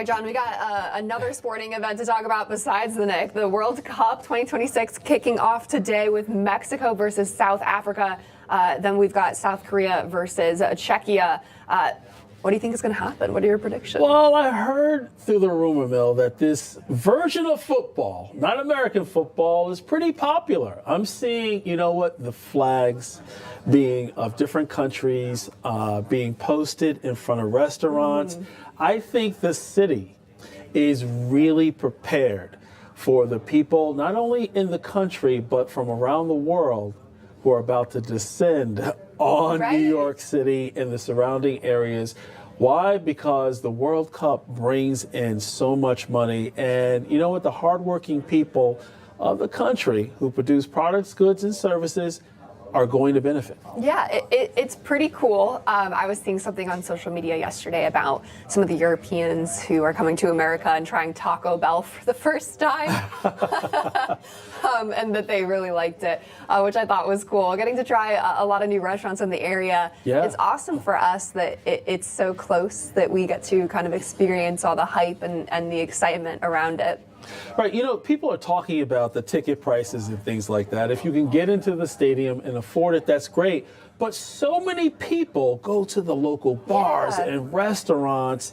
right, John, we got another sporting event to talk about besides the Nick. The World Cup 2026 kicking off today with Mexico versus South Africa. Then we've got South Korea versus Czechia. What do you think is going to happen? What are your predictions? Well, I heard through the rumor mill that this version of football, not American football, is pretty popular. I'm seeing, the flags being of different countries being posted in front of restaurants. I think the city is really prepared for the people, not only in the country, but from around the world, who are about to descend on New York City and the surrounding areas. Why? Because the World Cup brings in so much money. And you know what? The hardworking people of the country who produce products, goods, and services are going to benefit. Yeah, it's pretty cool. I was seeing something on social media yesterday about some of the Europeans who are coming to America and trying Taco Bell for the first time, and that they really liked it, which I thought was cool. Getting to try a lot of new restaurants in the area. Yeah. It's awesome for us that it's so close that we get to kind of experience all the hype and the excitement around it. Right, people are talking about the ticket prices and things like that. If you can get into the stadium and afford it, that's great. But so many people go to the local bars and restaurants.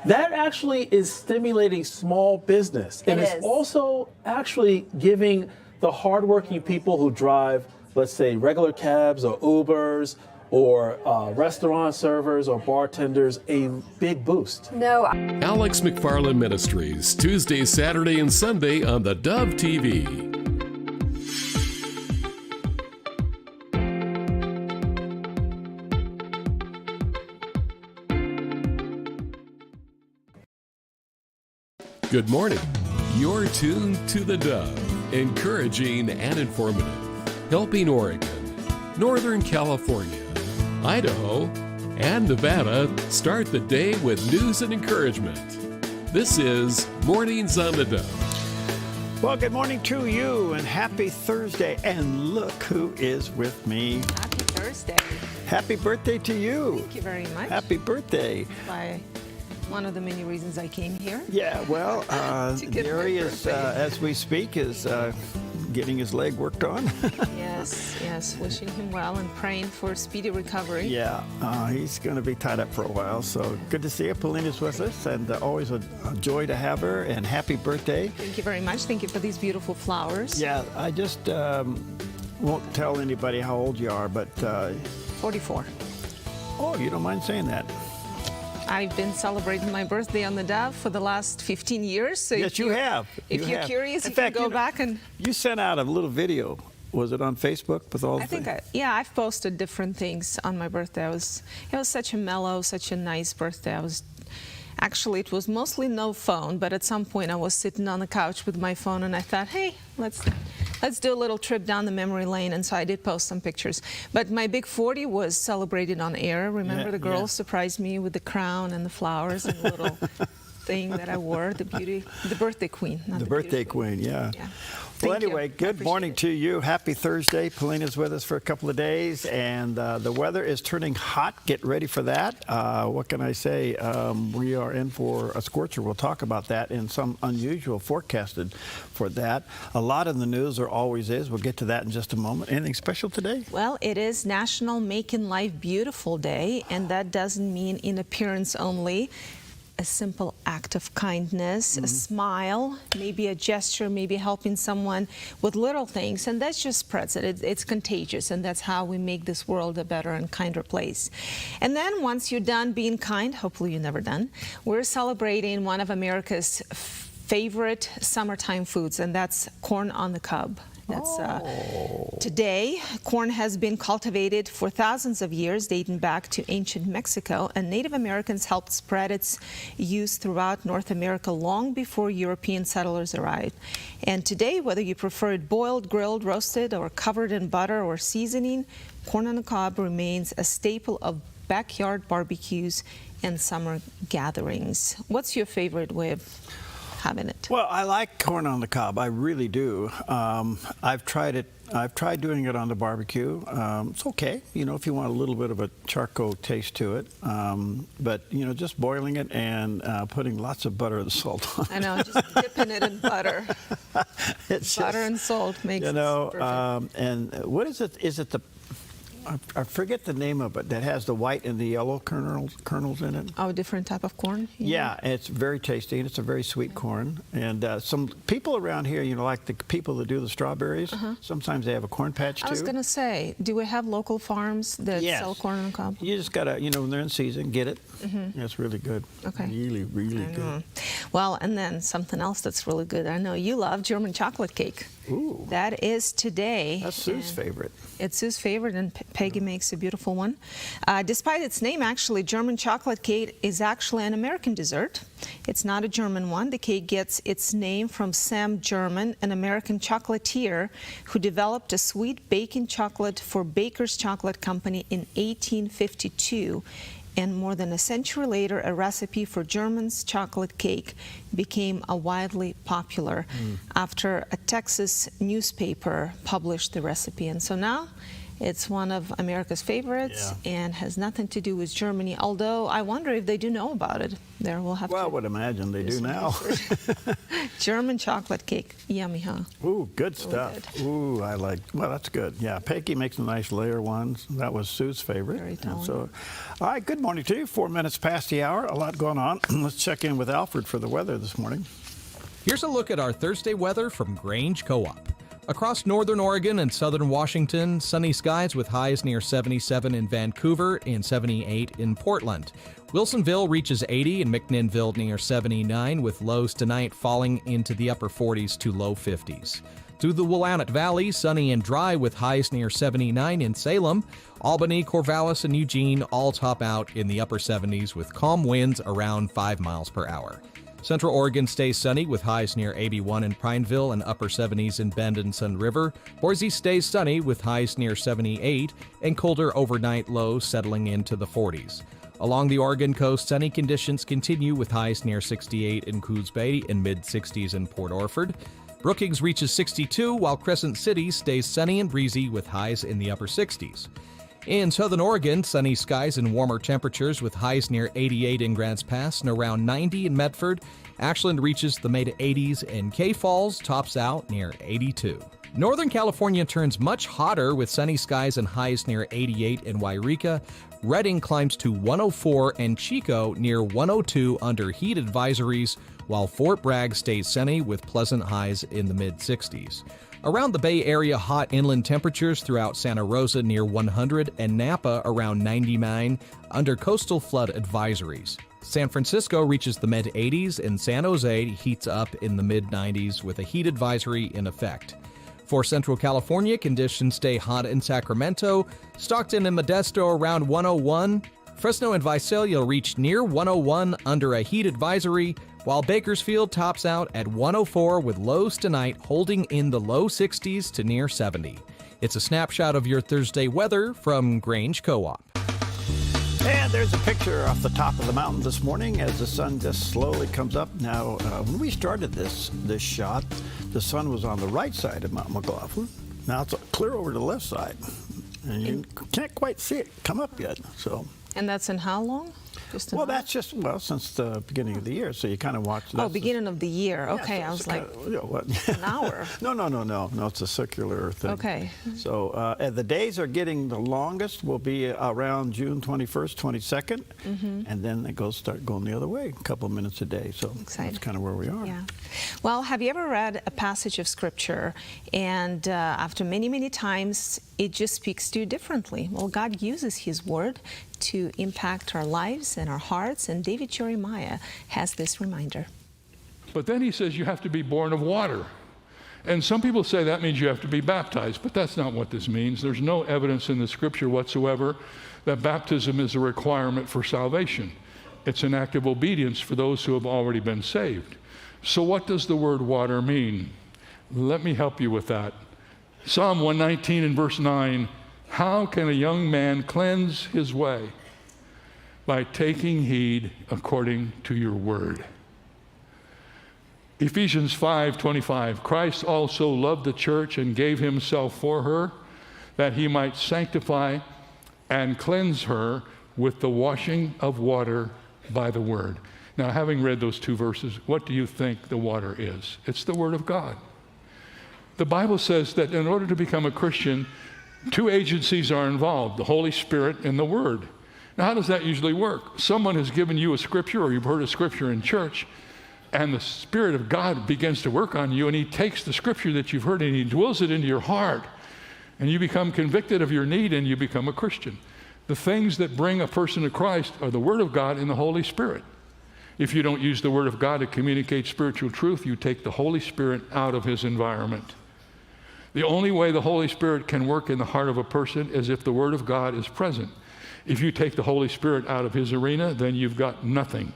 That actually is stimulating small business. And it's also actually giving the hardworking people who drive, let's say, regular cabs or Ubers or restaurant servers or bartenders a big boost. No. Alex McFarland Ministries, Tuesday, Saturday, and Sunday on theDove TV. Good morning. You're tuned to theDove, encouraging and informative, helping Oregon, Northern California, Idaho, and Nevada start the day with news and encouragement. This is Mornings on theDove. Well, good morning to you and happy Thursday. And look who is with me. Happy Thursday. Happy birthday to you. Thank you very much. Happy birthday. By one of the many reasons I came here. Yeah, well, Gary is, as we speak, is getting his leg worked on. Yes, wishing him well and praying for speedy recovery. Yeah, he's going to be tied up for a while. So good to see you. Paulina's with us, and always a joy to have her. And happy birthday. Thank you very much. Thank you for these beautiful flowers. Yeah, I just won't tell anybody how old you are, but 44. Oh, you don't mind saying that? I've been celebrating my birthday on theDove for the last 15 years. So yes, you have. If you're curious, in you fact, can go back and... You sent out a little video. Was it on Facebook with all the things? I've posted different things on my birthday. It was such a mellow, such a nice birthday. Actually, it was mostly no phone, but at some point I was sitting on the couch with my phone and I thought, hey, let's do a little trip down the memory lane. And so I did post some pictures. But my big 40 was celebrated on air. Remember, the girls surprised me with the crown and the flowers and the little thing that I wore, the birthday queen. Not the birthday queen, yeah. Well, anyway, good morning to you. Happy Thursday. Paulina's with us for a couple of days, and the weather is turning hot. Get ready for that. What can I say? We are in for a scorcher. We'll talk about that and some unusual forecasted for that. A lot in the news, there always is. We'll get to that in just a moment. Anything special today? Well, it is National Making Life Beautiful Day, and that doesn't mean in appearance only. A simple act of kindness, a smile, maybe a gesture, maybe helping someone with little things, and that just spreads it. It's contagious, and that's how we make this world a better and kinder place. And then once you're done being kind, hopefully you're never done, we're celebrating one of America's favorite summertime foods, and that's corn on the cob. That's today, corn has been cultivated for thousands of years, dating back to ancient Mexico, and Native Americans helped spread its use throughout North America long before European settlers arrived. And today, whether you prefer it boiled, grilled, roasted, or covered in butter or seasoning, corn on the cob remains a staple of backyard barbecues and summer gatherings. What's your favorite way of having it? Well, I like corn on the cob. I really do. I've tried it I've tried doing it on the barbecue. It's okay, if you want a little bit of a charcoal taste to it. But, just boiling it and putting lots of butter and salt on it. I know, just dipping it in butter. It's Butter just, and salt makes it perfect. And what is it? Is it I forget the name of it, that has the white and the yellow kernels in it. Oh, different type of corn? Yeah, it's very tasty, and it's a very sweet corn. And some people around here, like the people that do the strawberries, sometimes they have a corn patch too. I was going to say, do we have local farms that sell corn on the cob? You just got to, when they're in season, get it. It's really good. Okay. Really, really good. Well, and then something else that's really good. I know you love German chocolate cake. Ooh. That is today. That's Sue's favorite. It's Sue's favorite, and Peggy makes a beautiful one. Despite its name, actually, German chocolate cake is actually an American dessert. It's not a German one. The cake gets its name from Sam German, an American chocolatier who developed a sweet baking chocolate for Baker's Chocolate Company in 1852. And more than a century later, a recipe for German's chocolate cake became widely popular after a Texas newspaper published the recipe. And so now it's one of America's favorites and has nothing to do with Germany, although I wonder if they do know about it. There we'll have Well, to I would imagine they do now. German chocolate cake. Yummy, huh? Ooh, good stuff. Good. Ooh, well, that's good. Yeah, Peggy makes a nice layer ones. That was Sue's favorite. Very And talented. all right, good morning to you. 4 minutes past the hour. A lot going on. Let's check in with Alfred for the weather this morning. Here's a look at our Thursday weather from Grange Co-op. Across northern Oregon and southern Washington, sunny skies with highs near 77 in Vancouver and 78 in Portland. Wilsonville reaches 80 and McNinnville near 79, with lows tonight falling into the upper 40s to low 50s. Through the Willamette Valley, sunny and dry with highs near 79 in Salem. Albany, Corvallis, and Eugene all top out in the upper 70s with calm winds around 5 miles per hour. Central Oregon stays sunny with highs near 81 in Prineville and upper 70s in Bend and Sun River. Boise stays sunny with highs near 78 and colder overnight lows settling into the 40s. Along the Oregon coast, sunny conditions continue with highs near 68 in Coos Bay and mid-60s in Port Orford. Brookings reaches 62, while Crescent City stays sunny and breezy with highs in the upper 60s. In southern Oregon, sunny skies and warmer temperatures with highs near 88 in Grants Pass and around 90 in Medford. Ashland reaches the mid-80s and K Falls tops out near 82. Northern California turns much hotter with sunny skies and highs near 88 in Wairika. Redding climbs to 104 and Chico near 102 under heat advisories, while Fort Bragg stays sunny with pleasant highs in the mid-60s. Around the Bay Area, hot inland temperatures throughout Santa Rosa near 100 and Napa around 99 under coastal flood advisories. San Francisco reaches the mid-80s and San Jose heats up in the mid-90s with a heat advisory in effect. For Central California, conditions stay hot in Sacramento. Stockton and Modesto around 101. Fresno and Visalia reach near 101 under a heat advisory, while Bakersfield tops out at 104 with lows tonight holding in the low 60s to near 70. It's a snapshot of your Thursday weather from Grange Co-op. And there's a picture off the top of the mountain this morning as the sun just slowly comes up. Now, when we started this shot, the sun was on the right side of Mount McLaughlin. Now it's clear over to the left side, and you can't quite see it come up yet. So. And that's in how long? Just an Well, hour? that's just, since the beginning of the year, so you kind of watch that. Oh, beginning of the year. Okay, I was like, an hour. No, it's a circular thing. Okay. So the days are getting the longest, will be around June 21st, 22nd, and then it start going the other way, a couple of minutes a day. So Exciting. that's kind of where we are. Yeah. Well, have you ever read a passage of Scripture and after many, many times it just speaks to you differently? Well, God uses His Word to impact our lives and our hearts, and David Jeremiah has this reminder. But then he says you have to be born of water. And some people say that means you have to be baptized, but that's not what this means. There's no evidence in the Scripture whatsoever that baptism is a requirement for salvation. It's an act of obedience for those who have already been saved. So what does the word water mean? Let me help you with that. Psalm 119 and verse 9, how can a young man cleanse his way? By taking heed according to your word. Ephesians 5:25, Christ also loved the church and gave himself for her, that he might sanctify and cleanse her with the washing of water by the word. Now, having read those two verses, what do you think the water is? It's the Word of God. The Bible says that in order to become a Christian, two agencies are involved, the Holy Spirit and the Word. Now, how does that usually work? Someone has given you a scripture, or you've heard a scripture in church, and the Spirit of God begins to work on you, and he takes the scripture that you've heard and he dwells it into your heart, and you become convicted of your need and you become a Christian. The things that bring a person to Christ are the Word of God and the Holy Spirit. If you don't use the Word of God to communicate spiritual truth, you take the Holy Spirit out of his environment. The only way the Holy Spirit can work in the heart of a person is if the Word of God is present. If you take the Holy Spirit out of his arena, then you've got nothing.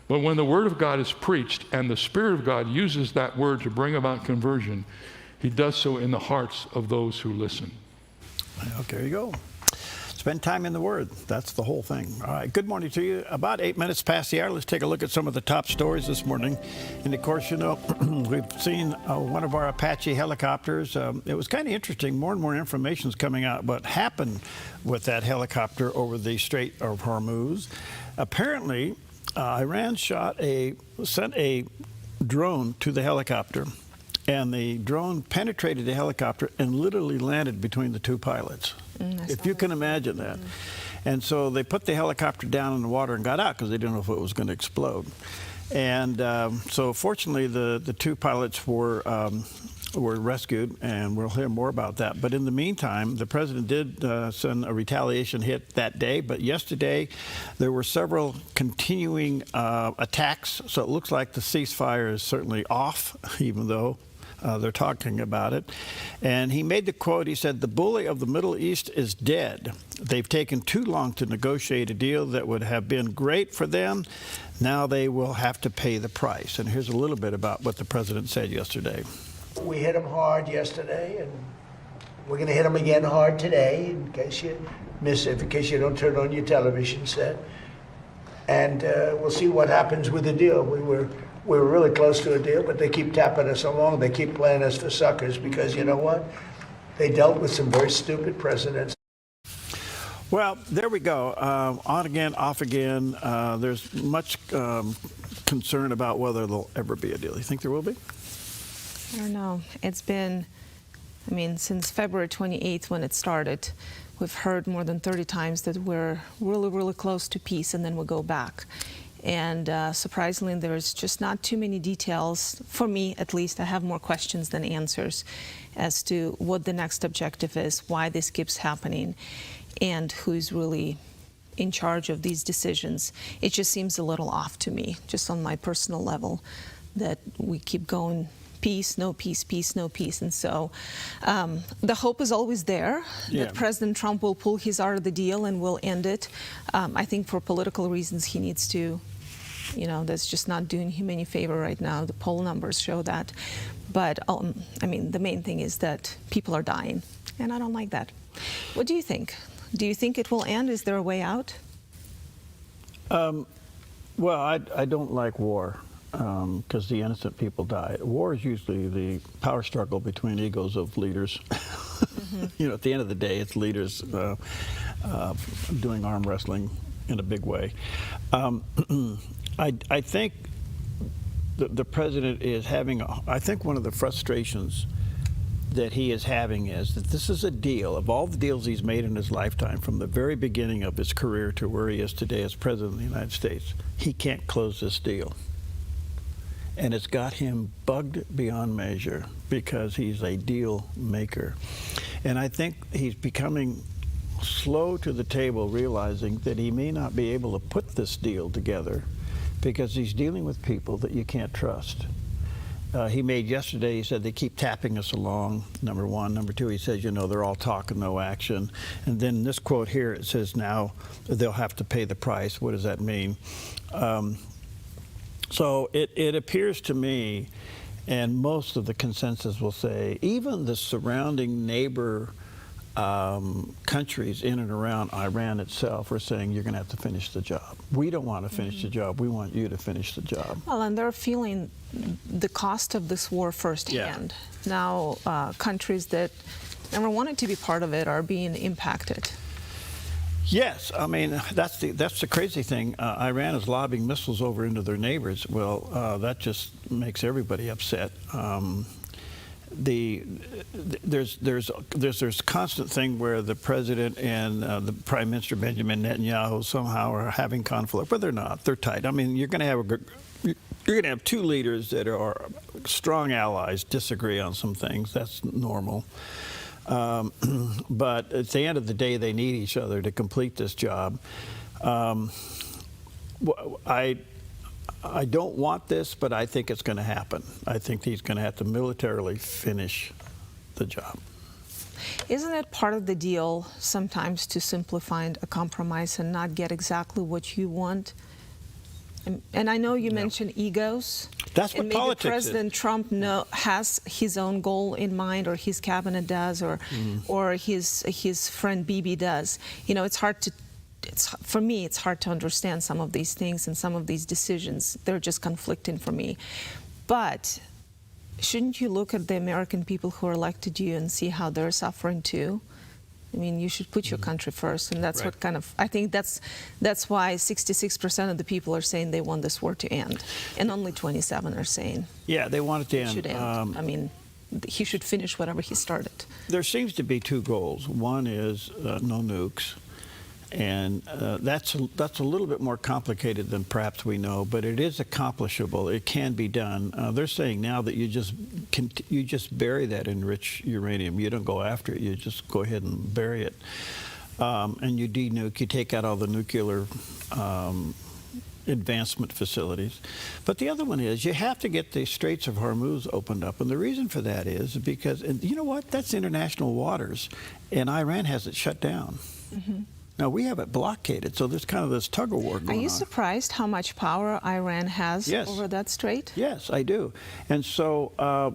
But when the Word of God is preached and the Spirit of God uses that word to bring about conversion, he does so in the hearts of those who listen. Well, there you go. Spend time in the Word. That's the whole thing. All right. Good morning to you. About 8 minutes past the hour. Let's take a look at some of the top stories this morning. And of course, you know, we've seen one of our Apache helicopters. It was kind of interesting. More and more information is coming out what happened with that helicopter over the Strait of Hormuz. Apparently, Iran sent a drone to the helicopter, and the drone penetrated the helicopter and literally landed between the two pilots. If you can imagine that. And so they put the helicopter down in the water and got out because they didn't know if it was going to explode. And so fortunately, the two pilots were rescued, and we'll hear more about that. But in the meantime, the president did send a retaliation hit that day. But yesterday, there were several continuing attacks. So it looks like the ceasefire is certainly off, even though they're talking about it. And he made the quote, he said, "The bully of the Middle East is dead. They've taken too long to negotiate a deal that would have been great for them. Now they will have to pay the price." And here's a little bit about what the president said yesterday. We hit them hard yesterday, and we're going to hit them again hard today, in case you miss it, in case you don't turn on your television set. And we'll see what happens with the deal. We were really close to a deal, but they keep tapping us along. They keep playing us for suckers because, you know what? They dealt with some very stupid presidents. Well, there we go. On again, off again. There's much concern about whether there'll ever be a deal. You think there will be? I don't know. It's been, I mean, since February 28th when it started, we've heard more than 30 times that we're really, really close to peace, and then we'll go back. And surprisingly, there's just not too many details. For me, at least, I have more questions than answers as to what the next objective is, why this keeps happening, and who's really in charge of these decisions. It just seems a little off to me, just on my personal level, that we keep going peace, no peace, peace, no peace. And so the hope is always there that President Trump will pull his out of the deal and will end it. I think for political reasons he needs to, you know, that's just not doing him any favor right now. The poll numbers show that. But I mean, the main thing is that people are dying, and I don't like that. What do you think? Do you think it will end? Is there a way out? Well, I don't like war. Because the innocent people die. War is usually the power struggle between egos of leaders. You know, at the end of the day, it's leaders doing arm wrestling in a big way. I think the president is having, I think one of the frustrations that he is having is that this is a deal, of all the deals he's made in his lifetime, from the very beginning of his career to where he is today as president of the United States, he can't close this deal. And it's got him bugged beyond measure because he's a deal maker. And I think he's becoming slow to the table, realizing that he may not be able to put this deal together because he's dealing with people that you can't trust. He made yesterday, he said they keep tapping us along, number one. Number two, he says, you know, they're all talk and no action. And then this quote here, it says now they'll have to pay the price. What does that mean? So it appears to me, and most of the consensus will say, even the surrounding neighbor countries in and around Iran itself are saying you're going to have to finish the job. We don't want to finish the job. We want you to finish the job. Well, and they're feeling the cost of this war firsthand. Now, countries that never wanted to be part of it are being impacted. Yes, I mean that's the crazy thing. Iran is lobbing missiles over into their neighbors. Well, that just makes everybody upset. There's constant thing where the president and the Prime Minister Benjamin Netanyahu somehow are having conflict, but they're not. They're tight. I mean, you're going to have two leaders that are strong allies disagree on some things. That's normal. But at the end of the day, they need each other to complete this job. I don't want this, but I think it's going to happen. I think he's going to have to militarily finish the job. Isn't it part of the deal sometimes to simply find a compromise and not get exactly what you want? And I know you mentioned egos. That's what and maybe politics President is. Trump has his own goal in mind, or his cabinet does, or his friend Bibi does. You know, for me, it's hard to understand some of these things and some of these decisions. They're just conflicting for me. But shouldn't you look at the American people who elected you and see how they're suffering too? I mean, you should put your country first, and that's what kind of, I think that's why 66% of the people are saying they want this war to end, and only 27 are saying they want it to end. Should end. I mean, he should finish whatever he started. There seems to be two goals. One is no nukes, and that's a little bit more complicated than perhaps we know, but it is accomplishable. It can be done. They're saying now that you just bury that enriched uranium. You don't go after it. You just go ahead and bury it, and you denuke. You take out all the nuclear advancement facilities. But the other one is you have to get the Straits of Hormuz opened up, and the reason for that is because, and you know what? That's international waters, and Iran has it shut down. Now, we have it blockaded, so there's kind of this tug-of-war going on. Are you surprised how much power Iran has over that strait? Yes, I do. And so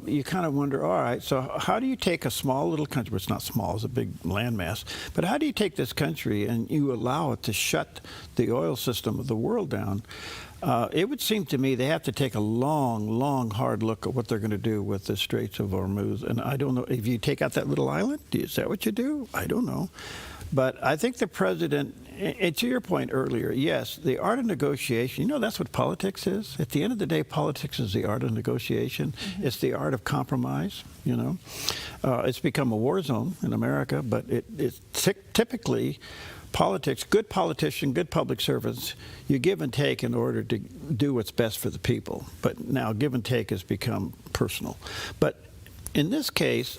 you kind of wonder, all right, so how do you take a small little country, well, it's not small, it's a big landmass, but how do you take this country and you allow it to shut the oil system of the world down? It would seem to me they have to take a long, hard look at what they're going to do with the Straits of Hormuz. And I don't know, if you take out that little island, is that what you do? I don't know. But I think the president, and to your point earlier, yes, the art of negotiation, you know, that's what politics is. At the end of the day, politics is the art of negotiation. It's the art of compromise, you know. It's become a war zone in America, but it's typically politics, good politician, good public servants, you give and take in order to do what's best for the people. But now give and take has become personal. But in this case,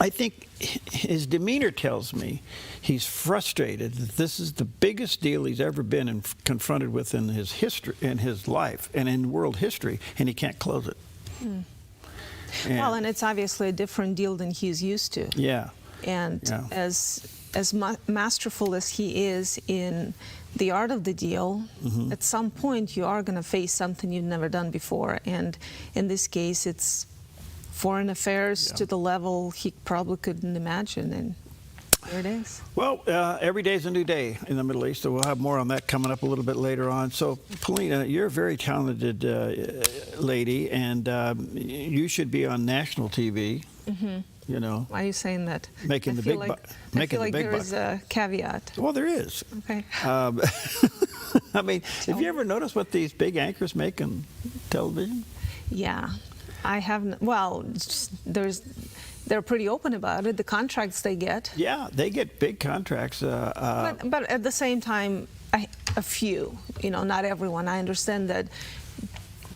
I think his demeanor tells me he's frustrated that this is the biggest deal he's ever been confronted with in his history, in his life, and in world history, and he can't close it. Well, and it's obviously a different deal than he's used to. Yeah. And as masterful as he is in the art of the deal, at some point you are going to face something you've never done before. And in this case, it's foreign affairs to the level he probably couldn't imagine, and there it is. Well, every day is a new day in the Middle East, so we'll have more on that coming up a little bit later on. So, Polina, you're a very talented lady, and you should be on national TV. You know. Why are you saying that? Making the big buck. I feel like there is a caveat. Well, there is. Okay. I mean, have you ever noticed what these big anchors make on television? Yeah. I haven't. Well, they're pretty open about it. The contracts they get. Yeah, they get big contracts. But at the same time, a few. You know, not everyone. I understand that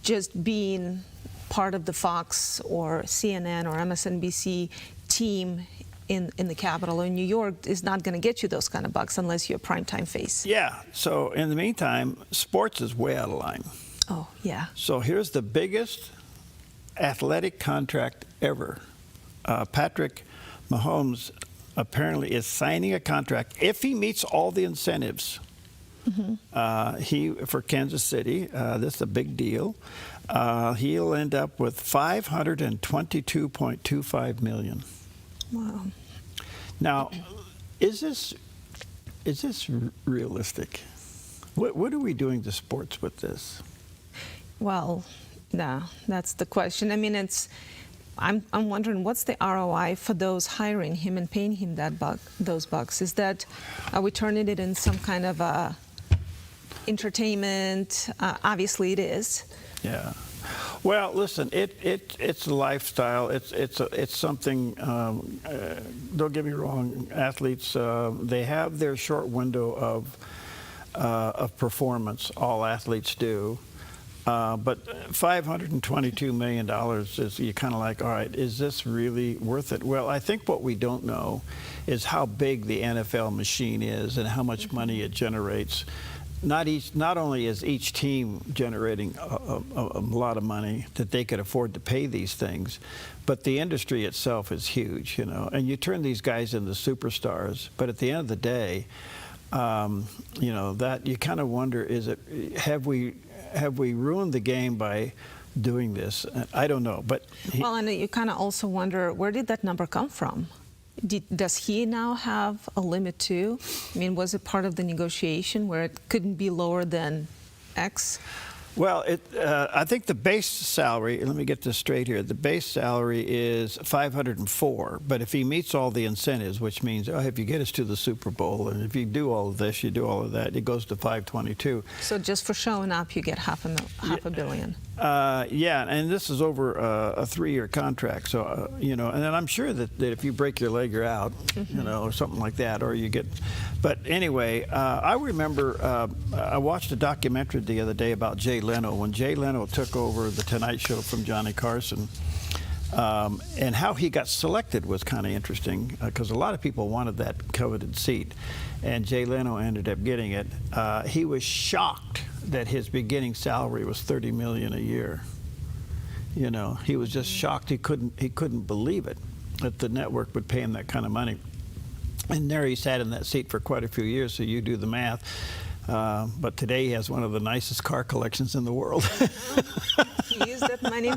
just being part of the Fox or CNN or MSNBC team in the Capitol in New York is not going to get you those kind of bucks unless you're a primetime face. Yeah. So in the meantime, sports is way out of line. Oh yeah. So here's the biggest athletic contract ever. Patrick Mahomes apparently is signing a contract if he meets all the incentives. For Kansas City, this is a big deal. He'll end up with $522.25 million. Wow. Now, is this realistic? What are we doing to sports with this? Well, no, that's the question. I mean, I'm wondering what's the ROI for those hiring him and paying him those bucks? Are we turning it in some kind of entertainment? Obviously, it is. Yeah. Well, listen, it's a lifestyle. It's something. Don't get me wrong. Athletes, they have their short window of performance. All athletes do. But $522 million is, you're kind of like, all right, is this really worth it? Well, I think what we don't know is how big the NFL machine is and how much money it generates. Not only is each team generating a lot of money that they could afford to pay these things, but the industry itself is huge, you know. And you turn these guys into superstars, but at the end of the day, you know, that you kind of wonder, have we ruined the game by doing this? I don't know, but well, and you kind of also wonder, where did that number come from? Does he now have a limit too? I mean, was it part of the negotiation where it couldn't be lower than X? Well, I think the base salary, let me get this straight here, the base salary is $504, but if he meets all the incentives, which means, if you get us to the Super Bowl, and if you do all of this, you do all of that, it goes to $522. So just for showing up, you get half a billion. Yeah, and this is over a 3-year contract, so, you know, and then I'm sure that if you break your leg, you're out, you know, or something like that, or you get, but anyway, I remember, I watched a documentary the other day about Jay Leno, when Jay Leno took over The Tonight Show from Johnny Carson, and how he got selected was kind of interesting, because a lot of people wanted that coveted seat, and Jay Leno ended up getting it. He was shocked that his beginning salary was $30 million a year. You know, he was just shocked. He couldn't believe it, that the network would pay him that kind of money. And there he sat in that seat for quite a few years, so you do the math. But today he has one of the nicest car collections in the world. He used that money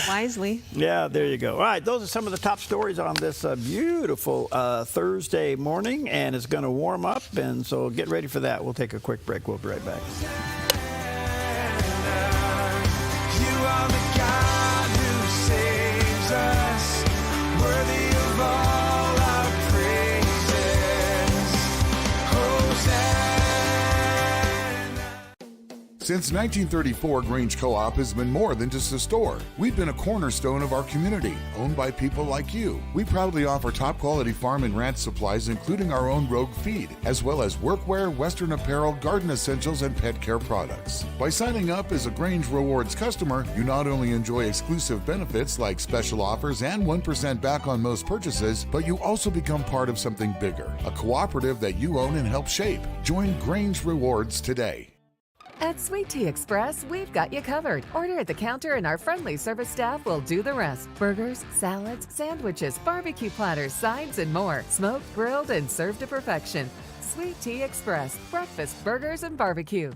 wisely. Yeah, there you go. All right, those are some of the top stories on this beautiful Thursday morning, and it's going to warm up, and so get ready for that. We'll take a quick break. We'll be right back. You are the God who saves us, worthy of all our praises. Hosanna. Since 1934, Grange Co-op has been more than just a store. We've been a cornerstone of our community, owned by people like you. We proudly offer top-quality farm and ranch supplies, including our own Rogue feed, as well as workwear, Western apparel, garden essentials, and pet care products. By signing up as a Grange Rewards customer, you not only enjoy exclusive benefits like special offers and 1% back on most purchases, but you also become part of something bigger, a cooperative that you own and help shape. Join Grange Rewards today. At Sweet Tea Express, we've got you covered. Order at the counter and our friendly service staff will do the rest. Burgers, salads, sandwiches, barbecue platters, sides, and more. Smoked, grilled, and served to perfection. Sweet Tea Express. Breakfast, burgers, and barbecue.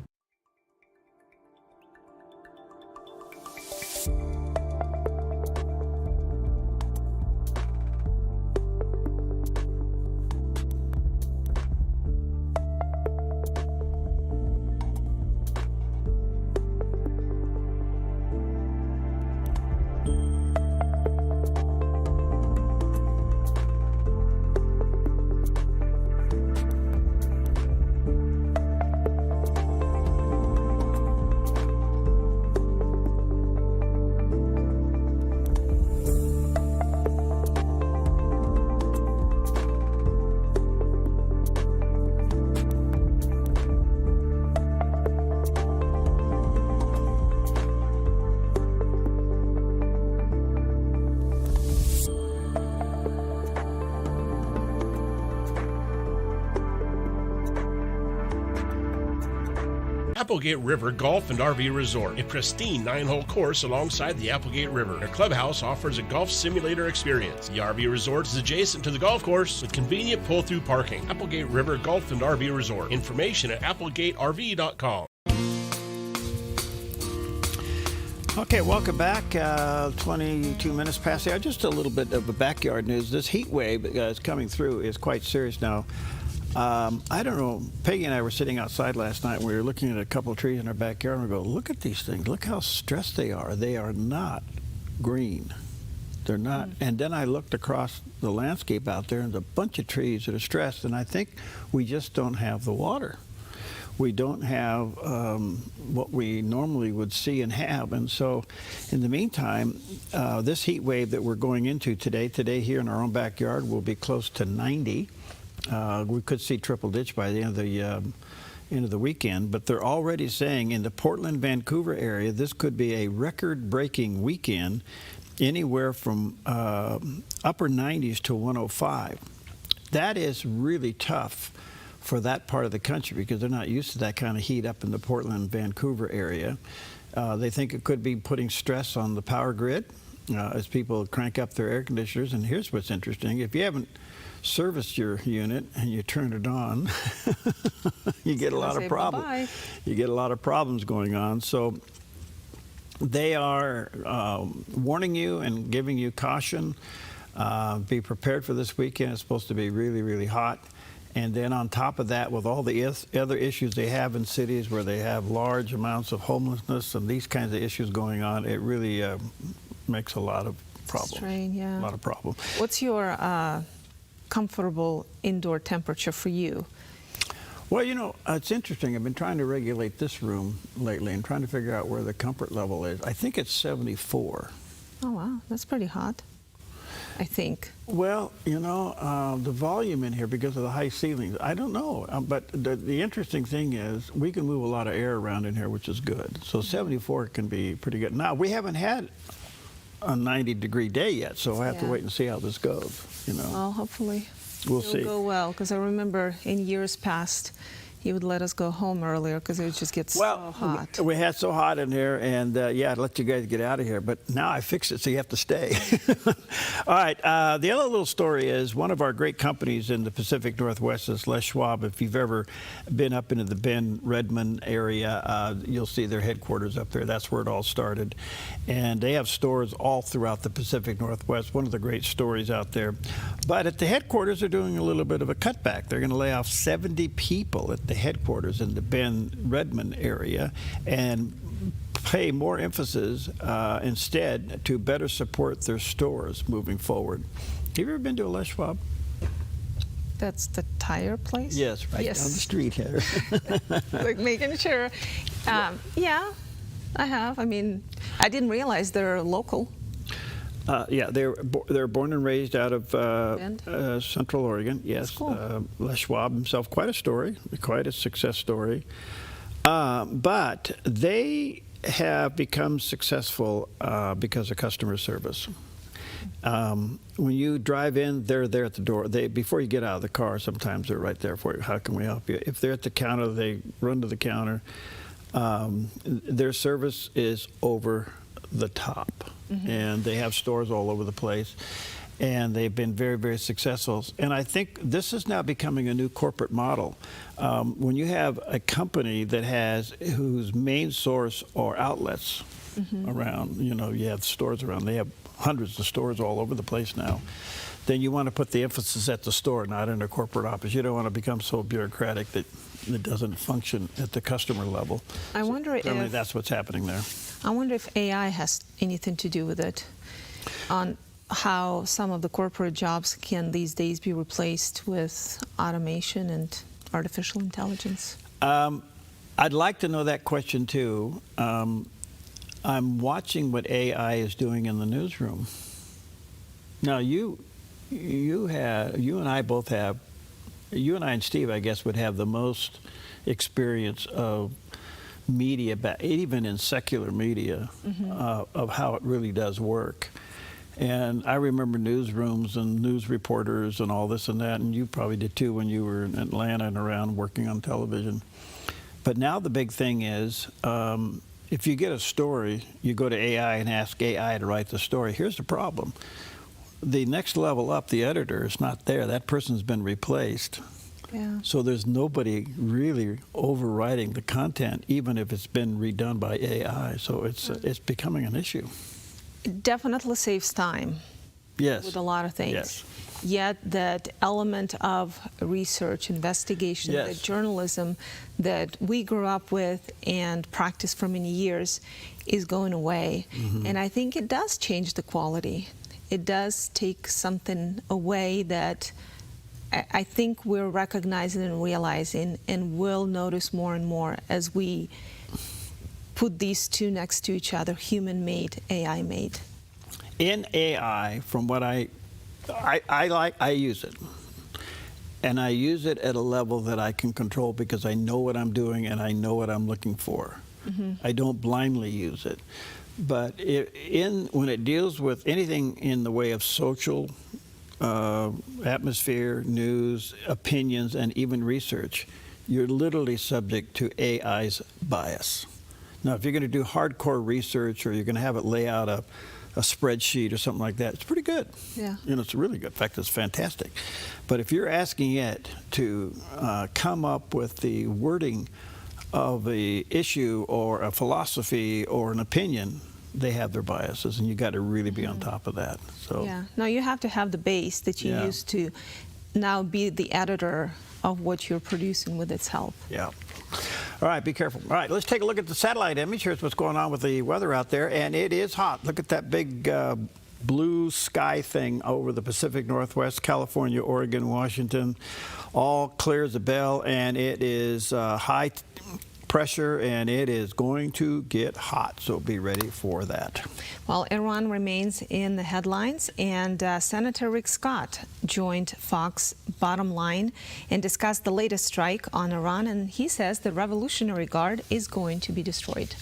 Applegate River Golf and RV Resort, a pristine 9-hole course alongside the Applegate River. Their clubhouse offers a golf simulator experience. The RV Resort is adjacent to the golf course with convenient pull-through parking. Applegate River Golf and RV Resort. Information at applegaterv.com. Okay, welcome back. 22 minutes past the hour. Just a little bit of the backyard news. This heat wave that is coming through is quite serious now. I don't know. Peggy and I were sitting outside last night. And we were looking at a couple of trees in our backyard, and we go, "Look at these things. Look how stressed they are. They are not green. They're not." And then I looked across the landscape out there, and there's a bunch of trees that are stressed. And I think we just don't have the water. We don't have what we normally would see and have. And so in the meantime, this heat wave that we're going into today here in our own backyard will be close to 90. We could see triple ditch by the end of the weekend, but they're already saying in the Portland, Vancouver area, this could be a record-breaking weekend, anywhere from upper 90s to 105. That is really tough for that part of the country because they're not used to that kind of heat up in the Portland, Vancouver area. They think it could be putting stress on the power grid as people crank up their air conditioners. And here's what's interesting. If you haven't serviced your unit and you turn it on, you get a lot of problems. You get a lot of problems going on. So they are warning you and giving you caution. Be prepared for this weekend. It's supposed to be really, really hot. And then on top of that, with all the other issues they have in cities where they have large amounts of homelessness and these kinds of issues going on, it really makes a lot of problems. Strain, yeah. A lot of problems. What's your comfortable indoor temperature for you? Well, you know, it's interesting. I've been trying to regulate this room lately and trying to figure out where the comfort level is. I think it's 74. Oh, wow. That's pretty hot, I think. Well, you know, the volume in here because of the high ceilings, I don't know. But the interesting thing is we can move a lot of air around in here, which is good. So 74 can be pretty good. Now, we haven't had a 90-degree day yet, so I have to wait and see how this goes, you know. Well, hopefully we'll it'll see. Go well, because I remember in years past, he would let us go home earlier because it would just get so hot. We had so hot in here, and yeah, I'd let you guys get out of here, but now I fixed it, so you have to stay. All right, the other little story is one of our great companies in the Pacific Northwest is Les Schwab. If you've ever been up into the Bend, Redmond area, you'll see their headquarters up there. That's where it all started. And they have stores all throughout the Pacific Northwest, one of the great stories out there. But at the headquarters, they're doing a little bit of a cutback. They're going to lay off 70 people at the headquarters in the Bend, Redmond area and pay more emphasis instead to better support their stores moving forward. Have you ever been to a Les Schwab? That's the tire place? Yes, right down the street here. Like making sure. Yeah, I have. I mean, I didn't realize they're local. Yeah, they're born and raised out of Central Oregon. Yes, cool. Les Schwab himself, quite a story, quite a success story. But they have become successful because of customer service. When you drive in, they're there at the door. Before you get out of the car, sometimes they're right there for you. How can we help you? If they're at the counter, they run to the counter. Their service is over the top. And they have stores all over the place, and they've been very, very successful. And I think this is now becoming a new corporate model. When you have a company that whose main source are outlets around, you know, you have stores around, they have hundreds of stores all over the place now, then you want to put the emphasis at the store, not in a corporate office. You don't want to become so bureaucratic that it doesn't function at the customer level. I wonder if that's what's happening there. I wonder if AI has anything to do with it, on how some of the corporate jobs can these days be replaced with automation and artificial intelligence. I'd like to know that question too. I'm watching what AI is doing in the newsroom. Now you and I both have, you and I and Steve, I guess, would have the most experience of media, even in secular media, of how it really does work. And I remember newsrooms and news reporters and all this and that, and you probably did too when you were in Atlanta and around working on television. But now the big thing is, if you get a story, you go to AI and ask AI to write the story. Here's the problem. The next level up, the editor, is not there. That person's been replaced. Yeah. So there's nobody really overriding the content, even if it's been redone by AI. So it's becoming an issue. It definitely saves time. Yes. With a lot of things. Yes. Yet that element of research, investigation, Yes. the journalism that we grew up with and practiced for many years is going away. Mm-hmm. And I think it does change the quality. It does take something away that I think we're recognizing and realizing and will notice more and more as we put these two next to each other, human-made, AI-made. In AI, from what I use it. And I use it at a level that I can control because I know what I'm doing and I know what I'm looking for. Mm-hmm. I don't blindly use it. But when it deals with anything in the way of social atmosphere, news, opinions, and even research, you're literally subject to AI's bias. Now, if you're going to do hardcore research or you're going to have it lay out a spreadsheet or something like that, it's pretty good. Yeah. You know, it's really good. In fact, it's fantastic. But if you're asking it to come up with the wording of the issue or a philosophy or an opinion, they have their biases, and you got to really be on top of that. So Yeah. No, you have to have the base that you use to now be the editor of what you're producing with its help. Yeah. All right, be careful. All right, let's take a look at the satellite image. Here's what's going on with the weather out there, and it is hot. Look at that big blue sky thing over the Pacific Northwest, California, Oregon, Washington, all clear as a bell, and it is high pressure, and it is going to get hot, so be ready for that. Well, Iran remains in the headlines, and Senator Rick Scott joined Fox Bottom Line and discussed the latest strike on Iran, and he says the Revolutionary Guard is going to be destroyed.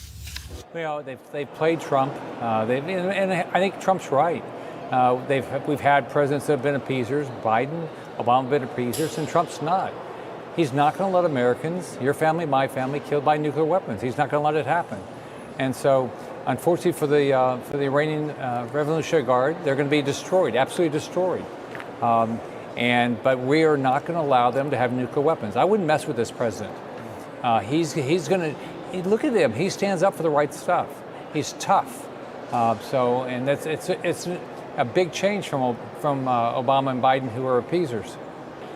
Well, they've played Trump, and I think Trump's right. We've had presidents that have been appeasers, Biden, Obama have been appeasers, and Trump's not. He's not going to let Americans, your family, my family, killed by nuclear weapons. He's not going to let it happen. And so, unfortunately for the Iranian Revolutionary Guard, they're going to be destroyed, absolutely destroyed. But we are not going to allow them to have nuclear weapons. I wouldn't mess with this president. He's going to look at him. He stands up for the right stuff. He's tough. And it's a big change from Obama and Biden, who are appeasers.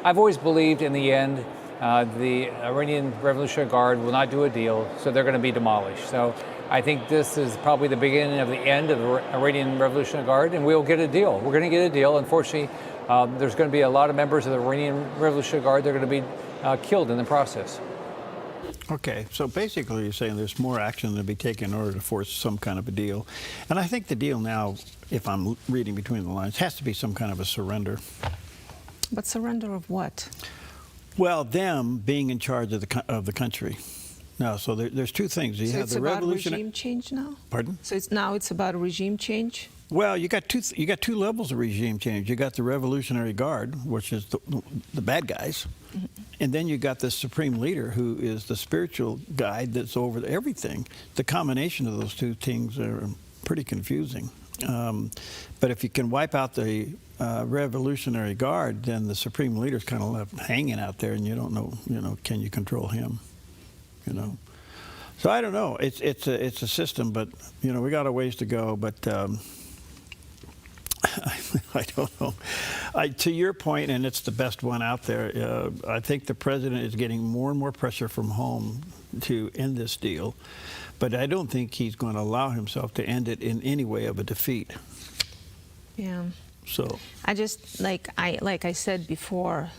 I've always believed in the end the Iranian Revolutionary Guard will not do a deal, so they're going to be demolished. So I think this is probably the beginning of the end of the Iranian Revolutionary Guard, and we'll get a deal. We're going to get a deal. Unfortunately, there's going to be a lot of members of the Iranian Revolutionary Guard that are going to be killed in the process. Okay, so basically you're saying there's more action to be taken in order to force some kind of a deal. And I think the deal now, if I'm reading between the lines, has to be some kind of a surrender. But surrender of what? Well, them being in charge of the country. No, so there's two things. You so have it's the about revolutionary regime change now? Pardon? So it's about a regime change? Well, you got two levels of regime change. You got the Revolutionary Guard, which is the bad guys, mm-hmm. and then you got the supreme leader, who is the spiritual guide that's over everything. The combination of those two things are pretty confusing. But if you can wipe out the Revolutionary Guard, then the supreme leader's kind of left hanging out there, and you don't know, can you control him? So I don't know. It's a system, but we got a ways to go. But I don't know. To your point, and it's the best one out there, I think the president is getting more and more pressure from home to end this deal, but I don't think he's going to allow himself to end it in any way of a defeat. Yeah. So I just, like I said before,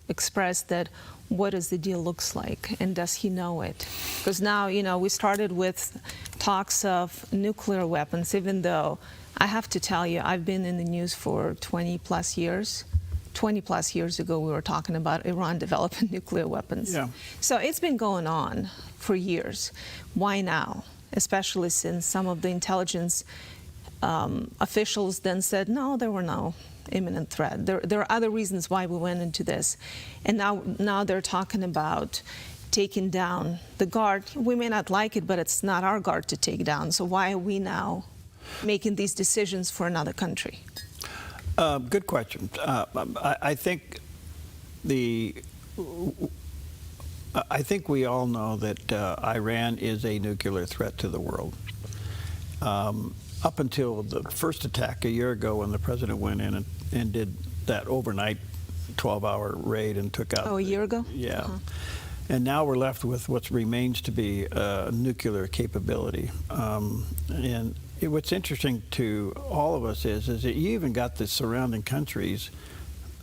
expressed that what does the deal looks like, and does he know it? Because now, we started with talks of nuclear weapons, even though I have to tell you, I've been in the news for 20 plus years. 20 plus years ago, we were talking about Iran developing nuclear weapons. Yeah. So it's been going on for years. Why now? Especially since some of the intelligence officials then said, no, there were no imminent threat. There are other reasons why we went into this. And now they're talking about taking down the Guard. We may not like it, but it's not our Guard to take down. So why are we now making these decisions for another country? Good question. I think the I think we all know that Iran is a nuclear threat to the world. Up until the first attack a year ago when the president went in and did that overnight 12-hour raid and took out... Oh, a year ago? Yeah. And now we're left with what remains to be a nuclear capability. What's interesting to all of us is that you even got the surrounding countries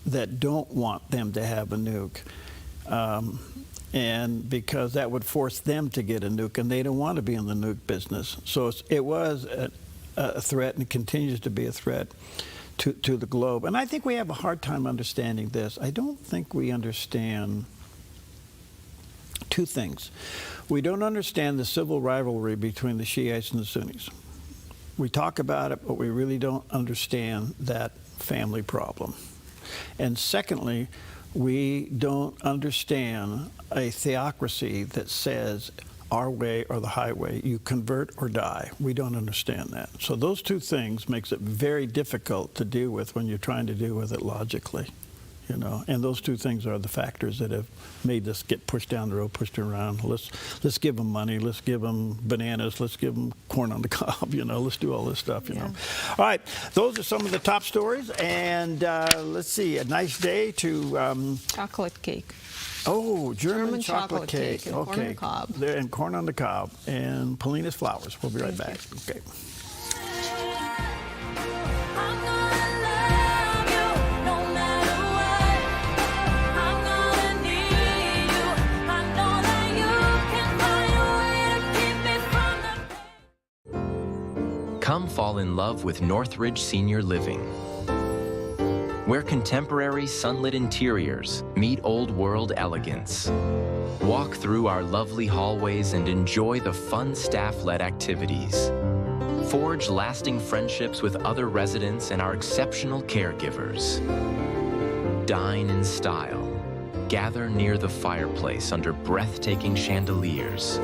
that don't want them to have a nuke. And because that would force them to get a nuke, and they don't want to be in the nuke business. So it was a threat, and it continues to be a threat to the globe. And I think we have a hard time understanding this. I don't think we understand two things. We don't understand the civil rivalry between the Shiites and the Sunnis. We talk about it, but we really don't understand that family problem. And secondly, we don't understand a theocracy that says our way or the highway, you convert or die. We don't understand that. So those two things makes it very difficult to deal with when you're trying to deal with it logically. You know, and those two things are the factors that have made this get pushed down the road, pushed around. Let's give them money. Let's give them bananas. Let's give them corn on the cob. You know, let's do all this stuff. You know. All right, those are some of the top stories. And let's see, a nice day to chocolate cake. Oh, German chocolate cake. And corn on the cob. And corn on the cob and Polina's flowers. We'll be right back. Okay. Come fall in love with Northridge Senior Living, where contemporary sunlit interiors meet old world elegance. Walk through our lovely hallways and enjoy the fun staff-led activities. Forge lasting friendships with other residents and our exceptional caregivers. Dine in style. Gather near the fireplace under breathtaking chandeliers.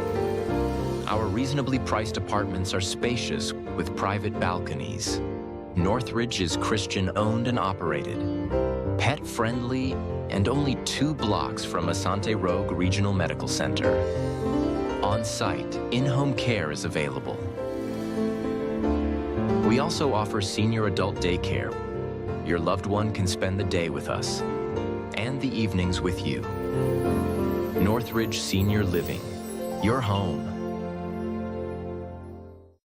Our reasonably priced apartments are spacious with private balconies. Northridge is Christian-owned and operated, pet-friendly, and only 2 blocks from Asante Rogue Regional Medical Center. On-site, in-home care is available. We also offer senior adult daycare. Your loved one can spend the day with us, and the evenings with you. Northridge Senior Living, your home.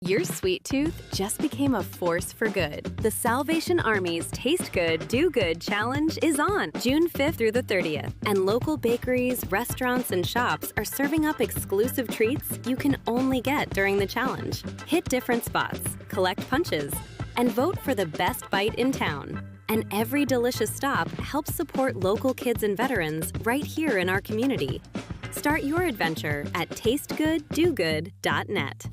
Your sweet tooth just became a force for good. The Salvation Army's Taste Good, Do Good Challenge is on June 5th through the 30th. And local bakeries, restaurants, and shops are serving up exclusive treats you can only get during the challenge. Hit different spots, collect punches, and vote for the best bite in town. And every delicious stop helps support local kids and veterans right here in our community. Start your adventure at tastegooddogood.net.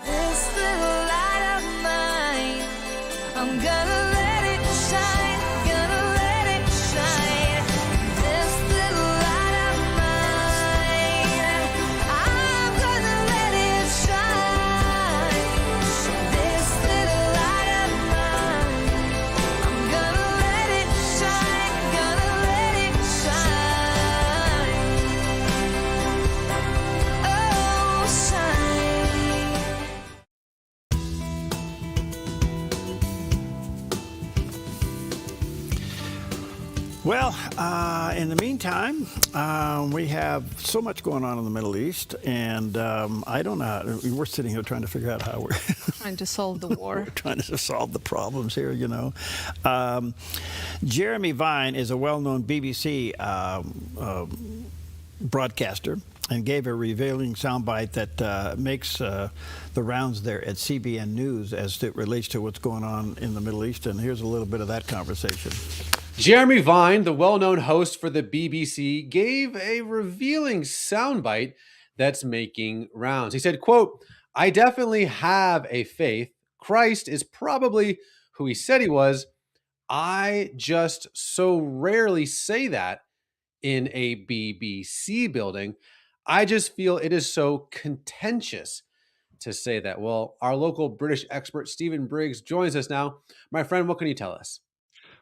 This little light of mine, I'm gonna let it shine, gonna let it shine. This little light of mine, I'm gonna let it shine. This little light of mine, I'm gonna let it shine, gonna let it shine. Oh, shine. Well, in the meantime, we have so much going on in the Middle East, and I don't know. We're sitting here trying to figure out how we're Trying to solve the war. we're trying to solve the problems here, you know. Jeremy Vine is a well-known BBC broadcaster and gave a revealing soundbite that makes the rounds there at CBN News as it relates to what's going on in the Middle East. And here's a little bit of that conversation. Jeremy Vine, the well-known host for the BBC, gave a revealing soundbite that's making rounds. He said, quote, "I definitely have a faith. Christ is probably who he said he was. I just so rarely say that in a BBC building. I just feel it is so contentious to say that." Well, our local British expert, Stephen Briggs, joins us now. My friend, what can you tell us?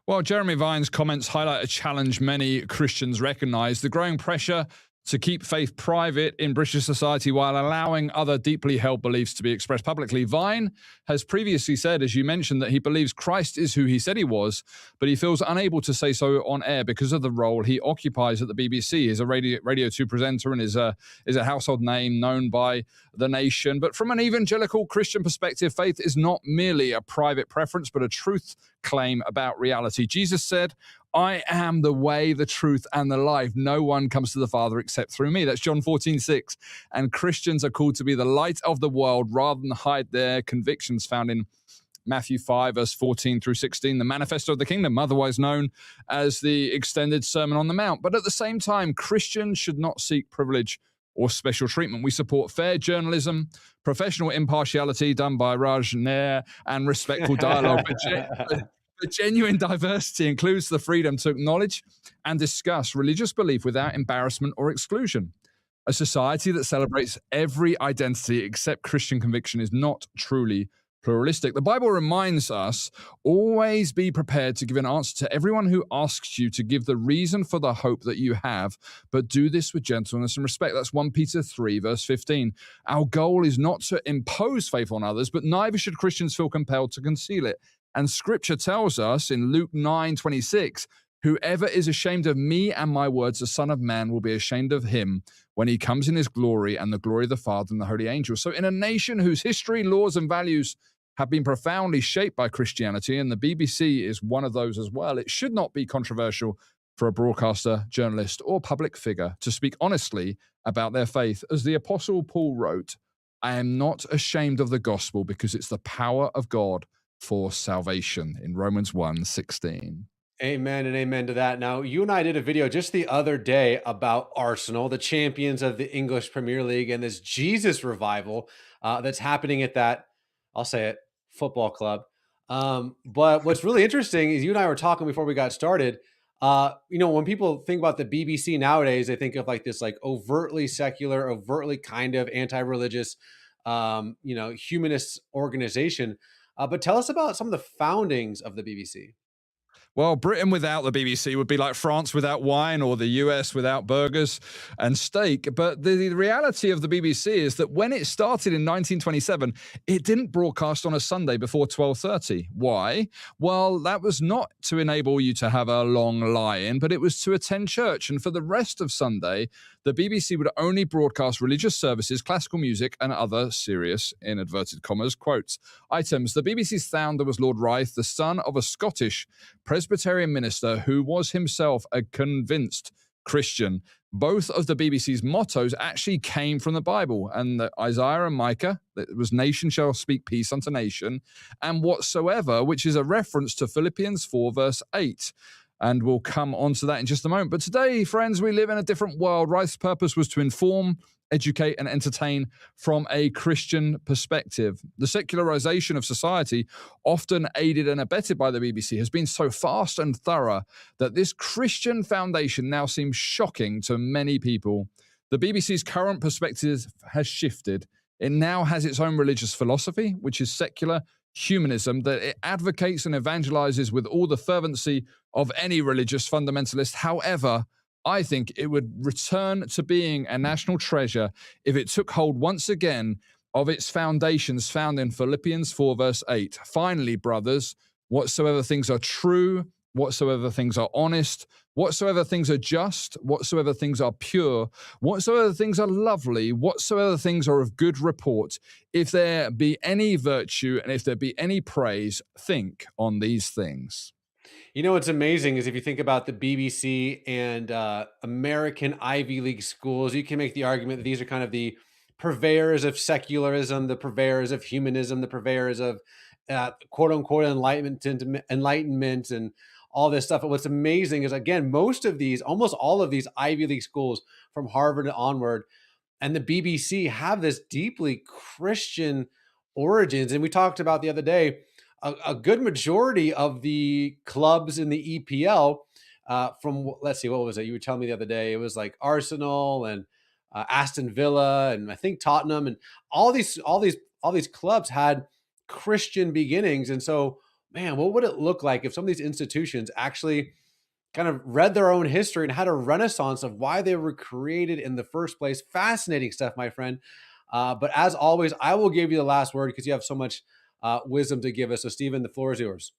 Well, Jeremy Vine's comments highlight a challenge many Christians recognize: the growing pressure to keep faith private in British society while allowing other deeply held beliefs to be expressed publicly. Vine has previously said, as you mentioned, that he believes Christ is who he said he was, but he feels unable to say so on air because of the role he occupies at the BBC. He's a Radio 2 presenter and is a household name known by the nation. But from an evangelical Christian perspective, faith is not merely a private preference, but a truth claim about reality. Jesus said, "I am the way, the truth, and the life. No one comes to the Father except through me." That's John 14:6. And Christians are called to be the light of the world rather than hide their convictions, found in Matthew 5, verse 14 through 16, the manifesto of the kingdom, otherwise known as the extended Sermon on the Mount. But at the same time, Christians should not seek privilege or special treatment. We support fair journalism, professional impartiality done by Raj Nair, and respectful dialogue. But genuine diversity includes the freedom to acknowledge and discuss religious belief without embarrassment or exclusion. A society that celebrates every identity except Christian conviction is not truly pluralistic. The Bible reminds us, always be prepared to give an answer to everyone who asks you to give the reason for the hope that you have, but do this with gentleness and respect. That's 1 Peter 3, verse 15. Our goal is not to impose faith on others, but neither should Christians feel compelled to conceal it. And scripture tells us in Luke 9:26, whoever is ashamed of me and my words, the Son of Man will be ashamed of him when he comes in his glory and the glory of the Father and the holy angels. So in a nation whose history, laws, and values have been profoundly shaped by Christianity, and the BBC is one of those as well, it should not be controversial for a broadcaster, journalist, or public figure to speak honestly about their faith. As the Apostle Paul wrote, "I am not ashamed of the gospel because it's the power of God for salvation," in Romans 1:16. Amen and amen to that. Now, you and I did a video just the other day about Arsenal, the champions of the English Premier League, and this Jesus revival that's happening at that, I'll say it, football club. But what's really interesting is you and I were talking before we got started. When people think about the BBC nowadays, they think of like this like overtly secular, overtly kind of anti-religious, humanist organization. But tell us about some of the foundings of the BBC. Well, Britain without the BBC would be like France without wine, or the US without burgers and steak. But the reality of the BBC is that when it started in 1927, it didn't broadcast on a Sunday before 12:30. Why? Well, that was not to enable you to have a long lie-in, but it was to attend church. And for the rest of Sunday, the BBC would only broadcast religious services, classical music, and other serious, in inverted commas, quotes, items. The BBC's founder was Lord Reith, the son of a Scottish Presbyterian minister who was himself a convinced Christian. Both of the BBC's mottos actually came from the Bible, and Isaiah and Micah, that was "nation shall speak peace unto nation," and "whatsoever," which is a reference to Philippians 4, verse 8. And we'll come on to that in just a moment. But today, friends, we live in a different world. Reith's purpose was to inform, educate, and entertain from a Christian perspective. The secularization of society, often aided and abetted by the BBC, has been so fast and thorough that this Christian foundation now seems shocking to many people. The BBC's current perspective has shifted. It now has its own religious philosophy, which is secular humanism, that it advocates and evangelizes with all the fervency of any religious fundamentalist. However, I think it would return to being a national treasure if it took hold once again of its foundations found in Philippians 4, verse 8. Finally, brothers, whatsoever things are true, whatsoever things are honest, whatsoever things are just, whatsoever things are pure, whatsoever things are lovely, whatsoever things are of good report, if there be any virtue and if there be any praise, think on these things. You know, what's amazing is if you think about the BBC and American Ivy League schools, you can make the argument that these are kind of the purveyors of secularism, the purveyors of humanism, the purveyors of quote unquote enlightenment and all this stuff. But what's amazing is, again, almost all of these Ivy League schools from Harvard onward and the BBC have this deeply Christian origins. And we talked about the other day, a good majority of the clubs in the EPL from, let's see, what was it? You were telling me the other day, it was like Arsenal and Aston Villa and I think Tottenham, and all these clubs had Christian beginnings. And so man, what would it look like if some of these institutions actually kind of read their own history and had a renaissance of why they were created in the first place? Fascinating stuff, my friend. But as always, I will give you the last word because you have so much wisdom to give us. So, Stephen, the floor is yours.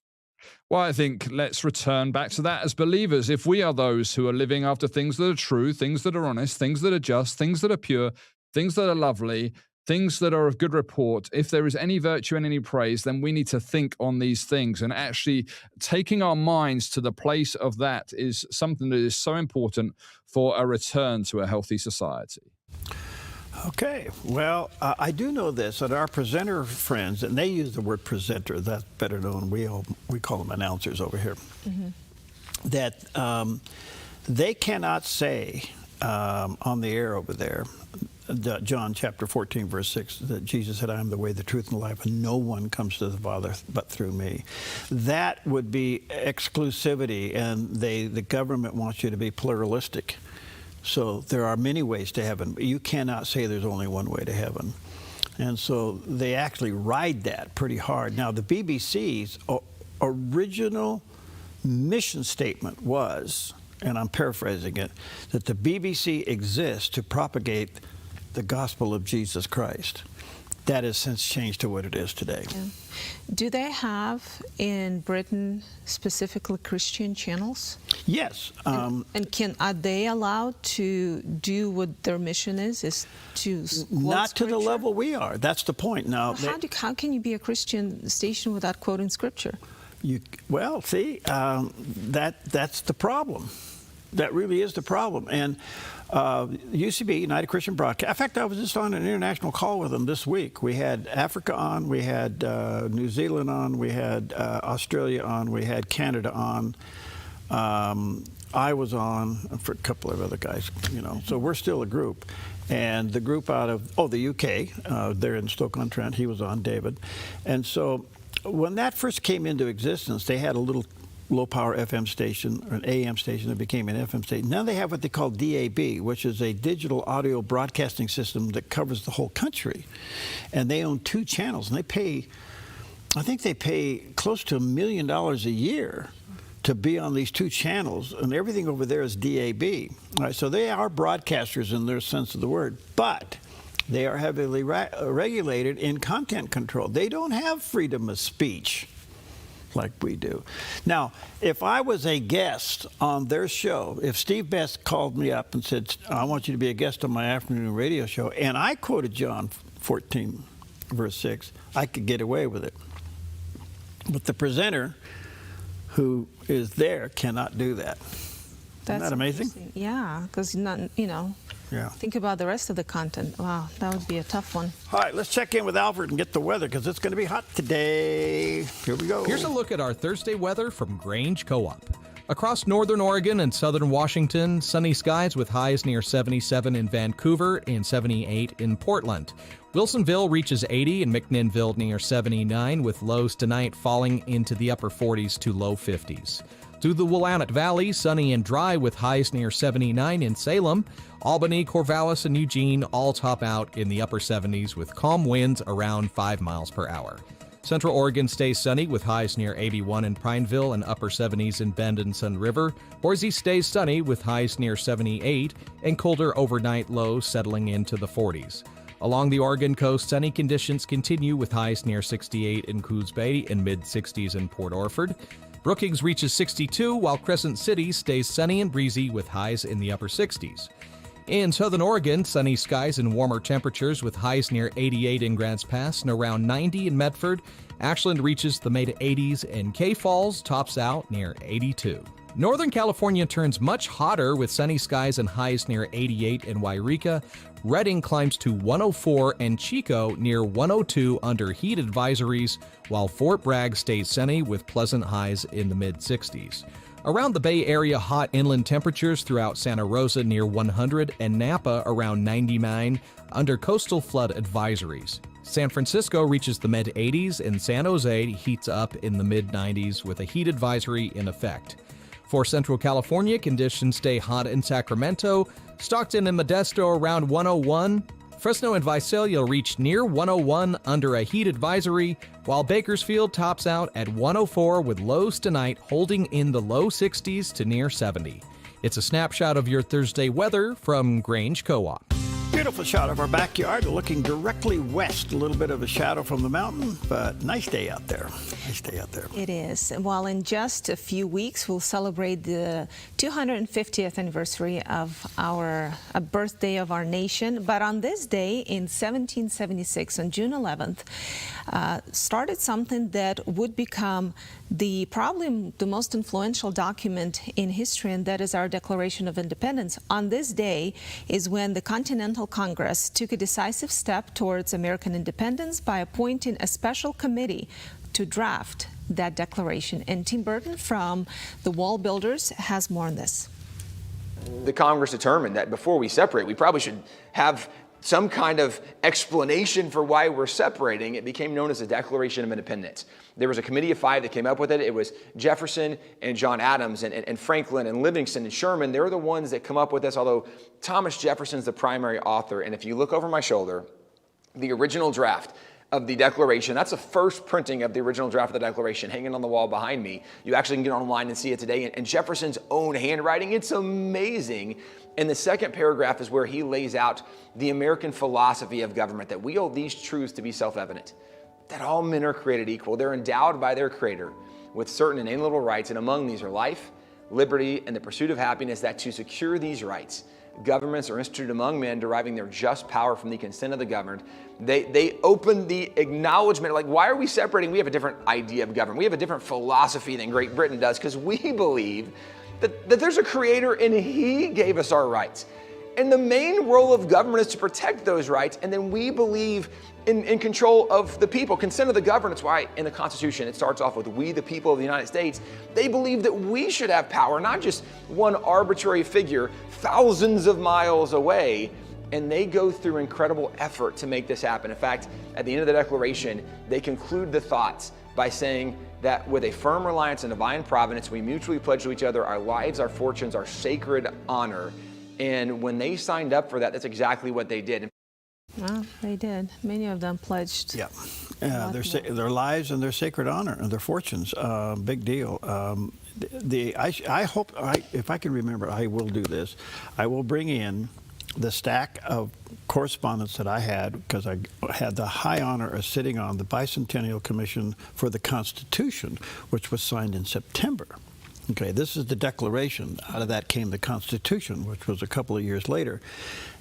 Well, I think let's return back to that as believers. If we are those who are living after things that are true, things that are honest, things that are just, things that are pure, things that are lovely, things that are of good report, if there is any virtue and any praise, then we need to think on these things. And actually taking our minds to the place of that is something that is so important for a return to a healthy society. Okay, well, I do know this, that our presenter friends, and they use the word presenter, that's better known, we call them announcers over here, that they cannot say on the air over there, John chapter 14, verse 6, that Jesus said, I am the way, the truth, and the life, and no one comes to the Father but through me. That would be exclusivity, and the government wants you to be pluralistic. So there are many ways to heaven, but you cannot say there's only one way to heaven. And so they actually ride that pretty hard. Now, the BBC's original mission statement was, and I'm paraphrasing it, that the BBC exists to propagate the gospel of Jesus Christ. That has since changed to what it is today. Yeah. Do they have in Britain specifically Christian channels? Yes. And are they allowed to do what their mission is to not to the level we are. That's the point. Now, well, how can you be a Christian station without quoting Scripture? Well, see, that's the problem. That really is the problem. And UCB, United Christian Broadcast. In fact, I was just on an international call with them this week. We had Africa on, we had New Zealand on, we had Australia on, we had Canada on. I was on for a couple of other guys, So we're still a group. And the group out of, the UK, they're in Stoke-on-Trent, he was on, David. And so when that first came into existence, they had a little low-power FM station, or an AM station that became an FM station. Now they have what they call DAB, which is a digital audio broadcasting system that covers the whole country. And they own 2 channels, and I think they pay close to $1 million a year to be on these 2 channels, and everything over there is DAB. All right, so they are broadcasters in their sense of the word, but they are heavily regulated in content control. They don't have freedom of speech like we do. Now, if I was a guest on their show, if Steve Best called me up and said, I want you to be a guest on my afternoon radio show, and I quoted John 14, verse 6, I could get away with it. But the presenter who is there cannot do that. Isn't that amazing? Yeah, because think about the rest of the content. Wow, that would be a tough one. All right, let's check in with Alfred and get the weather because it's going to be hot today. Here we go. Here's a look at our Thursday weather from Grange Co-op. Across northern Oregon and southern Washington, sunny skies with highs near 77 in Vancouver and 78 in Portland. Wilsonville reaches 80 and McNinnville near 79 with lows tonight falling into the upper 40s to low 50s. Through the Willamette Valley, sunny and dry with highs near 79 in Salem. Albany, Corvallis, and Eugene all top out in the upper 70s with calm winds around 5 miles per hour. Central Oregon stays sunny with highs near 81 in Prineville and upper 70s in Bend and Sun River. Boise stays sunny with highs near 78 and colder overnight lows settling into the 40s. Along the Oregon coast, sunny conditions continue with highs near 68 in Coos Bay and mid-60s in Port Orford. Brookings reaches 62, while Crescent City stays sunny and breezy with highs in the upper 60s. In southern Oregon, sunny skies and warmer temperatures with highs near 88 in Grants Pass and around 90 in Medford. Ashland reaches the mid-80s and K Falls tops out near 82. Northern California turns much hotter with sunny skies and highs near 88 in Wairika. Redding climbs to 104 and Chico near 102 under heat advisories, while Fort Bragg stays sunny with pleasant highs in the mid-60s. Around the Bay Area, hot inland temperatures throughout Santa Rosa near 100 and Napa around 99 under coastal flood advisories. San Francisco reaches the mid-80s and San Jose heats up in the mid-90s with a heat advisory in effect. For Central California, conditions stay hot in Sacramento, Stockton and Modesto around 101, Fresno and Visalia reach near 101 under a heat advisory, while Bakersfield tops out at 104 with lows tonight holding in the low 60s to near 70. It's a snapshot of your Thursday weather from Grange Co-op. Beautiful shot of our backyard, looking directly west. A little bit of a shadow from the mountain, but nice day out there. Nice day out there. It is. Well, in just a few weeks, we'll celebrate the 250th anniversary of our birthday of our nation. But on this day in 1776, on June 11th, started something that would become probably the most influential document in history, and that is our Declaration of Independence. On this day is when the Continental Congress took a decisive step towards American independence by appointing a special committee to draft that declaration. And Tim Burton from the Wall Builders has more on this. The Congress determined that before we separate, we probably should have some kind of explanation for why we're separating. It became known as the Declaration of Independence. There was a committee of 5 that came up with it. It was Jefferson and John Adams and Franklin and Livingston and Sherman. They're the ones that come up with this, although Thomas Jefferson's the primary author. And if you look over my shoulder, the original draft of the Declaration, that's the first printing of the original draft of the Declaration hanging on the wall behind me. You actually can get online and see it today. And Jefferson's own handwriting, it's amazing. And the second paragraph is where he lays out the American philosophy of government, that we hold these truths to be self-evident, that all men are created equal. They're endowed by their Creator with certain inalienable rights, and among these are life, liberty, and the pursuit of happiness, that to secure these rights, governments are instituted among men, deriving their just power from the consent of the governed. They open the acknowledgement, like, why are we separating? We have a different idea of government. We have a different philosophy than Great Britain does, because we believe that there's a Creator and He gave us our rights. And the main role of government is to protect those rights, and then we believe in control of the people, consent of the governed. That's why in the Constitution it starts off with we the people of the United States. They believe that we should have power, not just one arbitrary figure thousands of miles away. And they go through incredible effort to make this happen. In fact, at the end of the Declaration, they conclude the thoughts by saying that with a firm reliance on divine providence, we mutually pledge to each other our lives, our fortunes, our sacred honor. And when they signed up for that, that's exactly what they did. Well, they did. Many of them pledged. Yeah, their lives and their sacred honor and their fortunes. Big deal. I hope, if I can remember, I will do this. I will bring in the stack of correspondence that I had, because I had the high honor of sitting on the Bicentennial Commission for the Constitution, which was signed in September. Okay, this is the Declaration. Out of that came the Constitution, which was a couple of years later.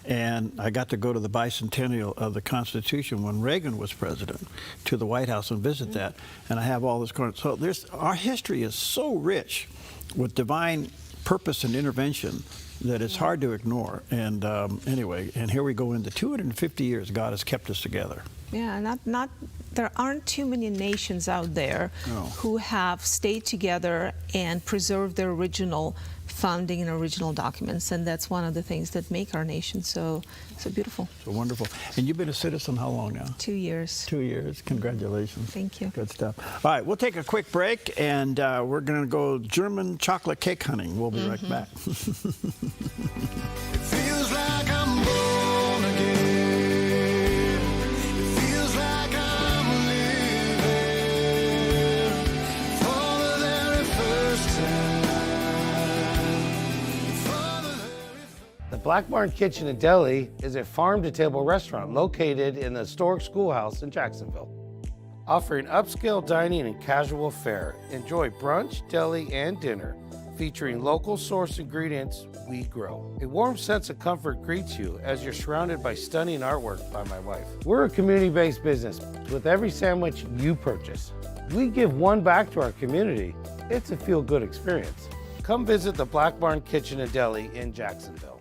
And I got to go to the bicentennial of the Constitution when Reagan was president, to the White House and visit that. And I have all this going. So our history is so rich with divine purpose and intervention that it's hard to ignore. And anyway, and here we go into 250 years God has kept us together. Yeah, there aren't too many nations out there who have stayed together and preserved their original founding and original documents, and that's one of the things that make our nation so beautiful. So wonderful. And you've been a citizen how long now? 2 years. 2 years. Congratulations. Thank you. Good stuff. All right, we'll take a quick break, and we're going to go German chocolate cake hunting. We'll be right back. It feels like I'm born again. It feels like I'm living for the very first time. The Black Barn Kitchen and Deli is a farm-to-table restaurant located in the historic schoolhouse in Jacksonville. Offering upscale dining and casual fare, enjoy brunch, deli, and dinner, featuring local source ingredients we grow. A warm sense of comfort greets you as you're surrounded by stunning artwork by my wife. We're a community-based business. With every sandwich you purchase, we give one back to our community. It's a feel-good experience. Come visit the Black Barn Kitchen and Deli in Jacksonville.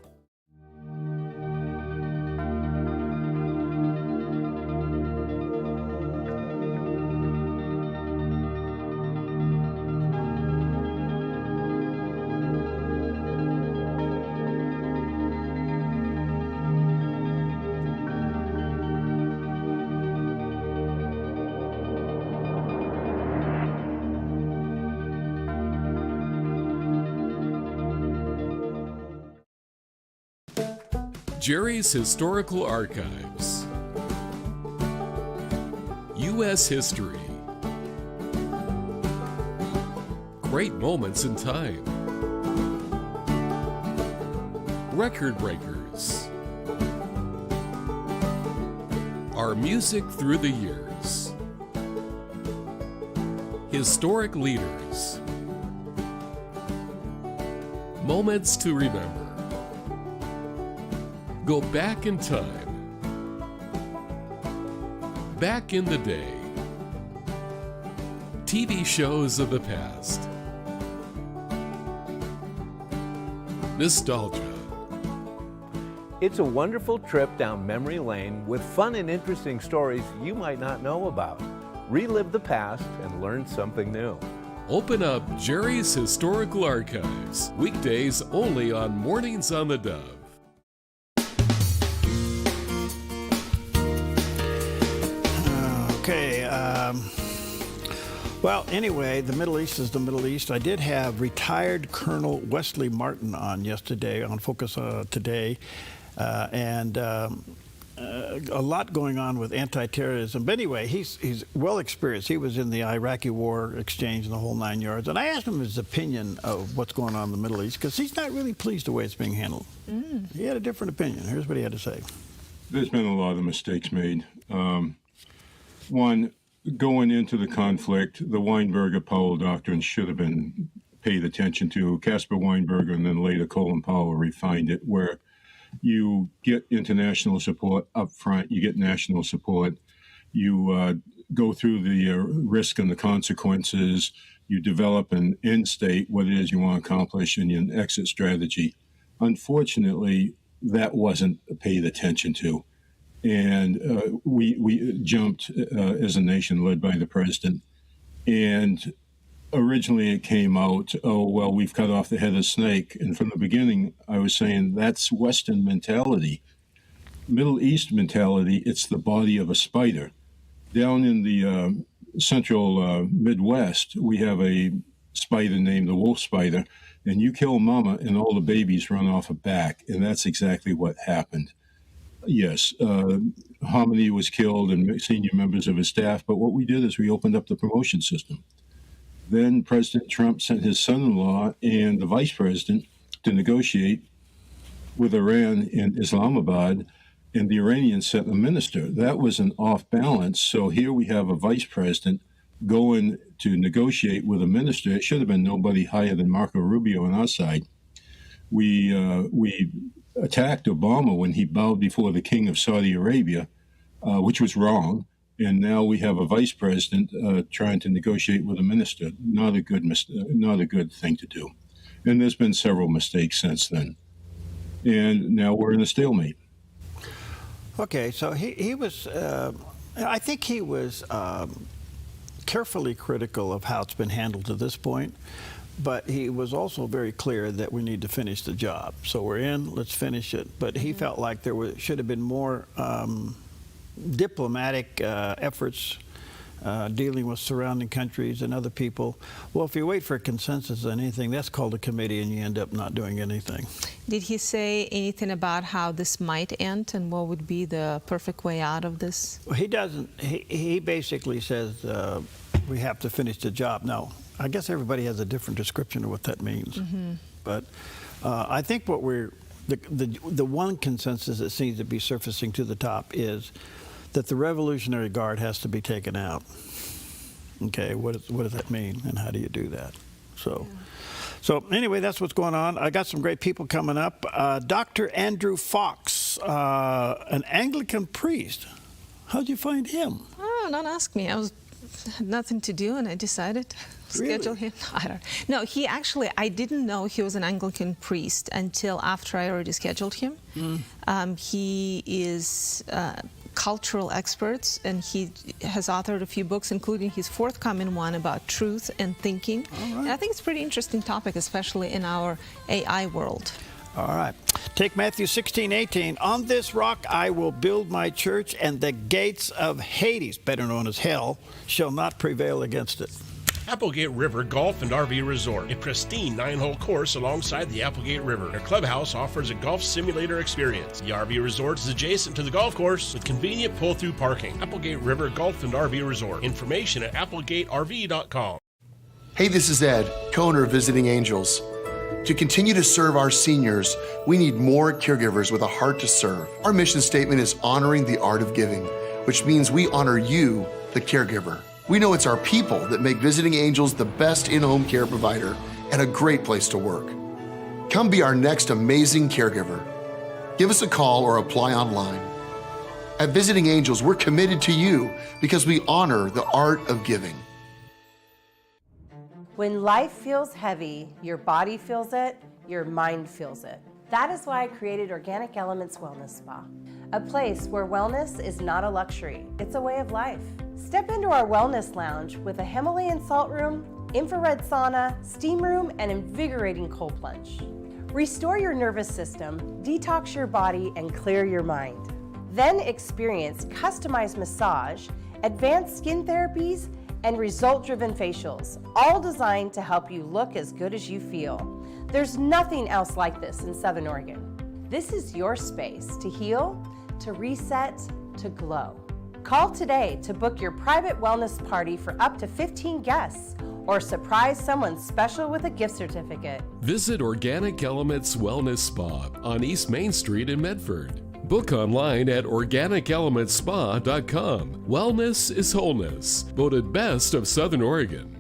Jerry's Historical Archives. U.S. History. Great moments in time. Record breakers. Our music through the years. Historic leaders. Moments to remember. Go back in time. Back in the day. TV shows of the past. Nostalgia. It's a wonderful trip down memory lane with fun and interesting stories you might not know about. Relive the past and learn something new. Open up Jerry's Historical Archives. Weekdays only on Mornings on the Dove. Okay. Well, anyway, the Middle East is the Middle East. I did have retired Colonel Wesley Martin on yesterday on Focus Today. And a lot going on with anti-terrorism. But anyway, he's well experienced. He was in the Iraqi war exchange and the whole 9 yards. And I asked him his opinion of what's going on in the Middle East because he's not really pleased the way it's being handled. He had a different opinion. Here's what he had to say. There's been a lot of mistakes made. One, going into the conflict, the Weinberger-Powell doctrine should have been paid attention to. Caspar Weinberger and then later Colin Powell refined it, where you get international support up front, you get national support, you go through the risk and the consequences, you develop an end state, what it is you want to accomplish, and an exit strategy. Unfortunately, that wasn't paid attention to. And we jumped as a nation led by the president. And originally it came out, oh, well, we've cut off the head of the snake. And from the beginning, I was saying that's Western mentality. Middle East mentality, it's the body of a spider. Down in the central Midwest, we have a spider named the wolf spider. And you kill mama and all the babies run off her back. And that's exactly what happened. Yes, Hominy was killed and senior members of his staff, but what we did is we opened up the promotion system. Then President Trump sent his son-in-law and the vice president to negotiate with Iran in Islamabad, and the Iranians sent a minister. That was an off balance, so here we have a vice president going to negotiate with a minister. It should have been nobody higher than Marco Rubio on our side. We attacked Obama when he bowed before the king of Saudi Arabia, which was wrong. And now we have a vice president trying to negotiate with a minister. Not a good thing to do. And there's been several mistakes since then. And now we're in a stalemate. Okay, so he was, I think he was carefully critical of how it's been handled to this point. But he was also very clear that we need to finish the job. So we're in, let's finish it. But he felt like there should have been more diplomatic efforts dealing with surrounding countries and other people. Well, if you wait for a consensus on anything, that's called a committee and you end up not doing anything. Did he say anything about how this might end and what would be the perfect way out of this? Well, he doesn't. He basically says we have to finish the job. Now, I guess everybody has a different description of what that means. But I think what the one consensus that seems to be surfacing to the top is that the Revolutionary Guard has to be taken out. Okay, what does that mean, and how do you do that? So anyway, that's what's going on. I got some great people coming up. Dr. Andrew Fox, an Anglican priest. How'd you find him? Oh, don't ask me. I had nothing to do, and I decided to schedule him. No, he actually, I didn't know he was an Anglican priest until after I already scheduled him. He is cultural expert, and he has authored a few books, including his forthcoming one about truth and thinking. And I think it's a pretty interesting topic, especially in our AI world. All right. Take Matthew 16:18. On this rock I will build my church, and the gates of Hades, better known as hell, shall not prevail against it. Applegate River Golf and RV Resort, a pristine 9-hole course alongside the Applegate River. Their clubhouse offers a golf simulator experience. The RV Resort is adjacent to the golf course with convenient pull-through parking. Applegate River Golf and RV Resort. Information at applegateRV.com. Hey, this is Ed, co-owner of Visiting Angels. To continue to serve our seniors, we need more caregivers with a heart to serve. Our mission statement is honoring the art of giving, which means we honor you, the caregiver. We know it's our people that make Visiting Angels the best in-home care provider and a great place to work. Come be our next amazing caregiver. Give us a call or apply online. At Visiting Angels, we're committed to you because we honor the art of giving. When life feels heavy, your body feels it, your mind feels it. That is why I created Organic Elements Wellness Spa, a place where wellness is not a luxury, it's a way of life. Step into our wellness lounge with a Himalayan salt room, infrared sauna, steam room, and invigorating cold plunge. Restore your nervous system, detox your body, and clear your mind. Then experience customized massage, advanced skin therapies, and result-driven facials, all designed to help you look as good as you feel. There's nothing else like this in Southern Oregon. This is your space to heal, to reset, to glow. Call today to book your private wellness party for up to 15 guests or surprise someone special with a gift certificate. Visit Organic Elements Wellness Spa on East Main Street in Medford. Book online at organicelementspa.com. Wellness is wholeness. Voted best of Southern Oregon.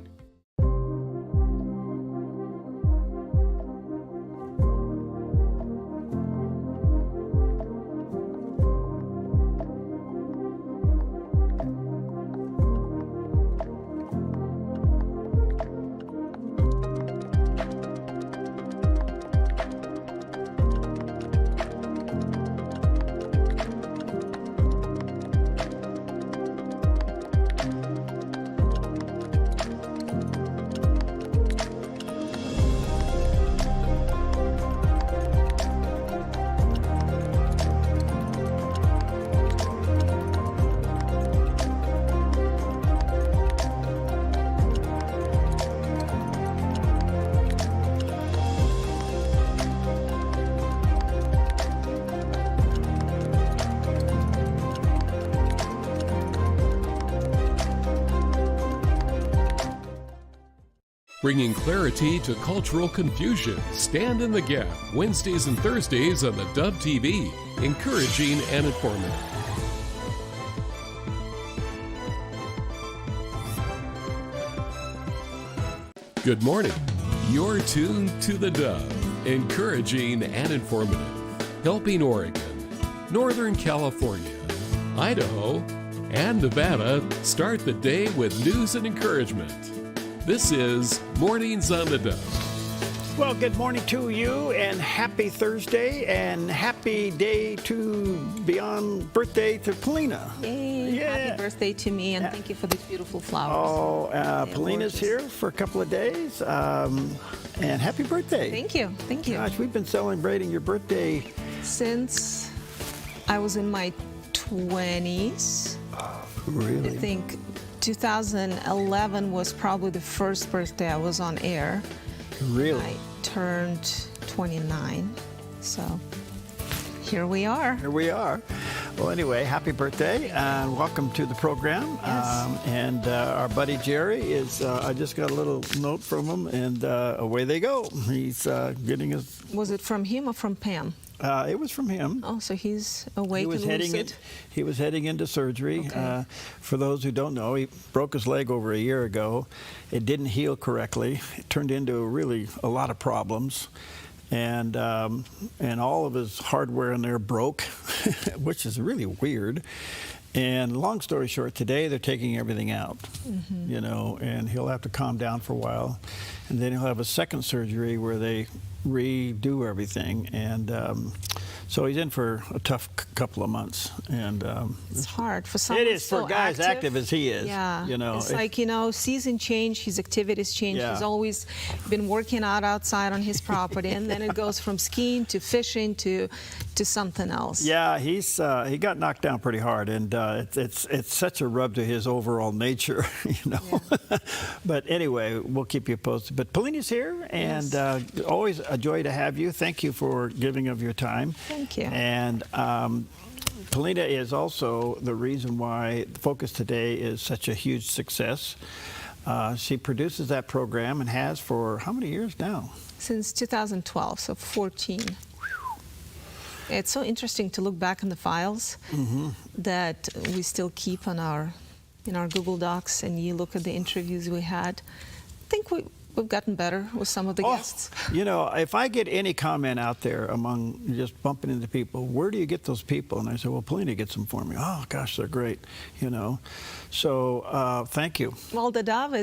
Bringing clarity to cultural confusion. Stand in the Gap, Wednesdays and Thursdays on the Dove TV. Encouraging and informative. Good morning. You're tuned to the Dove. Encouraging and informative. Helping Oregon, Northern California, Idaho, and Nevada start the day with news and encouragement. This is Mornings on the Dove. Well, good morning to you, and happy Thursday, and happy day to beyond birthday to Polina. Yay, happy birthday to me, and thank you for these beautiful flowers. Oh, Polina's here for a couple of days, and happy birthday. Thank you, thank you. Gosh, we've been celebrating your birthday since I was in my 20s. Really? I think 2011 was probably the first birthday I was on air. Really? I turned 29, so here we are. Here we are. Well, anyway, happy birthday and welcome to the program. Yes. Our buddy Jerry is, I just got a little note from him, and away they go. He's getting his... Was it from him or from Pam? It was from him. Oh, so he's awake and lucid. He was heading into surgery. Okay. For those who don't know, he broke his leg over a year ago. It didn't heal correctly. It turned into really a lot of problems. And all of his hardware in there broke, which is really weird. And long story short, today they're taking everything out, you know, and he'll have to calm down for a while. And then he'll have a second surgery where they redo everything. And So he's in for a tough couple of months, and it's hard for someone. It is for guys active as he is. Yeah, you know, it's like, you know, season change, his activities change. Yeah. He's always been working out outside on his property, and then it goes from skiing to fishing to something else. Yeah, he got knocked down pretty hard, and it's such a rub to his overall nature, you know. Yeah. But anyway, we'll keep you posted. But Polina's here, and Yes. Always a joy to have you. Thank you for giving of your time. Thank you. And Polina is also the reason why Focus Today is such a huge success. She produces that program and has for how many years now? Since 2012, so 14. It's so interesting to look back in the files that we still keep on in our Google Docs, and you look at the interviews we had. I think we've gotten better with some of the guests. You know, if I get any comment out there among just bumping into people, where do you get those people? And I say, well, Polina gets them for me. Oh, gosh, they're great, you know. So thank you. Well, the Dove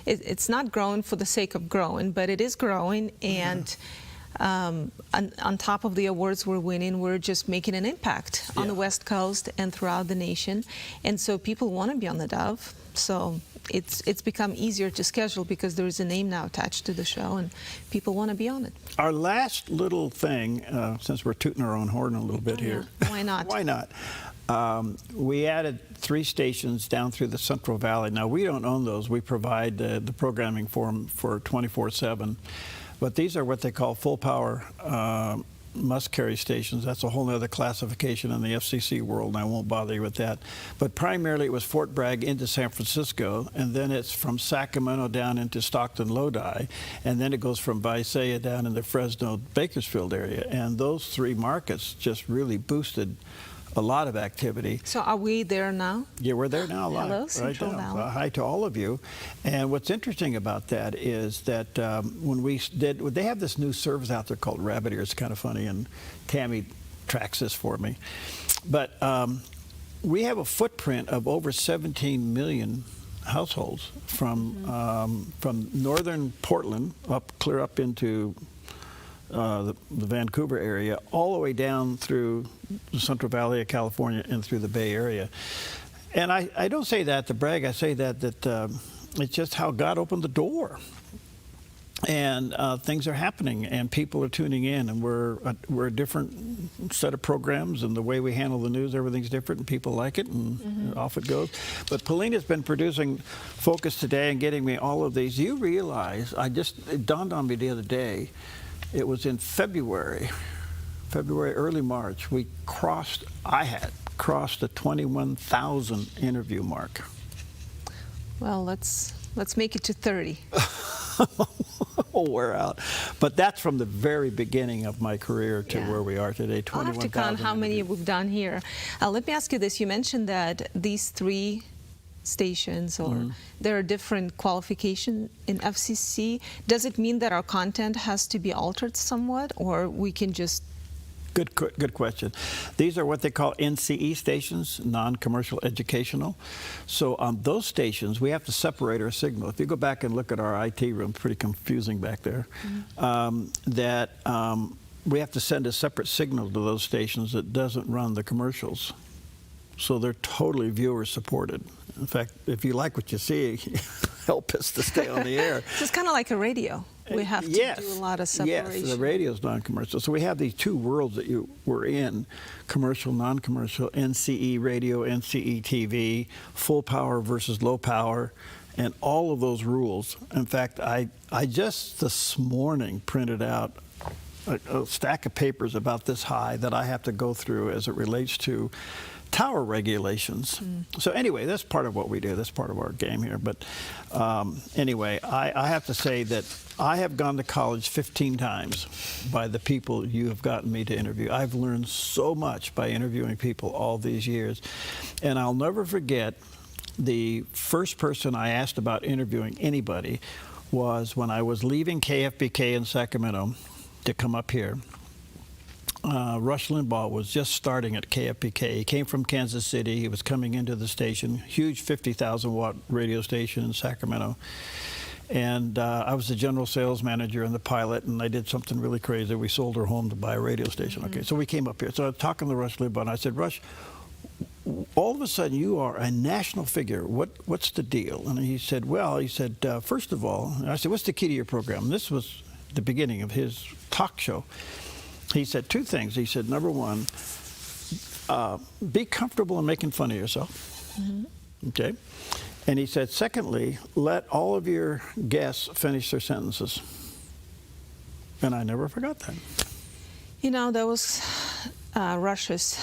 it's not growing for the sake of growing, but it is growing, and on top of the awards we're winning, we're just making an impact on the West Coast and throughout the nation. And so people want to be on the Dove. So it's become easier to schedule because there is a name now attached to the show, and people want to be on it. Our last little thing, since we're tooting our own horn a little bit here. Why not? Why not? We added 3 stations down through the Central Valley. Now, we don't own those. We provide the programming for them for 24/7. But these are what they call full power must-carry stations. That's a whole other classification in the FCC world, and I won't bother you with that. But primarily it was Fort Bragg into San Francisco, and then it's from Sacramento down into Stockton, Lodi, and then it goes from Visalia down into Fresno, Bakersfield area. And those 3 markets just really boosted a lot of activity. So are we there now? Yeah, we're there now live. Hello, Central Valley. Hi to all of you. And what's interesting about that is that when they have this new service out there called Rabbit Ear. It's kind of funny, and Tammy tracks this for me. But we have a footprint of over 17 million households from northern Portland clear up into the Vancouver area, all the way down through the Central Valley of California and through the Bay Area. And I don't say that to brag. I say that it's just how God opened the door. And things are happening, and people are tuning in, and we're a different set of programs, and the way we handle the news, everything's different, and people like it, and off it goes. But Polina's been producing Focus Today and getting me all of these. You realize, it dawned on me the other day, it was in February, early March, I had crossed the 21,000 interview mark. Well, let's make it to 30. Oh, we're out. But that's from the very beginning of my career to where we are today, 21,000. I'll have to count how many we've done here. Let me ask you this. You mentioned that these 3 stations, or there are different qualifications in FCC. Does it mean that our content has to be altered somewhat, or we can just... Good question. These are what they call NCE stations, non-commercial educational. So on those stations, we have to separate our signal. If you go back and look at our IT room, it's pretty confusing back there, we have to send a separate signal to those stations that doesn't run the commercials. So they're totally viewer supported. In fact, if you like what you see, help us to stay on the air. So it's kind of like a radio. We have to do a lot of separation. Yes, the radio's non-commercial. So we have these 2 worlds that we're in, commercial, non-commercial, NCE radio, NCE TV, full power versus low power, and all of those rules. In fact, I just this morning printed out a stack of papers about this high that I have to go through as it relates to tower regulations. So anyway, that's part of what we do. That's part of our game here. But anyway, I have to say that I have gone to college 15 times by the people you have gotten me to interview. I've learned so much by interviewing people all these years. And I'll never forget the first person I asked about interviewing anybody was when I was leaving KFBK in Sacramento to come up here. Rush Limbaugh was just starting at KFBK. He came from Kansas City. He was coming into the station, huge 50,000 watt radio station in Sacramento. And I was the general sales manager and the pilot, and I did something really crazy. We sold her home to buy a radio station. Okay, so we came up here. So I was talking to Rush Limbaugh, and I said, Rush, all of a sudden you are a national figure. What's the deal? And he said, well, first of all, and I said, what's the key to your program? And this was the beginning of his talk show. He said two things. He said, number one, be comfortable in making fun of yourself. Okay. And he said, secondly, let all of your guests finish their sentences. And I never forgot that. You know, that was Rush's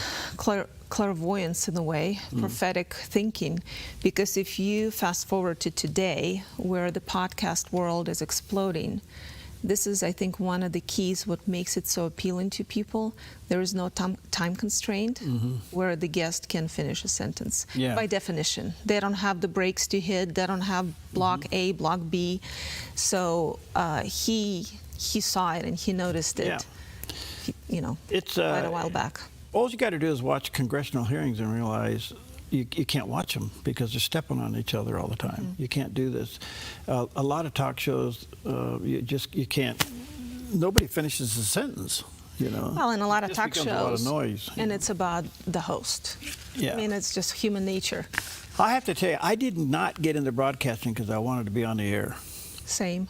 clairvoyance in a way, prophetic thinking. Because if you fast forward to today, where the podcast world is exploding, this is, I think, one of the keys what makes it so appealing to people. There is no time constraint where the guest can finish a sentence. By definition. They don't have the breaks to hit. They don't have block A, block B. So he saw it and he noticed it, it's quite a while back. All you got to do is watch congressional hearings and realize you can't watch them because they're stepping on each other all the time. You can't do this. A lot of talk shows, you can't. Nobody finishes a sentence, Well, in a lot of talk shows, a lot of noise. And it's about the host. Yeah. I mean, it's just human nature. I have to tell you, I did not get into broadcasting because I wanted to be on the air. Same.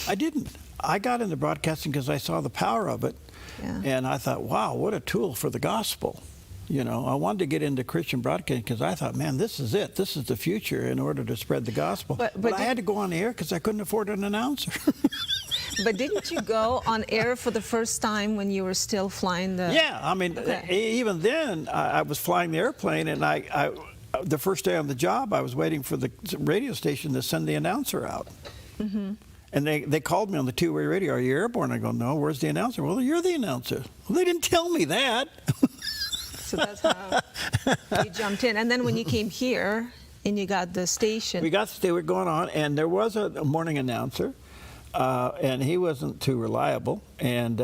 I didn't. I got into broadcasting because I saw the power of it, and I thought, wow, what a tool for the gospel. I wanted to get into Christian broadcasting because I thought, man, this is it. This is the future in order to spread the gospel. But I had to go on the air because I couldn't afford an announcer. But didn't you go on air for the first time when you were still flying the... Yeah, I mean, even then, I was flying the airplane, and I the first day on the job, I was waiting for the radio station to send the announcer out. And they called me on the two-way radio. Are you airborne? I go, no, where's the announcer? Well, you're the announcer. Well, they didn't tell me that. So that's how you jumped in. And then when you came here and you got the station. We got the station going on, and there was a morning announcer, and he wasn't too reliable. And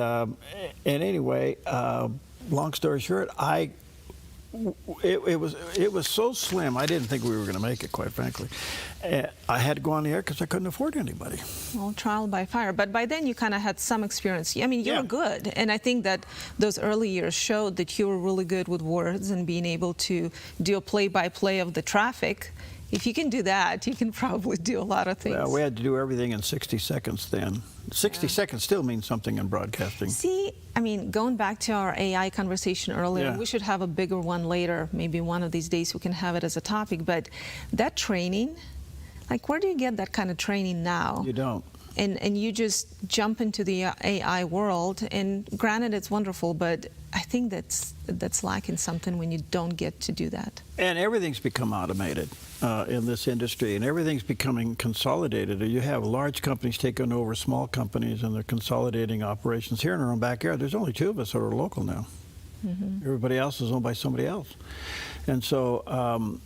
anyway, long story short, it was so slim, I didn't think we were going to make it, quite frankly. I had to go on the air because I couldn't afford anybody. Well, trial by fire. But by then you kind of had some experience. I mean, you were good. And I think that those early years showed that you were really good with words and being able to do a play-by-play of the traffic. If you can do that, you can probably do a lot of things. Well, we had to do everything in 60 seconds then. 60 seconds still means something in broadcasting. See, I mean, going back to our AI conversation earlier, we should have a bigger one later. Maybe one of these days we can have it as a topic. But that training, like, where do you get that kind of training now? You don't. And you just jump into the AI world, and granted, it's wonderful, but I think that's lacking something when you don't get to do that. And everything's become automated in this industry, and everything's becoming consolidated. You have large companies taking over small companies, and they're consolidating operations. Here in our own backyard, there's only two of us that are local now. Everybody else is owned by somebody else. And so,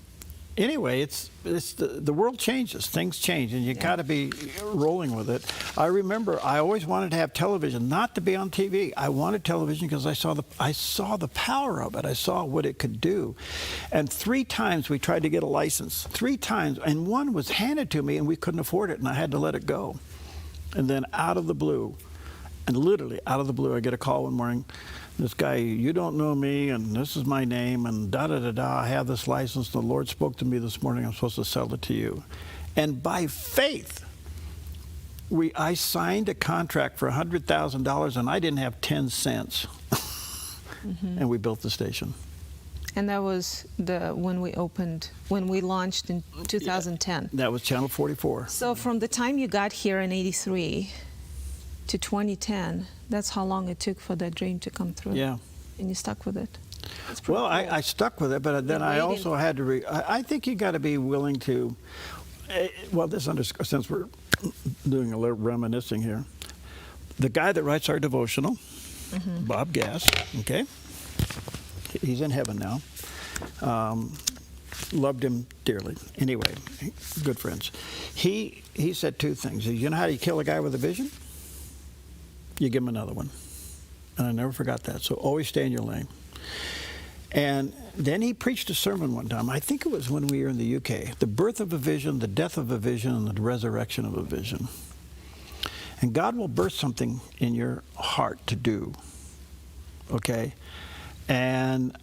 anyway, it's the world changes, things change, and you got to be rolling with it. I remember I always wanted to have television, not to be on TV. I wanted television because I saw the power of it. I saw what it could do. And 3 times we tried to get a license, 3 times, and one was handed to me, and we couldn't afford it, and I had to let it go. And then out of the blue, and literally out of the blue, I get a call one morning. This guy, you don't know me, and this is my name, and da-da-da-da, I have this license. The Lord spoke to me this morning. I'm supposed to sell it to you. And by faith, I signed a contract for $100,000, and I didn't have 10 cents. And we built the station. And that was when we launched in 2010. That was Channel 44. So from the time you got here in '83 to 2010, that's how long it took for that dream to come through. Yeah. And you stuck with it. Well, I stuck with it, but then I also had to, I think you got to be willing to, well, since we're doing a little reminiscing here, the guy that writes our devotional, Bob Gass, okay, he's in heaven now. Loved him dearly. Anyway, good friends. He said 2 things. You know how you kill a guy with a vision? You give him another one. And I never forgot that. So always stay in your lane. And then he preached a sermon one time. I think it was when we were in the UK. The birth of a vision, the death of a vision, and the resurrection of a vision. And God will birth something in your heart to do. Okay? And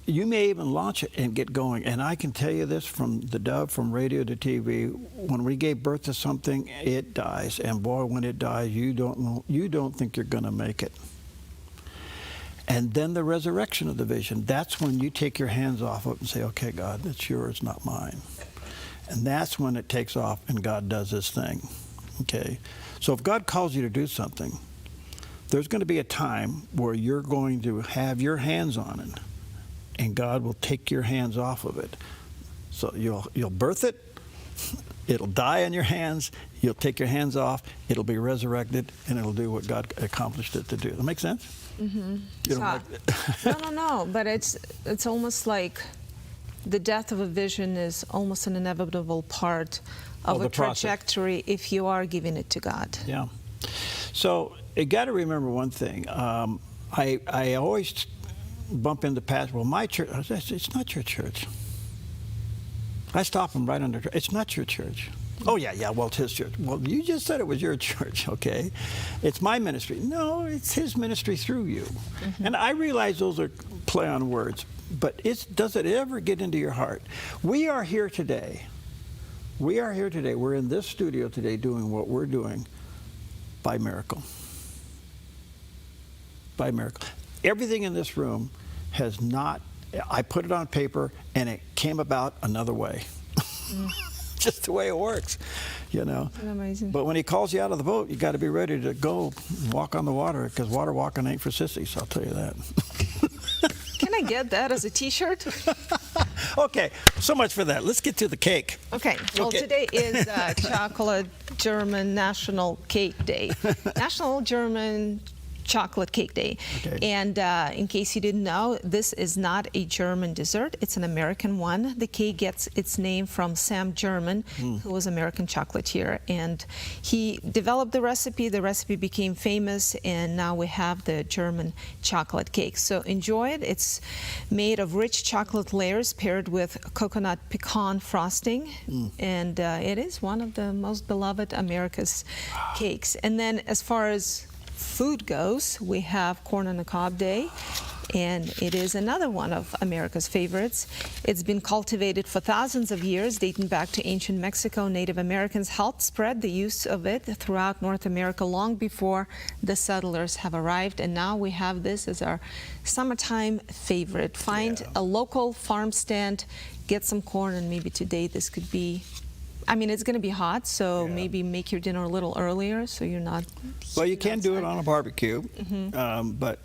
you may even launch it and get going. And I can tell you this from theDove, from radio to TV, when we gave birth to something, it dies. And boy, when it dies, you don't think you're going to make it. And then the resurrection of the vision, that's when you take your hands off it and say, okay, God, that's yours, not mine. And that's when it takes off and God does his thing. Okay? So if God calls you to do something, there's going to be a time where you're going to have your hands on it, and God will take your hands off of it. So you'll birth it, it'll die in your hands, you'll take your hands off, it'll be resurrected, and it'll do what God accomplished it to do. Does that make sense? Mm-hmm. You don't like No, but it's almost like the death of a vision is almost an inevitable part of a trajectory if you are giving it to God. Yeah. So you got to remember one thing. I always bump into pastors. Well, my church. It's not your church. I stop them right under. It's not your church. Oh yeah. Well, it's his church. Well, you just said it was your church, okay? It's my ministry. No, it's his ministry through you. Mm-hmm. And I realize those are play on words, but does it ever get into your heart? We are here today. We're in this studio today doing what we're doing by miracle. By miracle. Everything in this room has not, I put it on paper and it came about another way. Just the way it works, you know. Amazing. But when he calls you out of the boat, you got to be ready to go walk on the water, because water walking ain't for sissies, I'll tell you that. Can I get that as a t-shirt? Okay, so much for that. Let's get to the cake. Okay, well, today is Chocolate German National Cake Day. National German Chocolate Cake Day. Okay. And in case you didn't know, this is not a German dessert. It's an American one. The cake gets its name from Sam German, who was an American chocolatier. And he developed the recipe. The recipe became famous, and now we have the German chocolate cake. So enjoy it. It's made of rich chocolate layers paired with coconut pecan frosting. And it is one of the most beloved America's cakes. And then as far as food goes, we have Corn on the Cob Day, and it is another one of America's favorites. It's been cultivated for thousands of years, dating back to ancient Mexico. Native Americans helped spread the use of it throughout North America long before the settlers have arrived, and now we have this as our summertime favorite. Find a local farm stand, get some corn, and maybe today this could be, I mean, it's going to be hot, so maybe make your dinner a little earlier so you're not. Well, you can do it on a barbecue, but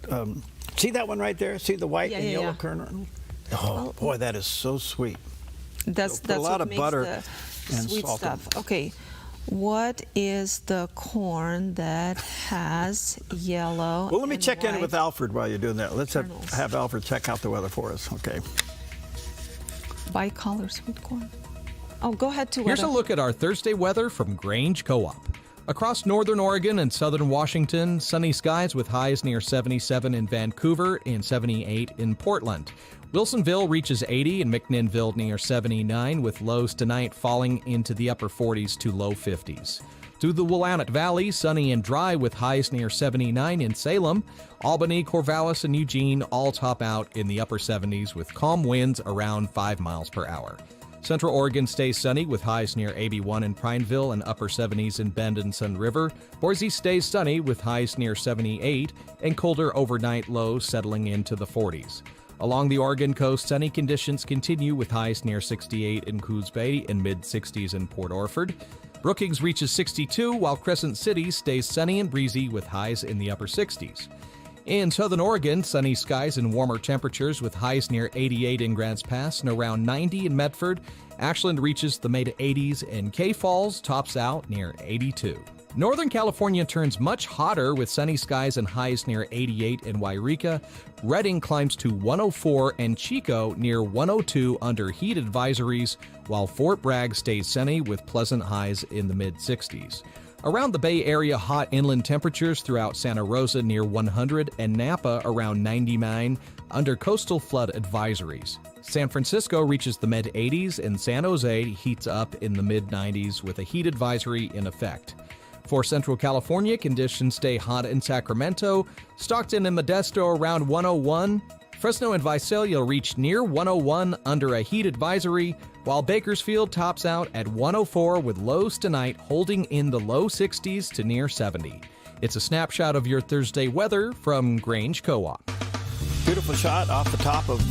see that one right there? See the white and yellow kernel? Oh, boy, that is so sweet. That's a lot of butter and sweet salt. Stuff. Okay, what is the corn that has yellow? Well, let me check in white with Alfred while you're doing that. Let's have Alfred check out the weather for us. Okay. Bicolor sweet corn. Oh, go ahead to Here's a look at our Thursday weather from Grange Co-op. Across northern Oregon and southern Washington, sunny skies with highs near 77 in Vancouver and 78 in Portland. Wilsonville reaches 80 and McNinnville near 79, with lows tonight falling into the upper 40s to low 50s. Through the Willamette Valley, sunny and dry with highs near 79 in Salem. Albany, Corvallis, and Eugene all top out in the upper 70s with calm winds around 5 miles per hour. Central Oregon stays sunny with highs near 81 in Prineville and upper 70s in Bend and Sun River. Boise stays sunny with highs near 78 and colder overnight lows settling into the 40s. Along the Oregon coast, sunny conditions continue with highs near 68 in Coos Bay and mid-60s in Port Orford. Brookings reaches 62, while Crescent City stays sunny and breezy with highs in the upper 60s. In southern Oregon, sunny skies and warmer temperatures with highs near 88 in Grants Pass and around 90 in Medford. Ashland reaches the mid-80s and K Falls tops out near 82. Northern California turns much hotter with sunny skies and highs near 88 in Wairika. Redding climbs to 104 and Chico near 102 under heat advisories, while Fort Bragg stays sunny with pleasant highs in the mid-60s. Around the Bay Area, hot inland temperatures throughout Santa Rosa near 100 and Napa around 99. under coastal flood advisories. San Francisco reaches the mid-80s and San Jose heats up in the mid-90s with a heat advisory in effect. For Central California, conditions stay hot in Sacramento, Stockton and Modesto around 101, Fresno and Visalia reach near 101 under a heat advisory, while Bakersfield tops out at 104 with lows tonight holding in the low 60s to near 70. It's a snapshot of your Thursday weather from Grange Co-op. Beautiful shot off the top of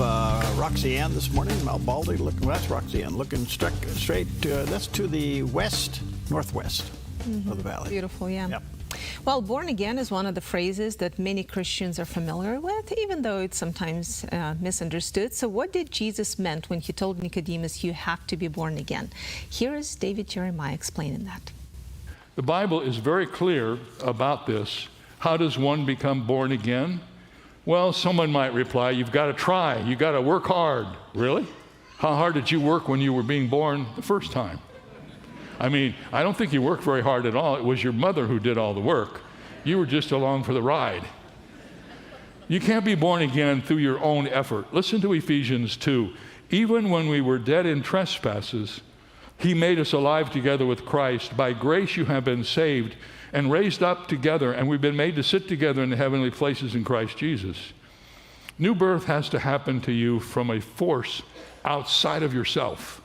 Roxy Ann this morning. Mount Baldy, looking, well, that's Roxy Ann, looking straight that's to the northwest of the valley. Beautiful, yeah. Yep. Well, born again is one of the phrases that many Christians are familiar with, even though it's sometimes misunderstood. So what did Jesus meant when he told Nicodemus, you have to be born again? Here is David Jeremiah explaining that. The Bible is very clear about this. How does one become born again? Well, someone might reply, you've got to try. You've got to work hard. Really? How hard did you work when you were being born the first time? I mean, I don't think you worked very hard at all. It was your mother who did all the work. You were just along for the ride. You can't be born again through your own effort. Listen to Ephesians 2. Even when we were dead in trespasses, he made us alive together with Christ. By grace you have been saved and raised up together, and we've been made to sit together in the heavenly places in Christ Jesus. New birth has to happen to you from a force outside of yourself.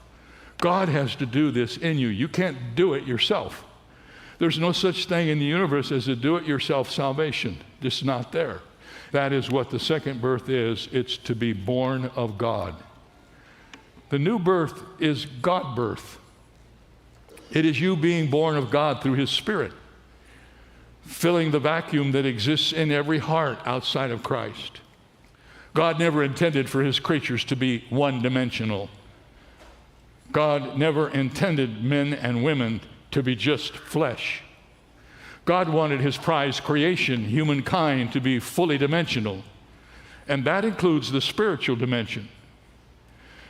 God has to do this in you. You can't do it yourself. There's no such thing in the universe as a do-it-yourself salvation. It's not there. That is what the second birth is. It's to be born of God. The new birth is God birth. It is you being born of God through His Spirit, filling the vacuum that exists in every heart outside of Christ. God never intended for His creatures to be one-dimensional. God never intended men and women to be just flesh. God wanted His prized creation, humankind, to be fully dimensional, and that includes the spiritual dimension.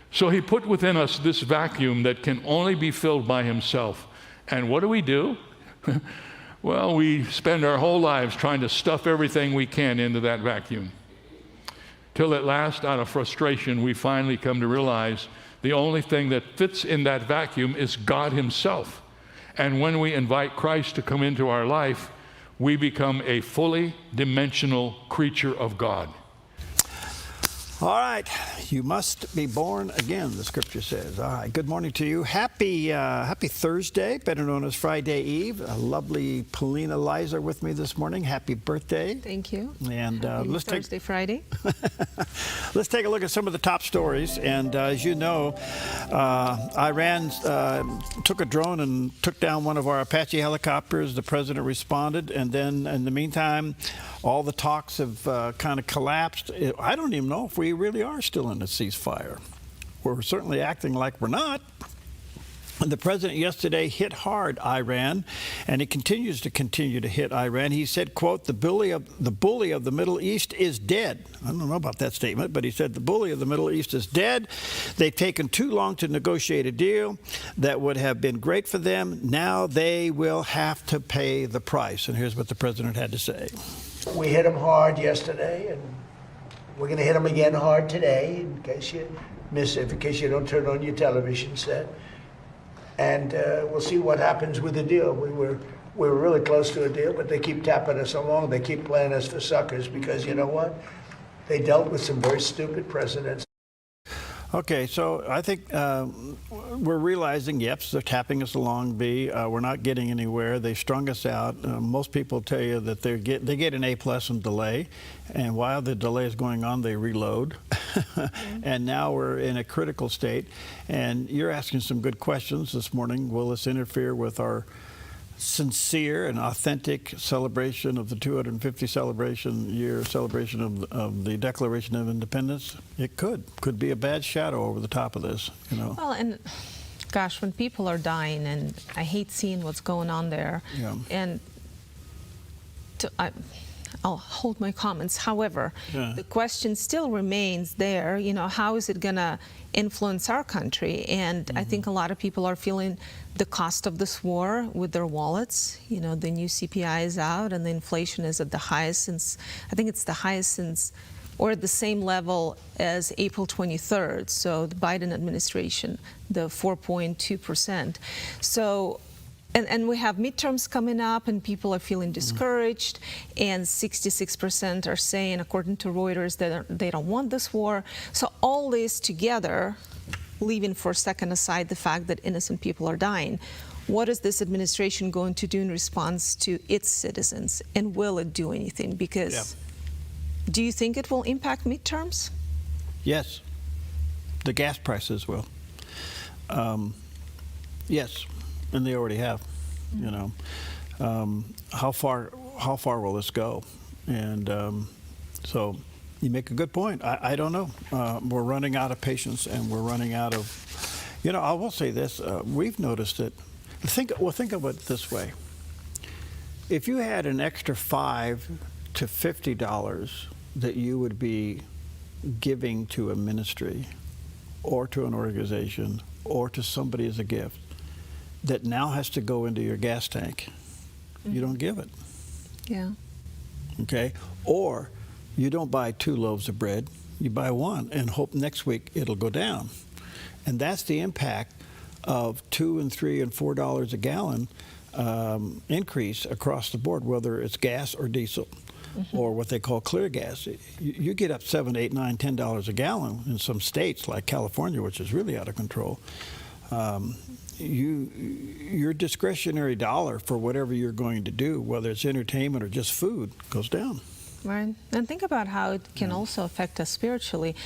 So He put within us this vacuum that can only be filled by Himself. And what do? Well, we spend our whole lives trying to stuff everything we can into that vacuum. Till at last, out of frustration, we finally come to realize the only thing that fits in that vacuum is God Himself. And when we invite Christ to come into our life, we become a fully dimensional creature of God. All right, you must be born again, the scripture says. All right, good morning to you. Happy Thursday, better known as Friday Eve. A lovely Paulina Liza with me this morning. Happy birthday. Thank you. And let's Thursday, Friday. Let's take a look at some of the top stories. And as you know, Iran took a drone and took down one of our Apache helicopters. The president responded. And then in the meantime, all the talks have kind of collapsed. I don't even know if we really are still in a ceasefire. We're certainly acting like we're not. And the president yesterday hit hard Iran, and he continues to hit Iran. He said, quote, the bully of the Middle East is dead. I don't know about that statement, but he said the bully of the Middle East is dead. They've taken too long to negotiate a deal that would have been great for them. Now they will have to pay the price. And here's what the president had to say. We hit them hard yesterday, and we're going to hit them again hard today, in case you miss it, in case you don't turn on your television set. And we'll see what happens with the deal. We were really close to a deal, but they keep tapping us along. They keep playing us for suckers because you know what? They dealt with some very stupid presidents. Okay, so I think we're realizing, yep, they're tapping us along, B. We're not getting anywhere. They strung us out. Most people tell you that they get an A+ in delay, and while the delay is going on, they reload. And now we're in a critical state. And you're asking some good questions this morning. Will this interfere with our sincere and authentic celebration of the 250 year celebration of the Declaration of Independence? It could be a bad shadow over the top of this, you know. Well, and gosh, when people are dying, and I hate seeing what's going on there. Yeah. And I'll hold my comments. However, the question still remains there, you know, how is it going to influence our country? And I think a lot of people are feeling the cost of this war with their wallets. You know, the new CPI is out, and the inflation is at the highest since, I think it's the highest since or at the same level as April 23rd, so the Biden administration, the 4.2%. So, and we have midterms coming up, and people are feeling discouraged, and 66% are saying, according to Reuters, that they don't want this war. So all this together, leaving for a second aside the fact that innocent people are dying, what is this administration going to do in response to its citizens, and will it do anything? Because do you think it will impact midterms? Yes, the gas prices will. Yes, and they already have. You know, how far will this go? And so you make a good point. I don't know. We're running out of patience, and we're running out of. You know, I will say this: we've noticed it. Think of it this way. If you had an extra $5 to $50 that you would be giving to a ministry or to an organization or to somebody as a gift that now has to go into your gas tank, you don't give it. Yeah. Okay? Or you don't buy 2 loaves of bread, you buy 1 and hope next week it'll go down. And that's the impact of $2 and $3 and $4 a gallon increase across the board, whether it's gas or diesel, or what they call clear gas. You get up $7, $8, $9, $10 a gallon in some states like California, which is really out of control. Your discretionary dollar for whatever you're going to do, whether it's entertainment or just food, goes down. Right. And think about how it can also affect us spiritually.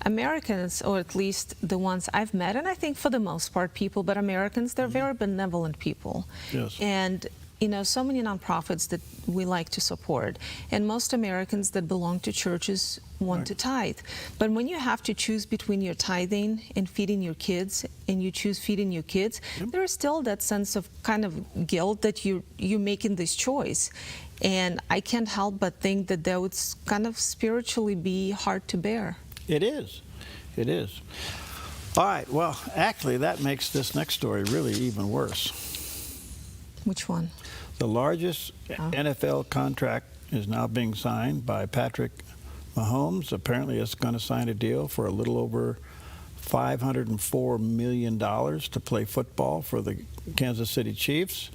Americans, or at least the ones I've met, and I think for the most part people, but Americans, they're very benevolent people. Yes. And you know, so many nonprofits that we like to support, and most Americans that belong to churches want to tithe. But when you have to choose between your tithing and feeding your kids, and you choose feeding your kids, there is still that sense of kind of guilt that you're making this choice. And I can't help but think that that would kind of spiritually be hard to bear. It is. It is. All right. Well, actually, that makes this next story really even worse. Which one? The largest NFL contract is now being signed by Patrick Mahomes. Apparently, it's going to sign a deal for a little over $504 million to play football for the Kansas City Chiefs.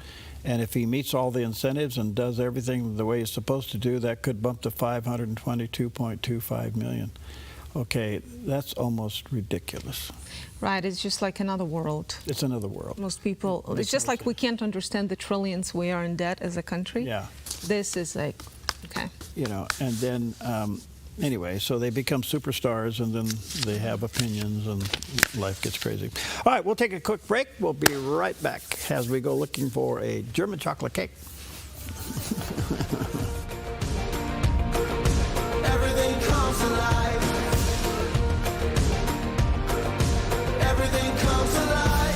And if he meets all the incentives and does everything the way he's supposed to do, that could bump to $522.25 million. Okay, that's almost ridiculous. Right, it's just like another world. It's another world. Most people, it's just like we can't understand the trillions we are in debt as a country. Yeah. This is like, okay. You know, and then, anyway, so they become superstars, and then they have opinions, and life gets crazy. All right, we'll take a quick break. We'll be right back as we go looking for a German chocolate cake. Everything comes alive. Everything comes alive.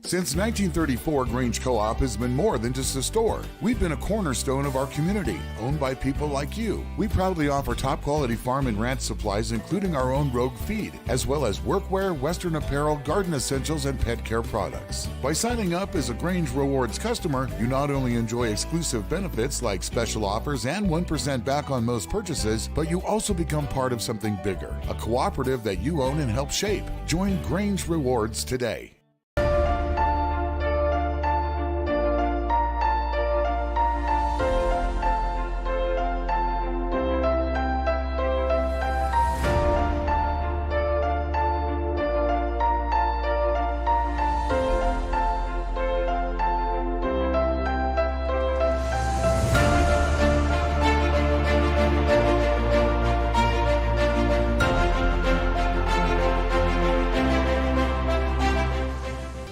Since 1934, Grange Co-op has been more than just a store. We've been a cornerstone of our community, owned by people like you. We proudly offer top-quality farm and ranch supplies, including our own Rogue feed, as well as workwear, Western apparel, garden essentials, and pet care products. By signing up as a Grange Rewards customer, you not only enjoy exclusive benefits like special offers and 1% back on most purchases, but you also become part of something bigger, a cooperative that you own and help shape. Join Grange Rewards today.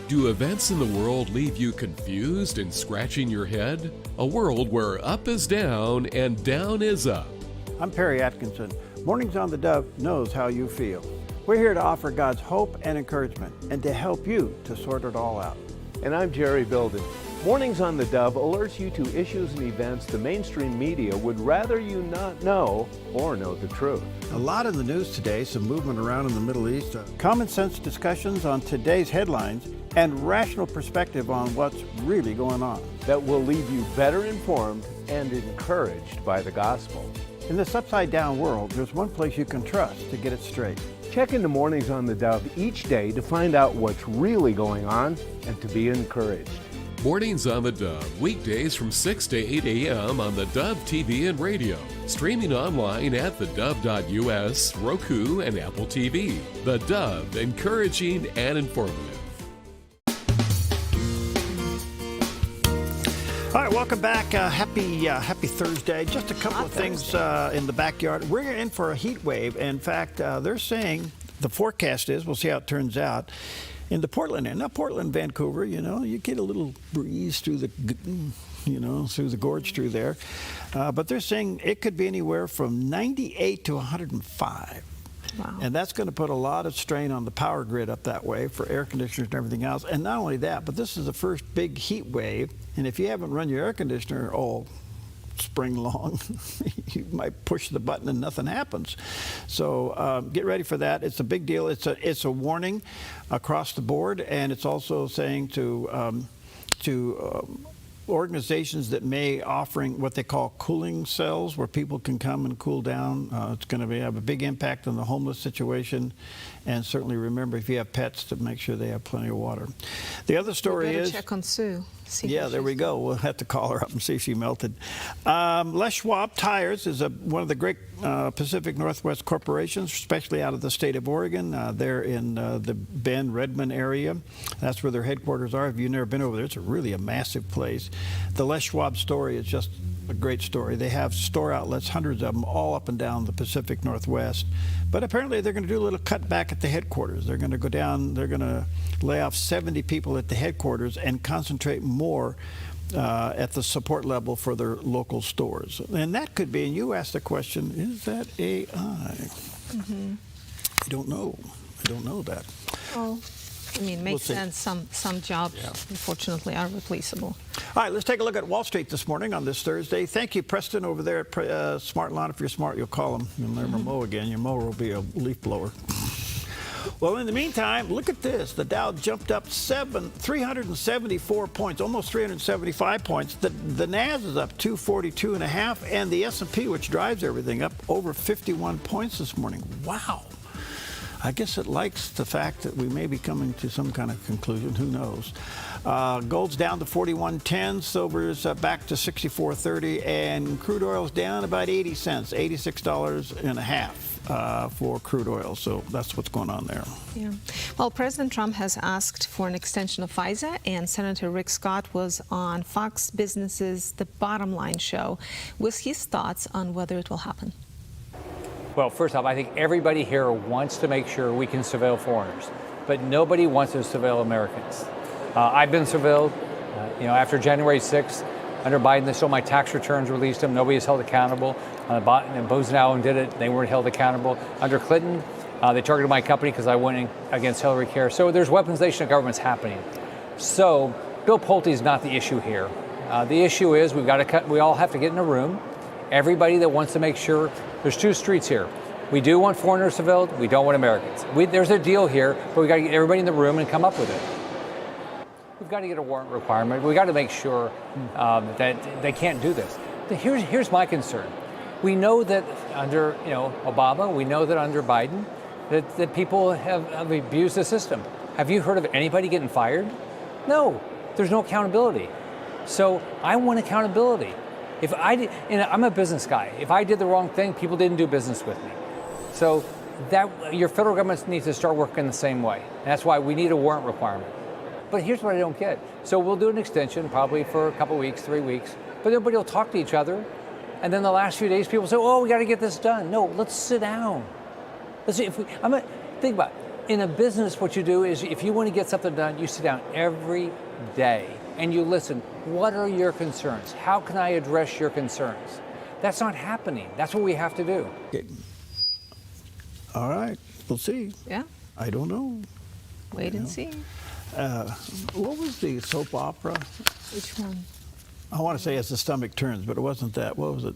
Do events in the world leave you confused and scratching your head? A world where up is down and down is up. I'm Perry Atkinson. Mornings on the Dove knows how you feel. We're here to offer God's hope and encouragement and to help you to sort it all out. And I'm Jerry Bilden. Mornings on the Dove alerts you to issues and events the mainstream media would rather you not know or know the truth. A lot in the news today, some movement around in the Middle East, common sense discussions on today's headlines, and rational perspective on what's really going on. That will leave you better informed and encouraged by the gospel. In this upside-down world, there's one place you can trust to get it straight. Check into Mornings on the Dove each day to find out what's really going on and to be encouraged. Mornings on the Dove, weekdays from 6 to 8 a.m. on the Dove TV and radio. Streaming online at thedove.us, Roku, and Apple TV. The Dove, encouraging and informative. All right, welcome back. Happy Thursday. Just a couple of things in the backyard. We're in for a heat wave. In fact, they're saying the forecast is, we'll see how it turns out, in the Portland area. Now, Portland, Vancouver, you get a little breeze through the, through the gorge through there. But they're saying it could be anywhere from 98 to 105. Wow. And that's going to put a lot of strain on the power grid up that way for air conditioners and everything else. And not only that, but this is the first big heat wave. And if you haven't run your air conditioner all spring long, you might push the button and nothing happens. So get ready for that. It's a big deal. It's a warning across the board, and it's also saying to organizations that may offering what they call cooling cells, where people can come and cool down. It's going to have a big impact on the homeless situation, and certainly remember, if you have pets, to make sure they have plenty of water. The other story is check on Sue. Yeah, there we go. We'll have to call her up and see if she melted. Les Schwab Tires is one of the great Pacific Northwest corporations, especially out of the state of Oregon. They're in the Bend, Redmond area. That's where their headquarters are. If you've never been over there, it's really a massive place. The Les Schwab story is just a great story. They have store outlets, hundreds of them, all up and down the Pacific Northwest. But apparently they're going to do a little cutback at the headquarters. They're going to go down, they're going to lay off 70 people at the headquarters and concentrate more at the support level for their local stores. And that could be, and you asked the question, is that AI? Mm-hmm. I don't know. I don't know that. Well, I mean, makes sense. Some jobs, unfortunately, are replaceable. All right, let's take a look at Wall Street this morning on this Thursday. Thank you, Preston, over there at Smart Lawn. If you're smart, you'll call them. You'll never mow again. Your mower will be a leaf blower. Well, in the meantime, look at this. The Dow jumped up 374 points, almost 375 points. The NAS is up 242.5, and the S&P, which drives everything, up over 51 points this morning. Wow. I guess it likes the fact that we may be coming to some kind of conclusion. Who knows? Gold's down to 41.10, silver's back to 64.30, and crude oil's down about 80 cents, $86.50 for crude oil. So that's what's going on there. Yeah. Well, President Trump has asked for an extension of FISA, and Senator Rick Scott was on Fox Business's The Bottom Line show with his thoughts on whether it will happen. Well, first off, I think everybody here wants to make sure we can surveil foreigners, but nobody wants to surveil Americans. I've been surveilled, after January 6th. Under Biden, they stole my tax returns, released them. Nobody is held accountable. Bozenau did it. They weren't held accountable. Under Clinton, they targeted my company because I went against Hillary Care. So there's weaponization of government's happening. So Bill Pulte is not the issue here. The issue is we all have to get in a room. Everybody that wants to make sure, there's two streets here. We do want foreigners surveilled. We don't want Americans. There's a deal here, but we got to get everybody in the room and come up with it. We've got to get a warrant requirement. We got to make sure that they can't do this. Here's my concern. We know that under Obama, we know that under Biden, that people have abused the system. Have you heard of anybody getting fired? No. There's no accountability. So I want accountability. If I'm a business guy. If I did the wrong thing, people didn't do business with me. So your federal government needs to start working the same way. And that's why we need a warrant requirement. But here's what I don't get. So we'll do an extension probably for a couple weeks, 3 weeks, but everybody will talk to each other. And then the last few days, people say, oh, we got to get this done. No, let's sit down. Think about it. In a business, what you do is if you want to get something done, you sit down every day and you listen. What are your concerns? How can I address your concerns? That's not happening. That's what we have to do. All right, we'll see. Yeah. I don't know. Wait and see. What was the soap opera? Which one? I want to say As the Stomach Turns, but it wasn't that. What was it?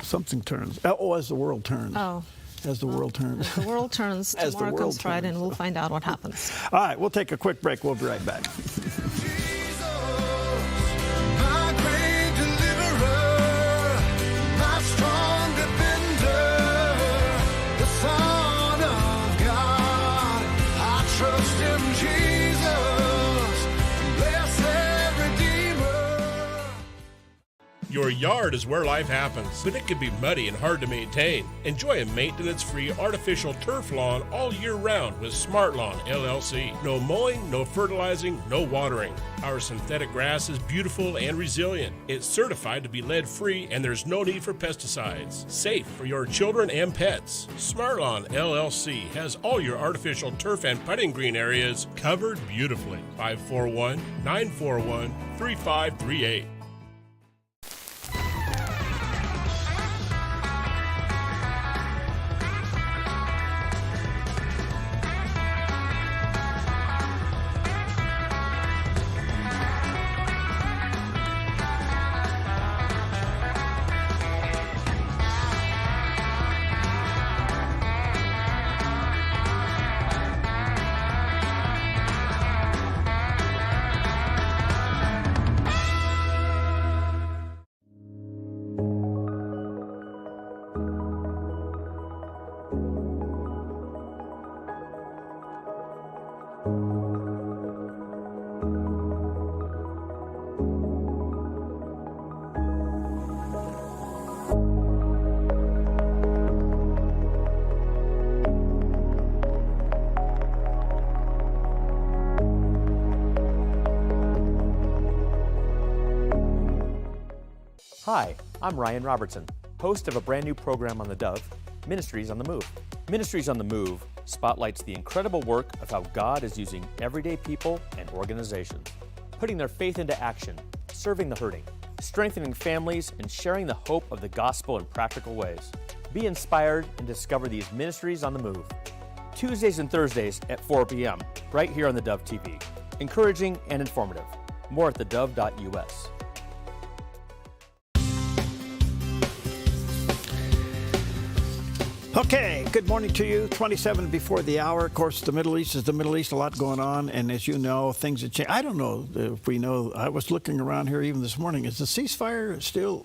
Something Turns. Oh, As the World Turns. Oh. as the world turns. As the world turns, As the tomorrow world comes Friday, turns. and we'll find out what happens. All right, we'll take a quick break. We'll be right back. My great deliverer, my strong defender, the Son of God. I trust in Jesus, blessed Redeemer. Your yard is where life happens, but it can be muddy and hard to maintain. Enjoy a maintenance-free artificial turf lawn all year round with Smart Lawn LLC. No mowing, no fertilizing, no watering. Our synthetic grass is beautiful and resilient. It's certified to be lead-free, and there's no need for pesticides. Safe for your children and pets. Smart Lawn LLC has all your artificial turf and putting green areas covered beautifully. 541-941-3538. Hi, I'm Ryan Robertson, host of a brand new program on the Dove, Ministries on the Move. Ministries on the Move spotlights the incredible work of how God is using everyday people and organizations, putting their faith into action, serving the hurting, strengthening families, and sharing the hope of the gospel in practical ways. Be inspired and discover these Ministries on the Move. Tuesdays and Thursdays at 4 p.m., right here on the Dove TV. Encouraging and informative. More at thedove.us. Okay, good morning to you. 27 before the hour. Of course, the Middle East is the Middle East, a lot going on. And as you know, things have changed. I don't know if we know. I was looking around here even this morning. Is the ceasefire still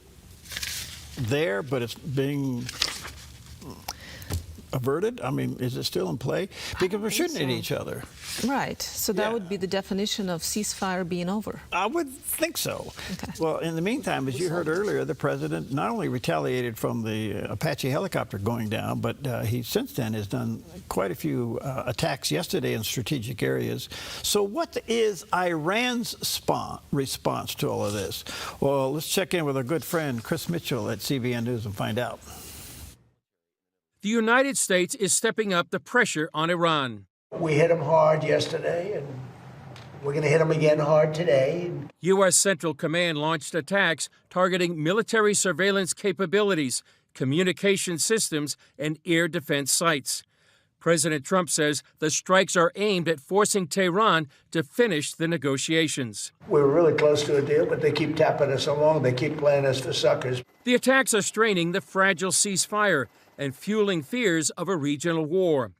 there, but it's being averted? I mean, is it still in play? Because we're shooting at each other. Right. So that would be the definition of ceasefire being over. I would think so. Okay. Well, in the meantime, as you heard earlier, the president not only retaliated from the Apache helicopter going down, but he since then has done quite a few attacks yesterday in strategic areas. So what is Iran's response to all of this? Well, let's check in with our good friend Chris Mitchell at CBN News and find out. The United States is stepping up the pressure on Iran. We hit them hard yesterday, and we're going to hit them again hard today. U.S. Central Command launched attacks targeting military surveillance capabilities, communication systems, and air defense sites. President Trump says the strikes are aimed at forcing Tehran to finish the negotiations. We were really close to a deal, but they keep tapping us along. They keep playing us for suckers. The attacks are straining the fragile ceasefire and fueling fears of a regional war.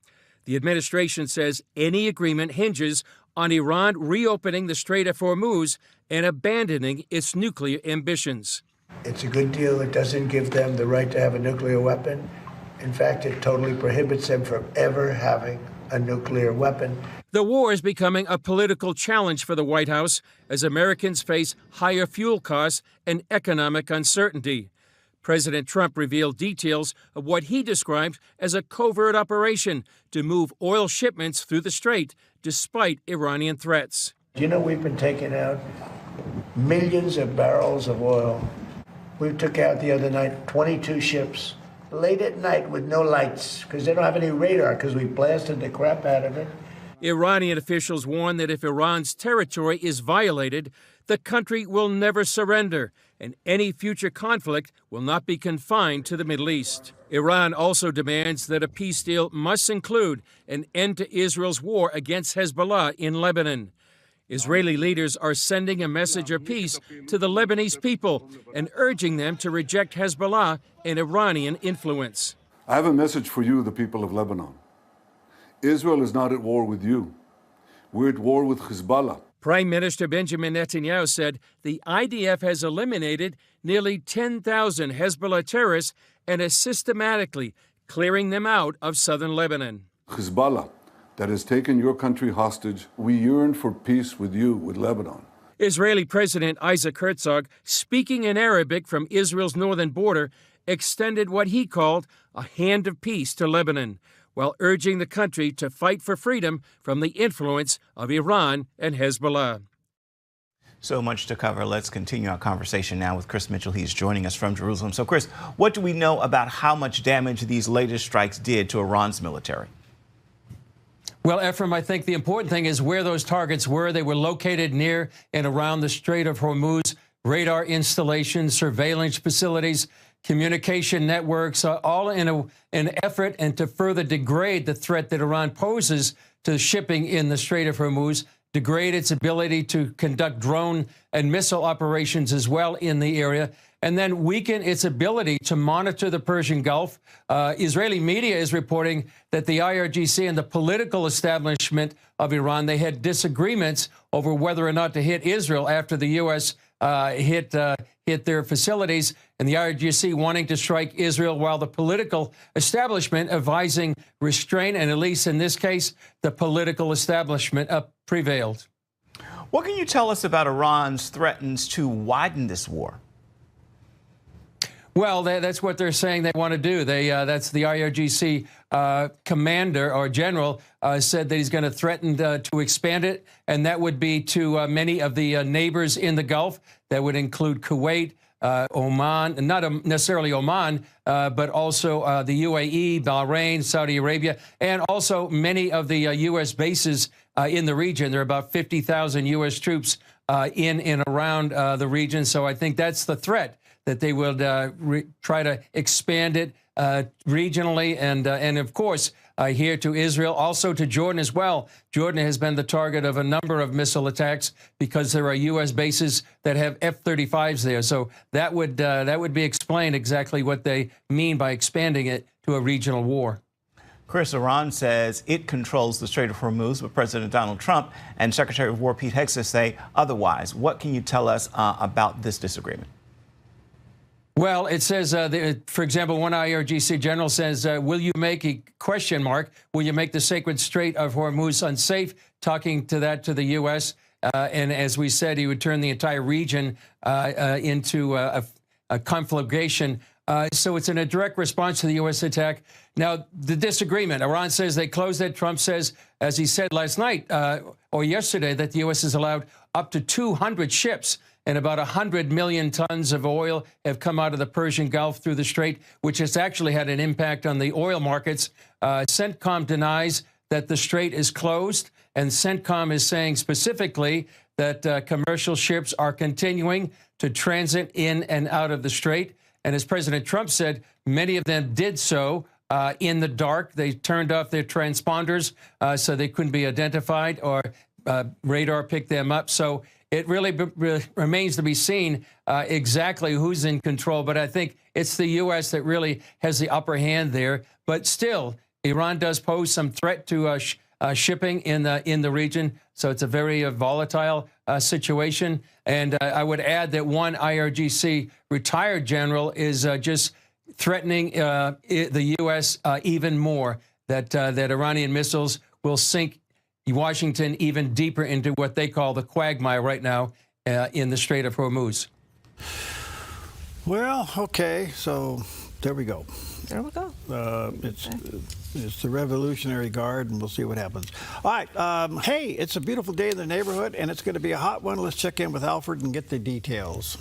The administration says any agreement hinges on Iran reopening the Strait of Hormuz and abandoning its nuclear ambitions. It's a good deal. It doesn't give them the right to have a nuclear weapon. In fact, it totally prohibits them from ever having a nuclear weapon. The war is becoming a political challenge for the White House as Americans face higher fuel costs and economic uncertainty. President Trump revealed details of what he described as a covert operation to move oil shipments through the strait despite Iranian threats. You know, we've been taking out millions of barrels of oil. We took out the other night 22 ships late at night with no lights because they don't have any radar because we blasted the crap out of it. Iranian officials warn that if Iran's territory is violated, the country will never surrender, and any future conflict will not be confined to the Middle East. Iran also demands that a peace deal must include an end to Israel's war against Hezbollah in Lebanon. Israeli leaders are sending a message of peace to the Lebanese people and urging them to reject Hezbollah and Iranian influence. I have a message for you, the people of Lebanon. Israel is not at war with you. We're at war with Hezbollah. Prime Minister Benjamin Netanyahu said the IDF has eliminated nearly 10,000 Hezbollah terrorists and is systematically clearing them out of southern Lebanon. Hezbollah, that has taken your country hostage, we yearn for peace with you, with Lebanon. Israeli President Isaac Herzog, speaking in Arabic from Israel's northern border, extended what he called a hand of peace to Lebanon, while urging the country to fight for freedom from the influence of Iran and Hezbollah. So much to cover. Let's continue our conversation now with Chris Mitchell. He's joining us from Jerusalem. So, Chris, what do we know about how much damage these latest strikes did to Iran's military? Well, Ephraim, I think the important thing is where those targets were. They were located near and around the Strait of Hormuz, radar installations, surveillance facilities, communication networks, all in an effort and to further degrade the threat that Iran poses to shipping in the Strait of Hormuz, degrade its ability to conduct drone and missile operations as well in the area, and then weaken its ability to monitor the Persian Gulf. Israeli media is reporting that the IRGC and the political establishment of Iran, they had disagreements over whether or not to hit Israel after the U.S. hit their facilities, and the IRGC wanting to strike Israel, while the political establishment advising restraint, and at least in this case, the political establishment prevailed. What can you tell us about Iran's threats to widen this war? Well, that's what they're saying they want to do. That's the IRGC commander or general said that he's going to threaten to expand it, and that would be to many of the neighbors in the Gulf. That would include Kuwait, Oman, not necessarily Oman, but also the UAE, Bahrain, Saudi Arabia, and also many of the U.S. bases in the region. There are about 50,000 U.S. troops in and around the region. So I think that's the threat, that they will try to expand it regionally and of course, here to Israel, also to Jordan as well. Jordan has been the target of a number of missile attacks because there are U.S. bases that have F-35s there. So that would be explained exactly what they mean by expanding it to a regional war. Chris, Iran says it controls the Strait of Hormuz, but President Donald Trump and Secretary of War Pete Hegseth say otherwise. What can you tell us about this disagreement? Well, it says, for example, one IRGC general says, will you make a question mark? Will you make the sacred Strait of Hormuz unsafe? Talking to the U.S. And as we said, he would turn the entire region into a conflagration. So it's in a direct response to the U.S. attack. Now, the disagreement, Iran says they closed it. Trump says, as he said last night or yesterday, that the U.S. has allowed up to 200 ships and about 100 million tons of oil have come out of the Persian Gulf through the Strait, which has actually had an impact on the oil markets. CENTCOM denies that the Strait is closed, and CENTCOM is saying specifically that commercial ships are continuing to transit in and out of the Strait. And as President Trump said, many of them did so in the dark. They turned off their transponders so they couldn't be identified, or radar picked them up. So it really remains to be seen exactly who's in control. But I think it's the U.S. that really has the upper hand there. But still, Iran does pose some threat to shipping in the region. So it's a very volatile situation. And I would add that one IRGC retired general is just threatening the U.S. even more, that Iranian missiles will sink Washington even deeper into what they call the quagmire right now in the Strait of Hormuz. Well, okay, so there we go. There we go. It's the Revolutionary Guard, and we'll see what happens. All right, hey, it's a beautiful day in the neighborhood, and it's going to be a hot one. Let's check in with Alfred and get the details.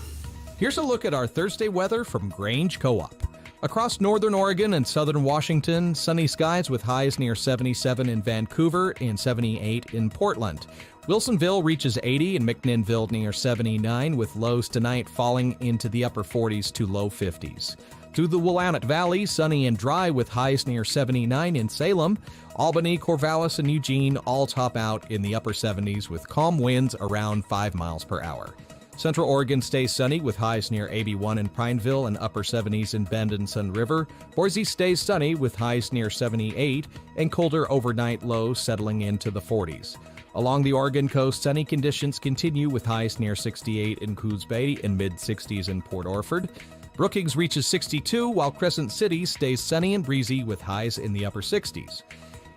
Here's a look at our Thursday weather from Grange Co-op. Across northern Oregon and southern Washington, sunny skies with highs near 77 in Vancouver and 78 in Portland. Wilsonville reaches 80 and McNinnville near 79, with lows tonight falling into the upper 40s to low 50s. Through the Willamette Valley, sunny and dry with highs near 79 in Salem. Albany, Corvallis, and Eugene all top out in the upper 70s with calm winds around 5 miles per hour. Central Oregon stays sunny with highs near 81 in Prineville and upper 70s in Bend and Sun River. Boise stays sunny with highs near 78 and colder overnight lows settling into the 40s. Along the Oregon coast, sunny conditions continue with highs near 68 in Coos Bay and mid-60s in Port Orford. Brookings reaches 62, while Crescent City stays sunny and breezy with highs in the upper 60s.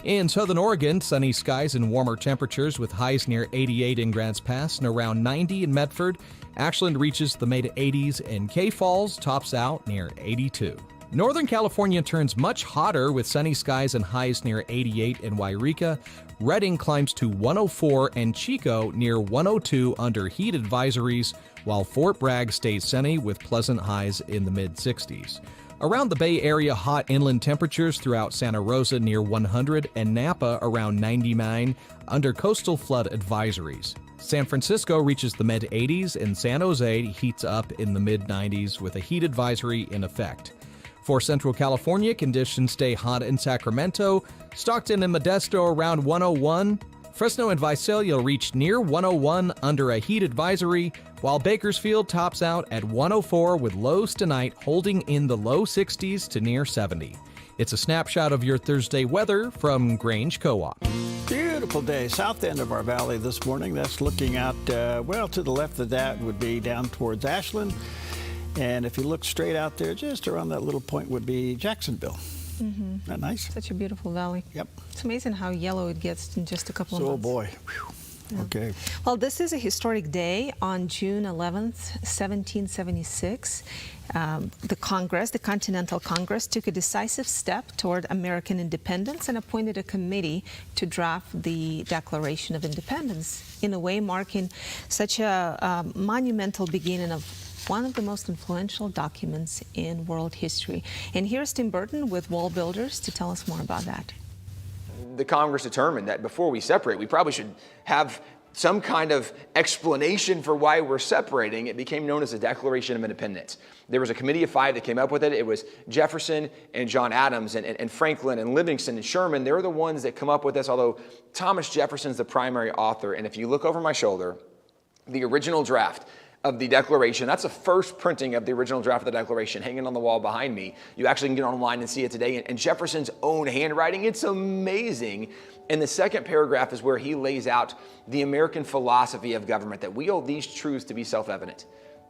In southern Oregon, sunny skies and warmer temperatures with highs near 88 in Grants Pass and around 90 in Medford. Ashland reaches the mid-80s and K Falls tops out near 82. Northern California turns much hotter with sunny skies and highs near 88 in Wairika. Redding climbs to 104 and Chico near 102 under heat advisories, while Fort Bragg stays sunny with pleasant highs in the mid-60s. Around the Bay Area, hot inland temperatures throughout Santa Rosa near 100 and Napa around 99 under coastal flood advisories. San Francisco reaches the mid-80s and San Jose heats up in the mid-90s with a heat advisory in effect. For Central California, conditions stay hot in Sacramento. Stockton and Modesto around 101. Fresno and Visalia reach near 101 under a heat advisory, while Bakersfield tops out at 104 with lows tonight holding in the low 60s to near 70. It's a snapshot of your Thursday weather from Grange Co-op. Beautiful day. South end of our valley this morning. That's looking out, well, to the left of that would be down towards Ashland. And if you look straight out there, just around that little point would be Jacksonville. Mm-hmm. Isn't that nice? Such a beautiful valley. Yep. It's amazing how yellow it gets in just a couple of Oh months. boy. Yeah. Okay. Well, this is a historic day. On June 11th, 1776, the Congress, the Continental Congress, took a decisive step toward American independence and appointed a committee to draft the Declaration of Independence, in a way marking such a monumental beginning of one of the most influential documents in world history. And here's Tim Burton with Wall Builders to tell us more about that. The Congress determined that before we separate, we probably should have some kind of explanation for why we're separating. It became known as the Declaration of Independence. There was a committee of 5 that came up with it. It was Jefferson and John Adams and Franklin and Livingston and Sherman. They're the ones that come up with this, although Thomas Jefferson's the primary author. And if you look over my shoulder, the original draft of the Declaration, that's the first printing of the original draft of the Declaration hanging on the wall behind me. You actually can get online and see it today. And Jefferson's own handwriting, it's amazing. And the second paragraph is where he lays out the American philosophy of government, that we hold these truths to be self-evident,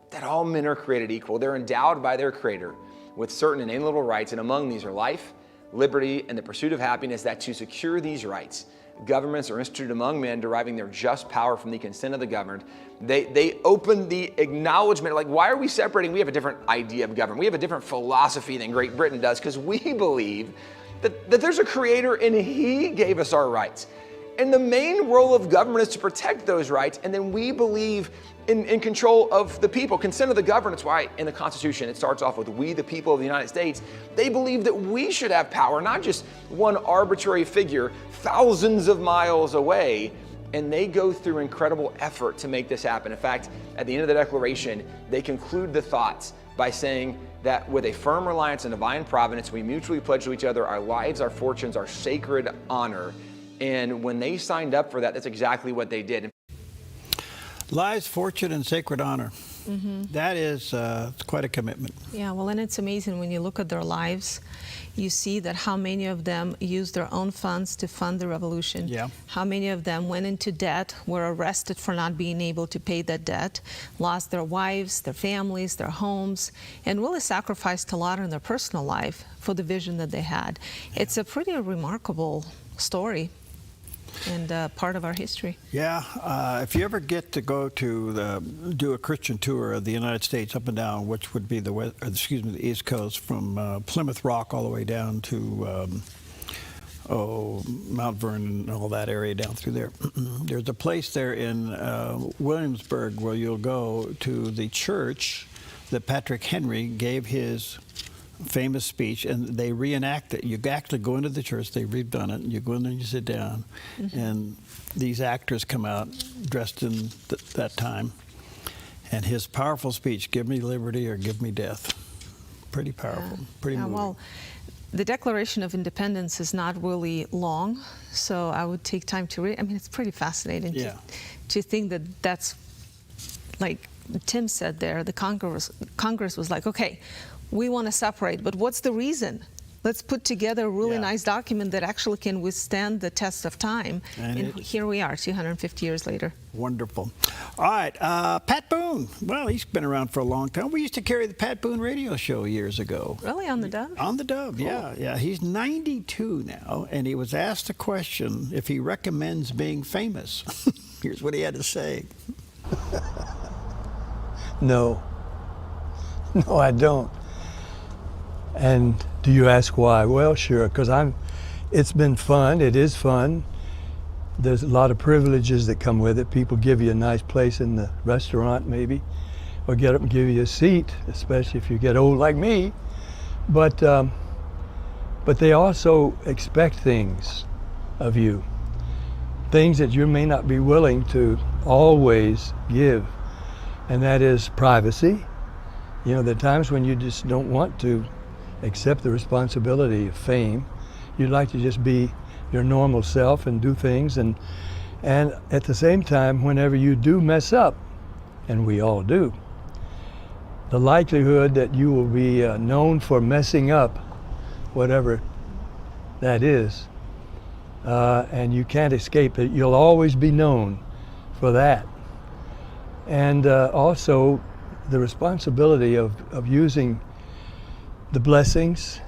that all men are created equal. They're endowed by their Creator with certain inalienable rights, and among these are life, liberty, and the pursuit of happiness, that to secure these rights, governments are instituted among men, deriving their just power from the consent of the governed. They open the acknowledgement, like, why are we separating? We have a different idea of government. We have a different philosophy than Great Britain does, because we believe that there's a Creator and He gave us our rights. And the main role of government is to protect those rights, and then we believe in control of the people, consent of the governed. That's why in the Constitution it starts off with we, the people of the United States. They believe that we should have power, not just one arbitrary figure thousands of miles away. And they go through incredible effort to make this happen. In fact, at the end of the Declaration, they conclude the thoughts by saying that with a firm reliance on divine providence, we mutually pledge to each other our lives, our fortunes, our sacred honor. And when they signed up for that, that's exactly what they did. Lives, fortune, and sacred honor. Mm-hmm. That is quite a commitment. Yeah, well, and it's amazing when you look at their lives, you see that how many of them used their own funds to fund the revolution. Yeah. How many of them went into debt, were arrested for not being able to pay that debt, lost their wives, their families, their homes, and really sacrificed a lot in their personal life for the vision that they had. It's a pretty remarkable story and part of our history. Yeah, if you ever get to go to do a Christian tour of the United States up and down, which would be the East Coast, from Plymouth Rock all the way down to Mount Vernon and all that area down through there. There's a place there in Williamsburg where you'll go to the church that Patrick Henry gave his famous speech, and they reenact it. You actually go into the church, they've redone it, and you go in there and you sit down, and these actors come out dressed in that time, and his powerful speech, give me liberty or give me death. Pretty powerful, pretty moving. Well, the Declaration of Independence is not really long, so I would take time to read. I mean, it's pretty fascinating to think that that's like Tim said there, the Congress was like, okay, we want to separate, but what's the reason? Let's put together a really nice document that actually can withstand the test of time. And here we are, 250 years later. Wonderful. All right, Pat Boone. Well, he's been around for a long time. We used to carry the Pat Boone radio show years ago. Really, on the Dove? On the Dove, Cool. yeah. He's 92 now, and he was asked a question if he recommends being famous. Here's what he had to say. No. No, I don't. And do you ask why? Well, sure, because it's been fun. It is fun. There's a lot of privileges that come with it. People give you a nice place in the restaurant, maybe, or get up and give you a seat, especially if you get old like me. But they also expect things of you, things that you may not be willing to always give, and that is privacy. You know, there are times when you just don't want to accept the responsibility of fame. You'd like to just be your normal self and do things, and at the same time, whenever you do mess up, and we all do, the likelihood that you will be known for messing up, whatever that is, and you can't escape it, you'll always be known for that. And also the responsibility of using the blessings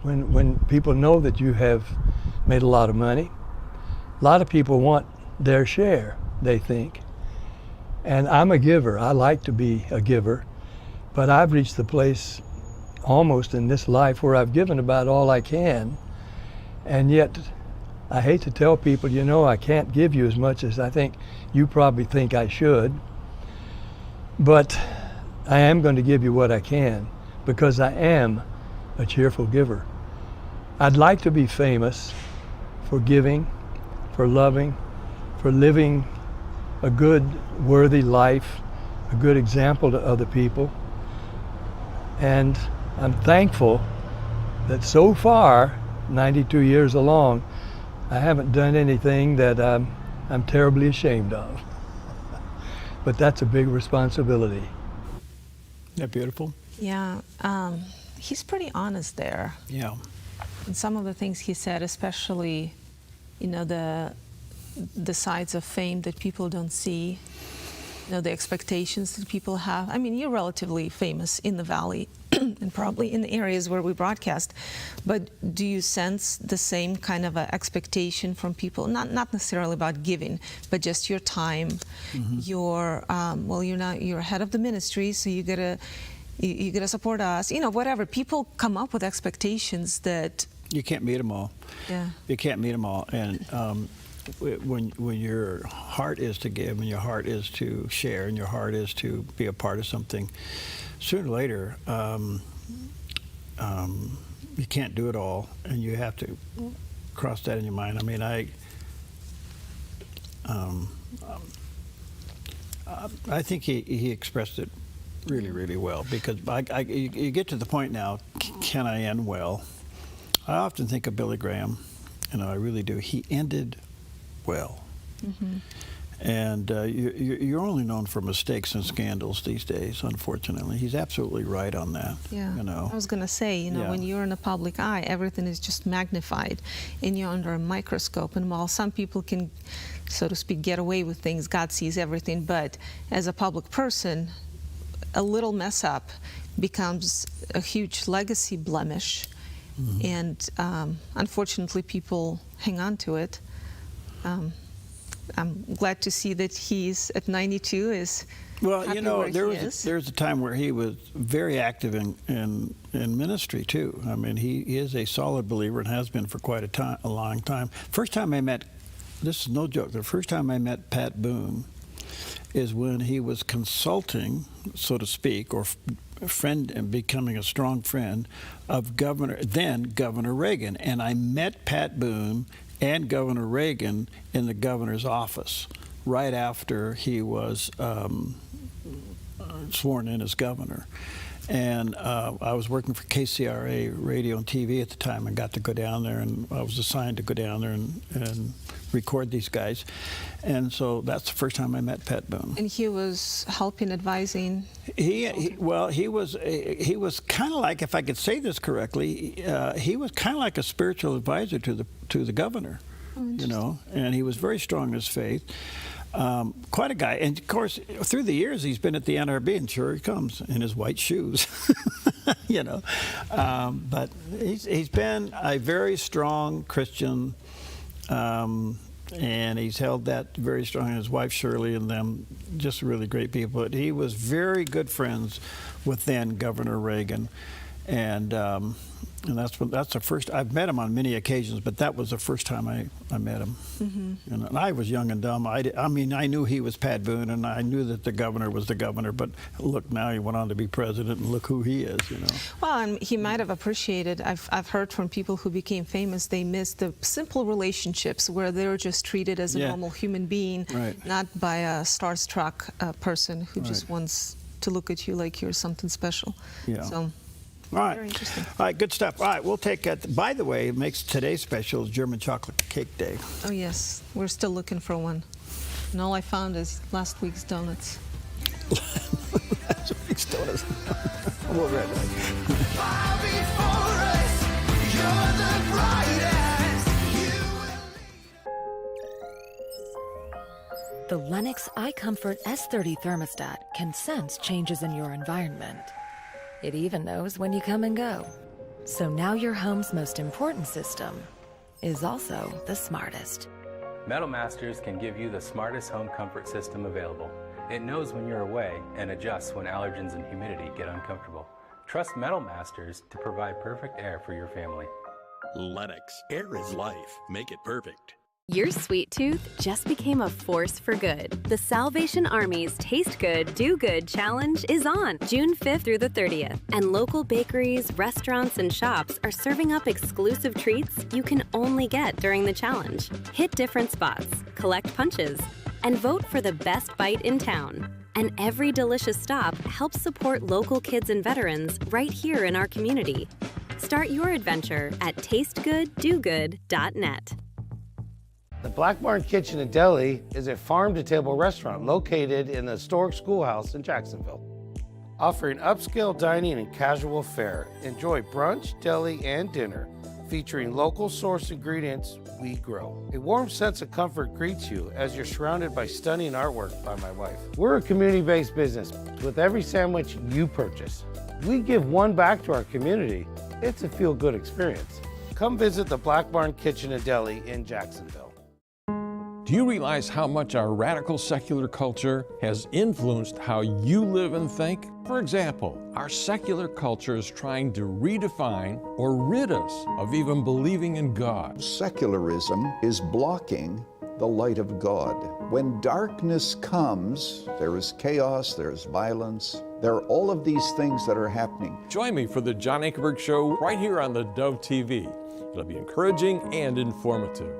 when people know that you have made a lot of money. A lot of people want their share, they think. And I'm a giver. I like to be a giver. But I've reached the place almost in this life where I've given about all I can. And yet, I hate to tell people, you know, I can't give you as much as I think you probably think I should. But I am going to give you what I can, because I am a cheerful giver. I'd like to be famous for giving, for loving, for living a good, worthy life, a good example to other people. And I'm thankful that so far, 92 years along, I haven't done anything that I'm terribly ashamed of. But that's a big responsibility. Isn't that beautiful? Yeah, he's pretty honest there. Yeah. And some of the things he said, especially, you know, the sides of fame that people don't see, you know, the expectations that people have. I mean, you're relatively famous in the Valley and probably in the areas where we broadcast, but do you sense the same kind of a expectation from people? Not necessarily about giving, but just your time, your, well, you're head of the ministry, so you gotta support us, you know, whatever. People come up with expectations that you can't meet them all. Yeah. You can't meet them all. And when your heart is to give, and your heart is to share, and your heart is to be a part of something, sooner or later, you can't do it all, and you have to cross that in your mind. I mean, I think he expressed it really, really well, because you get to the point now, can I end well? I often think of Billy Graham, and I really do. He ended well. And you're only known for mistakes and scandals these days, unfortunately. He's absolutely right on that. Yeah, you know. I was going to say, you know, when you're in the public eye, everything is just magnified, and you're under a microscope. And while some people can, so to speak, get away with things, God sees everything. But as a public person, a little mess up becomes a huge legacy blemish. And unfortunately, people hang on to it. I'm glad to see that he's at 92 is well, you know, there was a time where he was very active in ministry too. I mean, he is a solid believer and has been for quite a long time. First time I met, this is no joke, the first time I met Pat Boone is when he was consulting, so to speak, or friend and becoming a strong friend of then Governor Reagan. And I met Pat Boone and Governor Reagan in the governor's office right after he was sworn in as governor. And I was working for KCRA radio and TV at the time, and got to go down there, and I was assigned to go down there and record these guys. And so that's the first time I met Pat Boone. And he was helping, advising. He was kind of like, if I could say this correctly, he was kind of like a spiritual advisor to the governor, you know, and he was very strong in his faith. Quite a guy, and of course, through the years, he's been at the NRB, and sure he comes in his white shoes, you know. But he's been a very strong Christian, and he's held that very strong. His wife Shirley and them, just really great people. But he was very good friends with then Governor Reagan, and that's the first. I've met him on many occasions, but that was the first time I met him. Mm-hmm. And I was young and dumb. I mean, I knew he was Pat Boone, and I knew that the governor was the governor. But look, now he went on to be president, and look who he is. You know. Well, and he might have appreciated. I've heard from people who became famous. They missed the simple relationships where they were just treated as a normal human being, not by a starstruck person who just wants to look at you like you're something special. Yeah. So. All right. Very interesting. All right, good stuff. All right, we'll take it. By the way, it makes today's special German chocolate cake day. Oh, yes. We're still looking for one. And all I found is last week's donuts. Last week's donuts. We'll be right back. The Lennox iComfort S30 thermostat can sense changes in your environment. It even knows when you come and go. So now your home's most important system is also the smartest. Metal Masters can give you the smartest home comfort system available. It knows when you're away and adjusts when allergens and humidity get uncomfortable. Trust Metal Masters to provide perfect air for your family. Lennox. Air is life. Make it perfect. Your sweet tooth just became a force for good. The Salvation Army's Taste Good, Do Good Challenge is on June 5th through the 30th. And local bakeries, restaurants, and shops are serving up exclusive treats you can only get during the challenge. Hit different spots, collect punches, and vote for the best bite in town. And every delicious stop helps support local kids and veterans right here in our community. Start your adventure at tastegooddogood.net. The Black Barn Kitchen and Deli is a farm-to-table restaurant located in the historic schoolhouse in Jacksonville. Offering upscale dining and casual fare, enjoy brunch, deli, and dinner, featuring local source ingredients we grow. A warm sense of comfort greets you as you're surrounded by stunning artwork by my wife. We're a community-based business. With every sandwich you purchase, we give one back to our community. It's a feel-good experience. Come visit the Black Barn Kitchen and Deli in Jacksonville. Do you realize how much our radical secular culture has influenced how you live and think? For example, our secular culture is trying to redefine or rid us of even believing in God. Secularism is blocking the light of God. When darkness comes, there is chaos, there is violence, there are all of these things that are happening. Join me for the John Ankerberg Show right here on the Dove TV. It'll be encouraging and informative.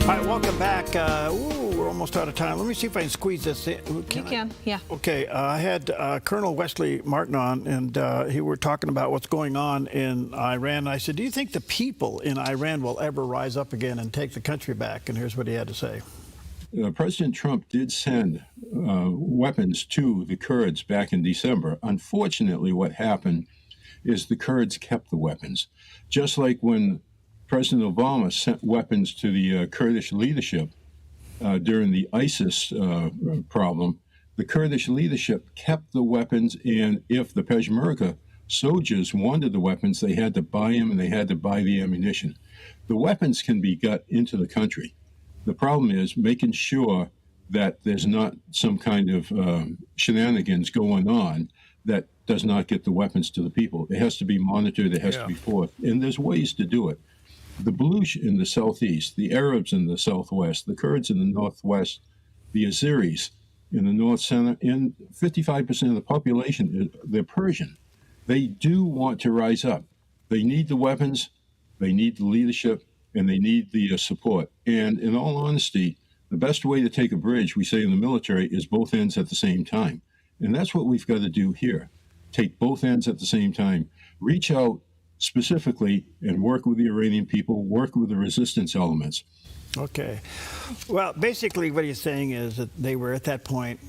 All right, welcome back. We're almost out of time. Let me see if I can squeeze this in. You can, yeah. Okay, I had Colonel Wesley Martin on, and he were talking about what's going on in Iran. I said, do you think the people in Iran will ever rise up again and take the country back? And here's what he had to say. President Trump did send weapons to the Kurds back in December. Unfortunately, what happened is the Kurds kept the weapons. Just like when President Obama sent weapons to the Kurdish leadership during the ISIS problem. The Kurdish leadership kept the weapons, and if the Peshmerga soldiers wanted the weapons, they had to buy them and they had to buy the ammunition. The weapons can be got into the country. The problem is making sure that there's not some kind of shenanigans going on that does not get the weapons to the people. It has to be monitored, it has to be forth, and there's ways to do it. The Baluch in the southeast, the Arabs in the southwest, the Kurds in the northwest, the Azeris in the north center, and 55% of the population, they're Persian. They do want to rise up. They need the weapons, they need the leadership, and they need the support. And in all honesty, The best way to take a bridge, we say in the military, is both ends at the same time. And that's what we've got to do here. Take both ends at the same time. Reach out specifically and work with the Iranian people, work with the resistance elements. Okay. Well, basically what he's saying is that they were at that point,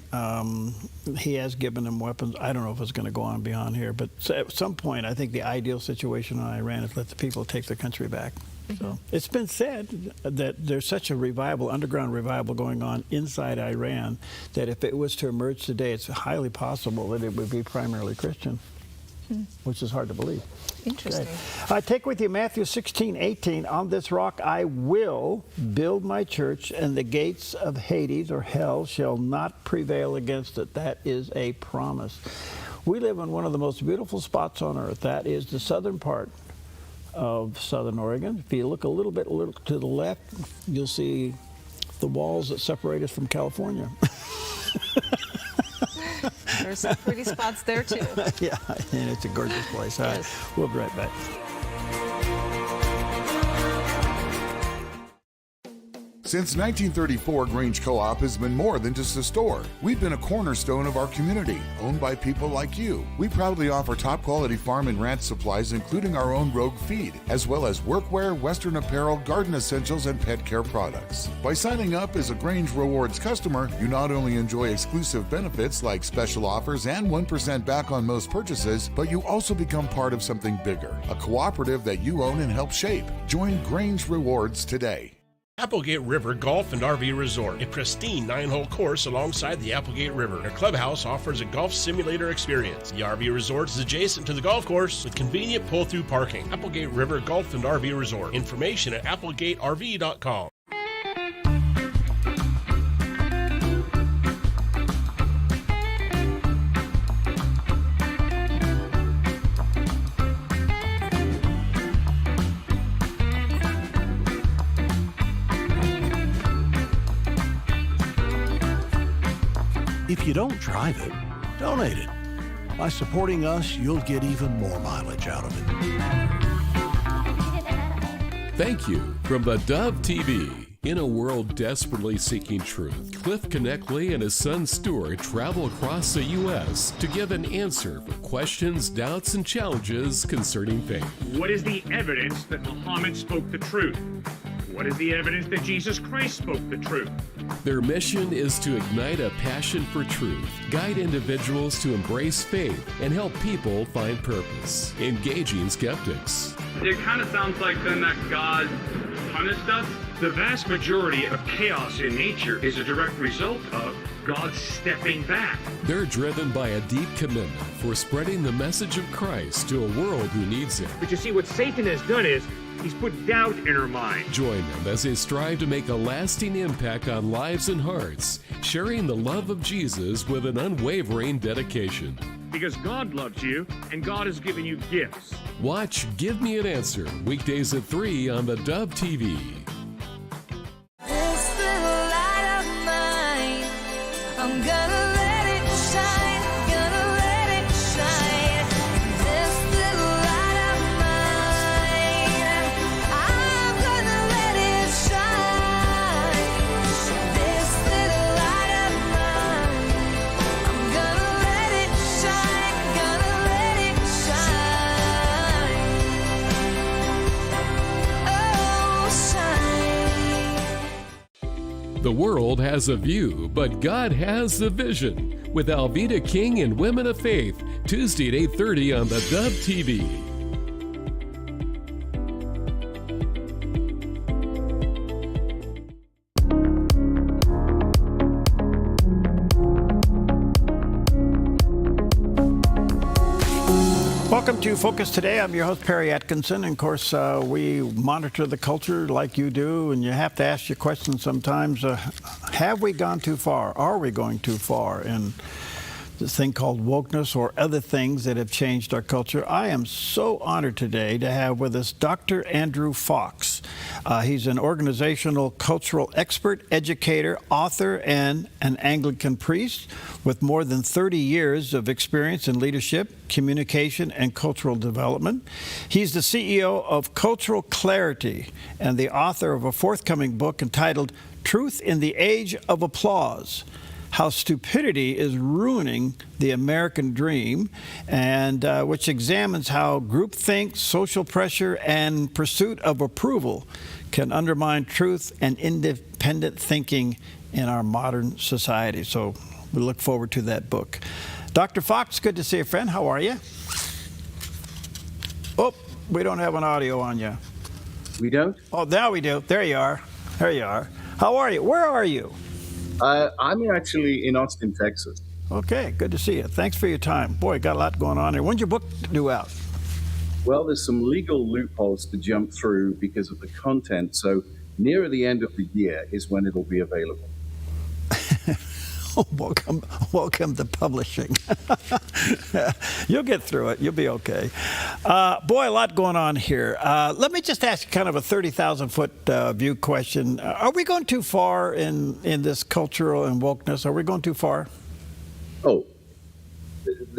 he has given them weapons. I don't know if it's going to go on beyond here, but at some point, I think the ideal situation in Iran is let the people take their country back. So it's been said that there's such a revival, underground revival going on inside Iran, that if it was to emerge today, it's highly possible that it would be primarily Christian, which is hard to believe. Interesting. Okay. Take with you Matthew 16:18. On this rock I will build my church, and the gates of Hades or hell shall not prevail against it. That is a promise. We live in one of the most beautiful spots on earth. That is the southern part of southern Oregon. If you look a little to the left, you'll see the walls that separate us from California. There's some pretty spots there too. Yeah, and it's a gorgeous place. All right, we'll be right back. Since 1934, Grange Co-op has been more than just a store. We've been a cornerstone of our community, owned by people like you. We proudly offer top-quality farm and ranch supplies, including our own Rogue feed, as well as workwear, Western apparel, garden essentials, and pet care products. By signing up as a Grange Rewards customer, you not only enjoy exclusive benefits like special offers and 1% back on most purchases, but you also become part of something bigger, a cooperative that you own and help shape. Join Grange Rewards today. Applegate River Golf and RV Resort, a pristine 9-hole course alongside the Applegate River. Their clubhouse offers a golf simulator experience. The RV Resort is adjacent to the golf course with convenient pull-through parking. Applegate River Golf and RV Resort. Information at applegaterv.com. If you don't drive it, donate it. By supporting us, you'll get even more mileage out of it. Thank you from the Dove TV. In a world desperately seeking truth, Cliff Connectley and his son Stuart travel across the U.S. to give an answer for questions, doubts, and challenges concerning faith. What is the evidence that Muhammad spoke the truth? What is the evidence that Jesus Christ spoke the truth? Their mission is to ignite a passion for truth, guide individuals to embrace faith, and help people find purpose, engaging skeptics. It kind of sounds like then that God punished us. The vast majority of chaos in nature is a direct result of God stepping back. They're driven by a deep commitment for spreading the message of Christ to a world who needs it. But you see, what Satan has done is he's put doubt in our mind. Join them as they strive to make a lasting impact on lives and hearts, sharing the love of Jesus with an unwavering dedication. Because God loves you, and God has given you gifts. Watch Give Me an Answer, weekdays at 3 on the Dove TV. This little light of mine, I'm gonna let it shine, gonna let it shine. This little light of mine, I'm gonna let it shine. This little light of mine, I'm gonna let it shine, gonna let it shine. Oh, shine. The world has a view, but God has the vision. With Alveda King and Women of Faith, Tuesday at 8:30 on the Dove TV. Welcome to Focus Today. I'm your host, Perry Atkinson. And of course, we monitor the culture like you do, and you have to ask your questions sometimes. Have we gone too far? Are we going too far in this thing called wokeness or other things that have changed our culture? I am so honored today to have with us Dr. Andrew Fox. He's an organizational cultural expert, educator, author, and an Anglican priest with more than 30 years of experience in leadership, communication, and cultural development. He's the CEO of Cultural Clarity and the author of a forthcoming book entitled Truth in the Age of Applause: How Stupidity is Ruining the American Dream, and which examines how groupthink, social pressure, and pursuit of approval can undermine truth and independent thinking in our modern society. So we look forward to that book. Dr. Fox, good to see you, friend. How are you? Oh, we don't have an audio on you. We don't? Oh, now we do. There you are. There you are. How are you? Where are you? I'm actually in Austin, Texas. Okay, good to see you. Thanks for your time. Boy, got a lot going on here. When's your book due out? Well, there's some legal loopholes to jump through because of the content. So nearer the end of the year is when it'll be available. Oh, welcome to publishing. You'll get through it. You'll be okay. Boy, a lot going on here. Let me just ask kind of a 30,000-foot view question. Are we going too far in this cultural and wokeness? Are we going too far? Oh,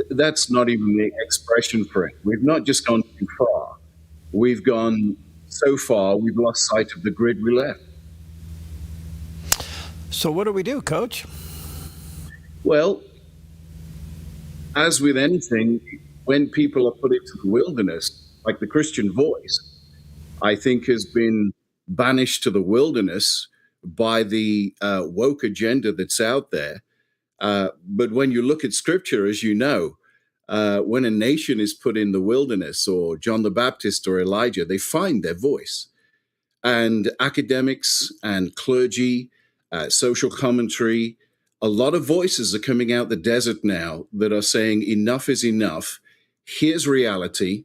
that's not even the expression for it. We've not just gone too far. We've gone so far, we've lost sight of the grid we left. So what do we do, Coach? Well, as with anything, when people are put into the wilderness, like the Christian Voice, I think has been banished to the wilderness by the woke agenda that's out there. But when you look at Scripture, as you know, when a nation is put in the wilderness, or John the Baptist or Elijah, they find their voice. And academics and clergy, social commentary, a lot of voices are coming out the desert now that are saying enough is enough. Here's reality,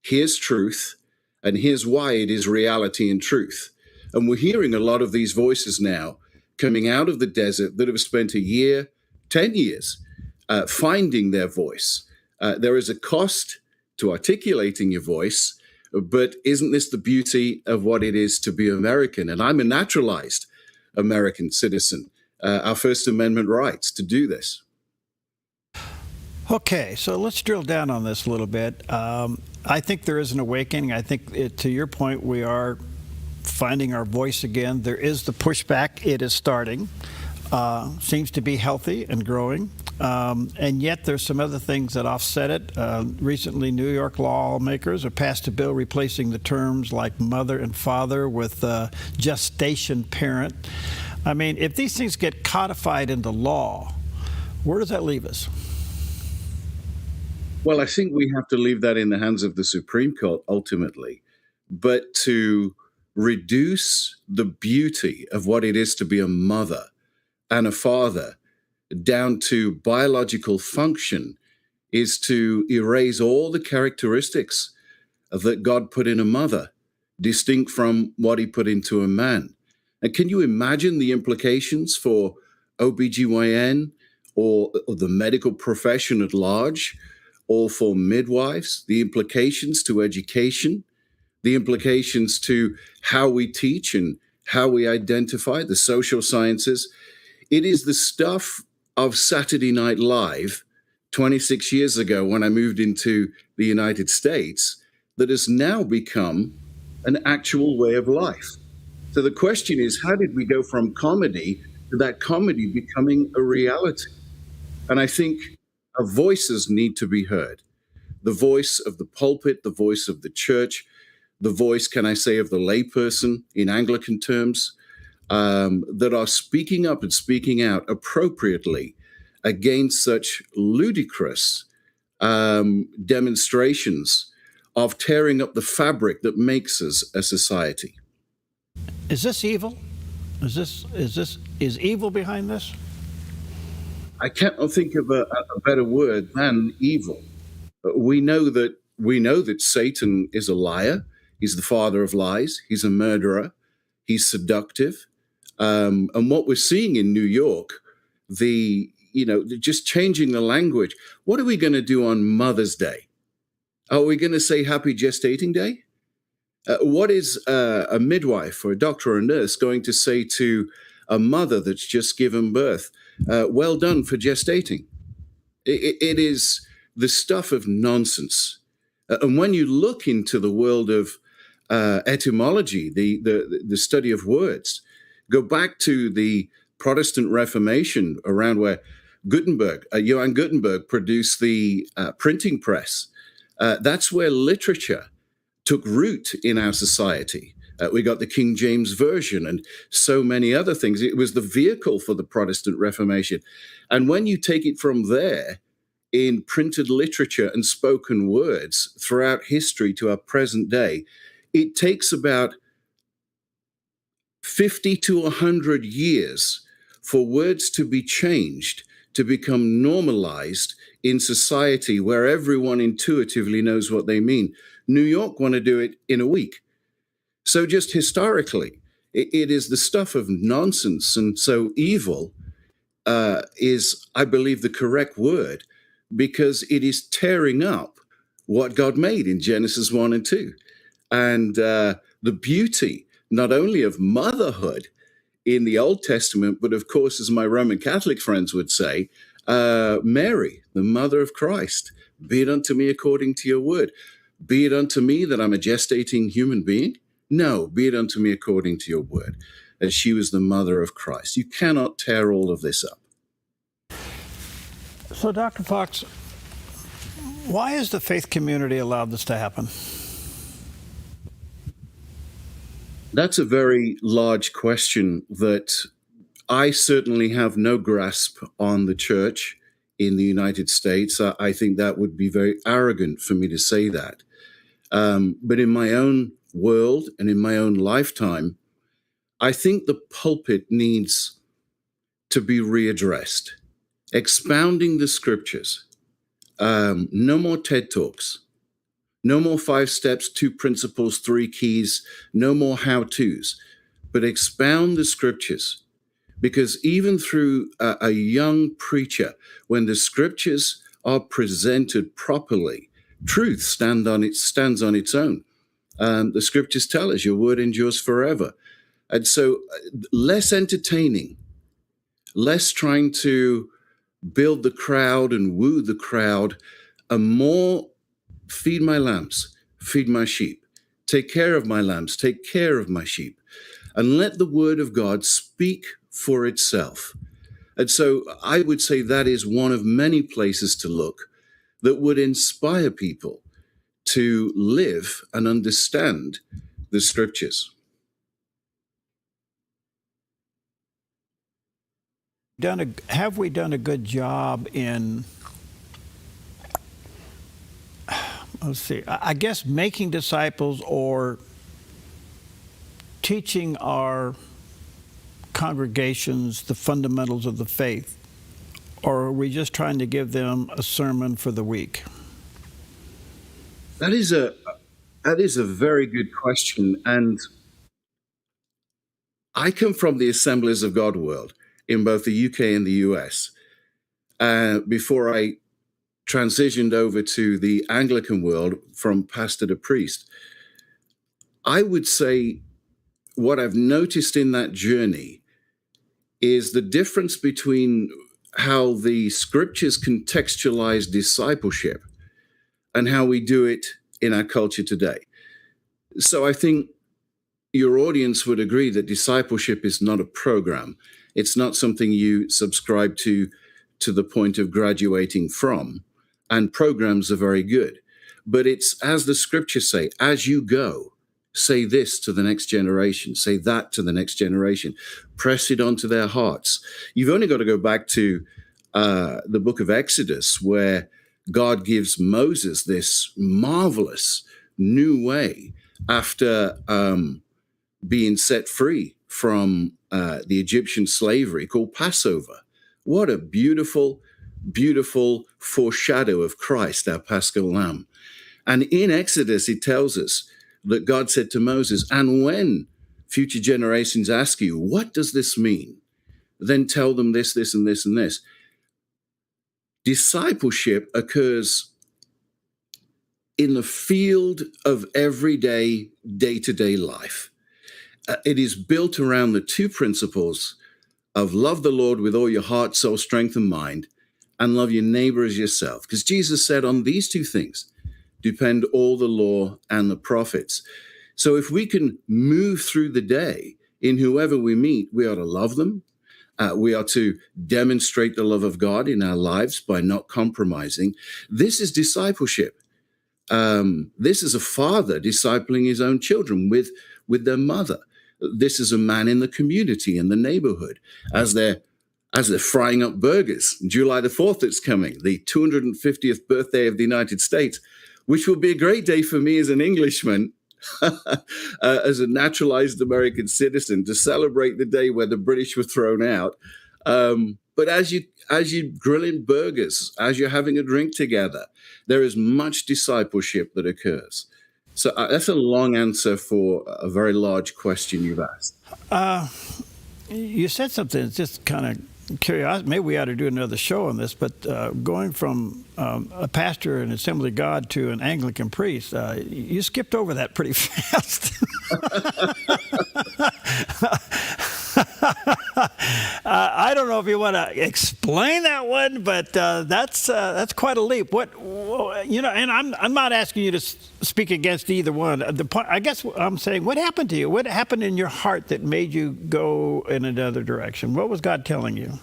here's truth, and here's why it is reality and truth. And we're hearing a lot of these voices now coming out of the desert that have spent a year, 10 years, finding their voice. There is a cost to articulating your voice, but isn't this the beauty of what it is to be American? And I'm a naturalized American citizen. Our First Amendment rights to do this. Okay, so let's drill down on this a little bit. I think there is an awakening. I think, to your point, we are finding our voice again. There is the pushback. It is starting. Seems to be healthy and growing. And yet there's some other things that offset it. Recently, New York lawmakers have passed a bill replacing the terms like mother and father with gestation parent. I mean, if these things get codified into law, where does that leave us? Well, I think we have to leave that in the hands of the Supreme Court ultimately. But to reduce the beauty of what it is to be a mother and a father down to biological function is to erase all the characteristics that God put in a mother, distinct from what he put into a man. And can you imagine the implications for OBGYN or the medical profession at large, or for midwives, the implications to education, the implications to how we teach and how we identify, the social sciences? It is the stuff of Saturday Night Live 26 years ago when I moved into the United States that has now become an actual way of life. So the question is, how did we go from comedy to that comedy becoming a reality? And I think our voices need to be heard. The voice of the pulpit, the voice of the church, the voice, can I say, of the layperson in Anglican terms, that are speaking up and speaking out appropriately against such ludicrous demonstrations of tearing up the fabric that makes us a society. Is this evil? Is evil behind this? I can't think of a better word than evil. We know that Satan is a liar. He's the father of lies. He's a murderer. He's seductive. And what we're seeing in New York, just changing the language. What are we going to do on Mother's Day? Are we going to say Happy Gestating Day? What is a midwife or a doctor or a nurse going to say to a mother that's just given birth? Well done for gestating. It is the stuff of nonsense. And when you look into the world of etymology, the study of words, Go back to the Protestant Reformation, around where Johann Gutenberg produced the printing press. That's where literature took root in our society. We got the King James Version and so many other things. It was the vehicle for the Protestant Reformation. And when you take it from there in printed literature and spoken words throughout history to our present day, it takes about 50 to 100 years for words to be changed, to become normalized in society where everyone intuitively knows what they mean. New York want to do it in a week. So just historically, it is the stuff of nonsense. And so evil is, I believe, the correct word, because it is tearing up what God made in Genesis 1 and 2. And the beauty, not only of motherhood in the Old Testament, but of course, as my Roman Catholic friends would say, Mary, the mother of Christ, be it unto me according to your word. Be it unto me that I'm a gestating human being? No, be it unto me according to your word, that she was the mother of Christ. You cannot tear all of this up. So, Dr. Fox, why has the faith community allowed this to happen? That's a very large question that I certainly have no grasp on the church in the United States. I think that would be very arrogant for me to say that. But in my own world and in my own lifetime, I think the pulpit needs to be readdressed, expounding the scriptures. No more TED Talks. No more 5 steps, 2 principles, 3 keys. No more how-tos, but expound the scriptures. Because even through a young preacher, when the scriptures are presented properly, truth stands on its own. The scriptures tell us your word endures forever. And so less entertaining, less trying to build the crowd and woo the crowd, and more feed my lambs, feed my sheep. Take care of my lambs, take care of my sheep. And let the word of God speak for itself. And so I would say that is one of many places to look that would inspire people to live and understand the scriptures. Have we done a good job in, let's see, I guess making disciples or teaching our congregations the fundamentals of the faith? Or are we just trying to give them a sermon for the week? That is a very good question. And I come from the Assemblies of God world in both the UK and the US. Before I transitioned over to the Anglican world from pastor to priest, I would say what I've noticed in that journey is the difference between how the scriptures contextualize discipleship and how we do it in our culture today. So I think your audience would agree that discipleship is not a program. It's not something you subscribe to the point of graduating from. And programs are very good. But it's, as the scriptures say, as you go, say this to the next generation, say that to the next generation, press it onto their hearts. You've only got to go back to the book of Exodus, where God gives Moses this marvelous new way after being set free from the Egyptian slavery called Passover. What a beautiful, beautiful foreshadow of Christ, our Paschal Lamb. And in Exodus, it tells us that God said to Moses, and when future generations ask you, what does this mean? Then tell them this, this, and this, and this. Discipleship occurs in the field of everyday, day-to-day life. It is built around the 2 principles of love the Lord with all your heart, soul, strength, and mind, and love your neighbor as yourself. Because Jesus said on these 2 things depend all the law and the prophets. So if we can move through the day in whoever we meet, we are to love them. We are to demonstrate the love of God in our lives by not compromising. This is discipleship. This is a father discipling his own children with their mother. This is a man in the community, in the neighborhood, as they're frying up burgers. July the 4th that's coming, the 250th birthday of the United States, which will be a great day for me as an Englishman, as a naturalized American citizen, to celebrate the day where the British were thrown out. But as you grilling burgers, as you're having a drink together, there is much discipleship that occurs. So that's a long answer for a very large question you've asked. You said something that's just kind of curious. Maybe we ought to do another show on this, but going from a pastor in Assembly of God to an Anglican priest, you skipped over that pretty fast. I don't know if you want to explain that one, but that's quite a leap. And I'm not asking you to speak against either one. I guess I'm saying, what happened to you? What happened in your heart that made you go in another direction? What was God telling you?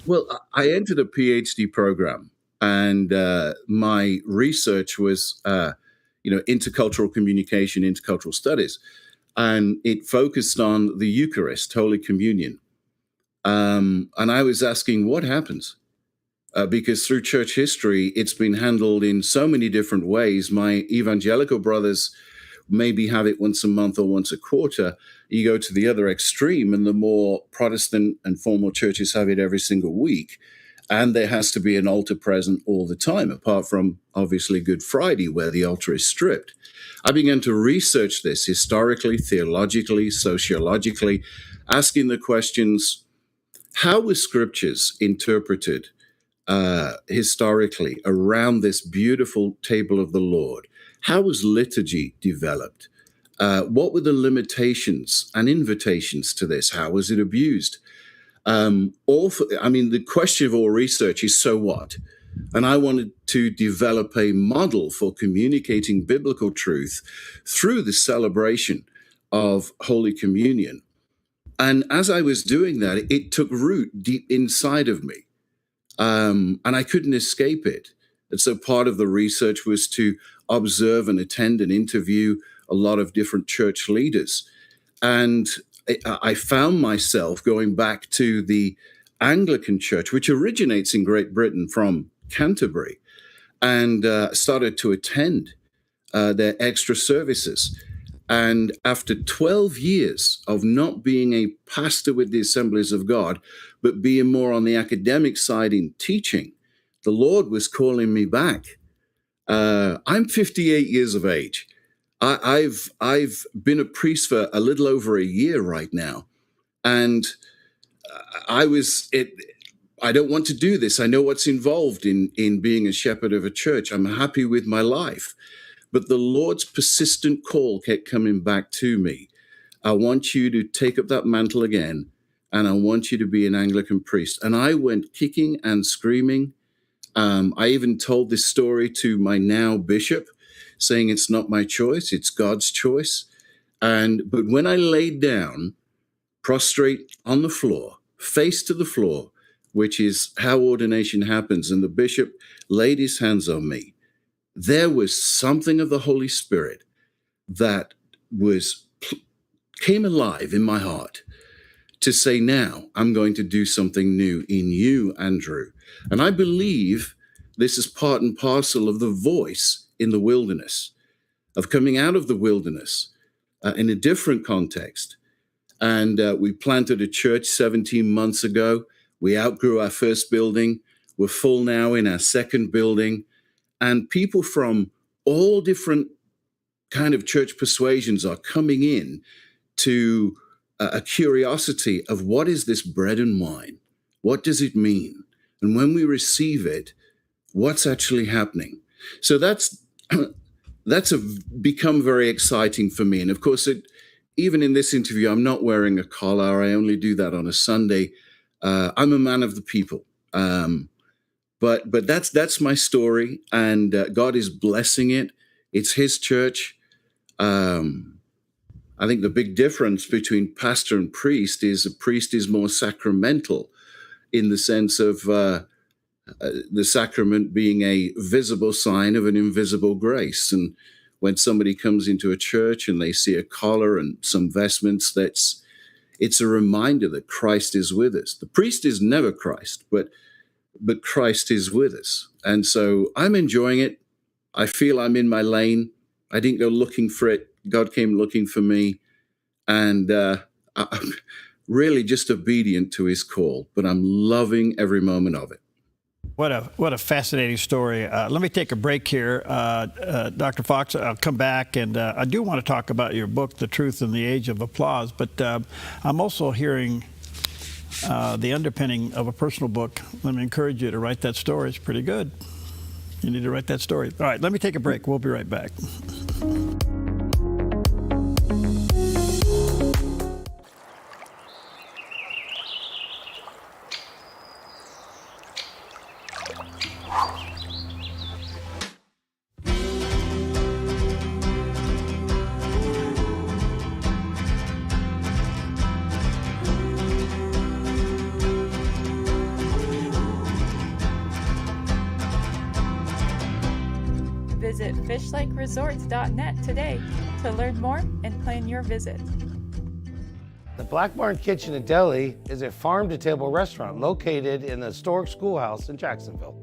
Well, I entered a PhD program, and my research was, intercultural communication, intercultural studies. And it focused on the Eucharist, Holy Communion. And I was asking, what happens? Because through church history, it's been handled in so many different ways. My evangelical brothers maybe have it once a month or once a quarter. You go to the other extreme, and the more Protestant and formal churches have it every single week. And there has to be an altar present all the time, apart from, obviously, Good Friday, where the altar is stripped. I began to research this historically, theologically, sociologically, asking the questions, how were scriptures interpreted historically around this beautiful table of the Lord? How was liturgy developed? What were the limitations and invitations to this? How was it abused? The question of all research is, so what? And I wanted to develop a model for communicating biblical truth through the celebration of Holy Communion. And as I was doing that, it took root deep inside of me. And I couldn't escape it. And so part of the research was to observe and attend and interview a lot of different church leaders. And I found myself going back to the Anglican Church, which originates in Great Britain from Canterbury, and started to attend their extra services. And after 12 years of not being a pastor with the Assemblies of God, but being more on the academic side in teaching, the Lord was calling me back. I'm 58 years of age. I've been a priest for a little over a year right now. And I don't want to do this. I know what's involved in being a shepherd of a church. I'm happy with my life. But the Lord's persistent call kept coming back to me. I want you to take up that mantle again, and I want you to be an Anglican priest. And I went kicking and screaming. I even told this story to my now bishop, saying it's not my choice, it's God's choice. But when I laid down, prostrate on the floor, face to the floor, which is how ordination happens, and the bishop laid his hands on me, there was something of the Holy Spirit that came alive in my heart to say, now I'm going to do something new in you, Andrew. And I believe this is part and parcel of the voice in the wilderness, of coming out of the wilderness in a different context. And we planted a church 17 months ago. We outgrew our first building. We're full now in our second building. And people from all different kind of church persuasions are coming in to a curiosity of, what is this bread and wine? What does it mean? And when we receive it, what's actually happening? So that's become very exciting for me. And of course, even in this interview, I'm not wearing a collar. I only do that on a Sunday. I'm a man of the people. But that's my story, and God is blessing it. It's His church. I'm I think the big difference between pastor and priest is a priest is more sacramental in the sense of the sacrament being a visible sign of an invisible grace. And when somebody comes into a church and they see a collar and some vestments, it's a reminder that Christ is with us. The priest is never Christ, but Christ is with us. And so I'm enjoying it. I feel I'm in my lane. I didn't go looking for it. God came looking for me. And I'm really just obedient to his call, but I'm loving every moment of it. What a fascinating story. Let me take a break here. Dr. Fox, I'll come back, and I do want to talk about your book, The Truth in the Age of Applause, but I'm also hearing the underpinning of a personal book. Let me encourage you to write that story. It's pretty good. You need to write that story. All right, let me take a break. We'll be right back. Visit fishlikeresorts.net today to learn more and plan your visit. The Black Barn Kitchen and Deli is a farm-to-table restaurant located in the historic schoolhouse in Jacksonville.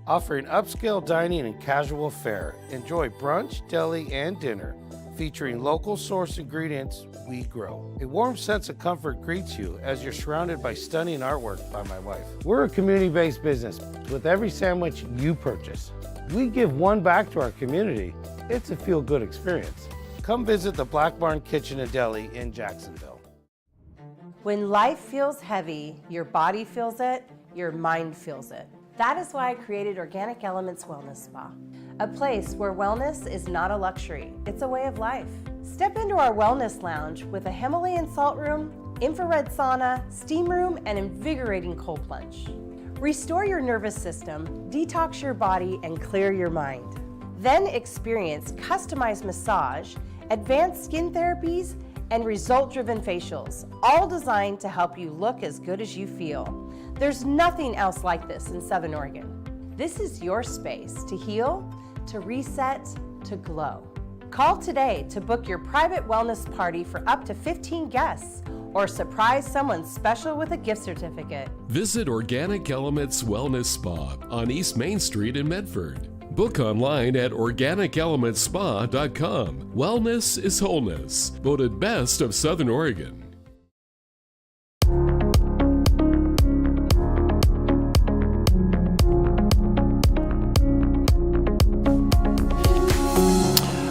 Offering upscale dining and casual fare, enjoy brunch, deli, and dinner. Featuring local source ingredients we grow. A warm sense of comfort greets you as you're surrounded by stunning artwork by my wife. We're a community-based business. With every sandwich you purchase, we give one back to our community. It's a feel-good experience. Come visit the Black Barn Kitchen and Deli in Jacksonville. When life feels heavy, your body feels it, your mind feels it. That is why I created Organic Elements Wellness Spa, a place where wellness is not a luxury, it's a way of life. Step into our wellness lounge with a Himalayan salt room, infrared sauna, steam room, and invigorating cold plunge. Restore your nervous system, detox your body, and clear your mind. Then experience customized massage, advanced skin therapies, and result-driven facials, all designed to help you look as good as you feel. There's nothing else like this in Southern Oregon. This is your space to heal, to reset, to glow. Call today to book your private wellness party for up to 15 guests or surprise someone special with a gift certificate. Visit Organic Elements Wellness Spa on East Main Street in Medford. Book online at organicelementspa.com. Wellness is wholeness. Voted best of Southern Oregon.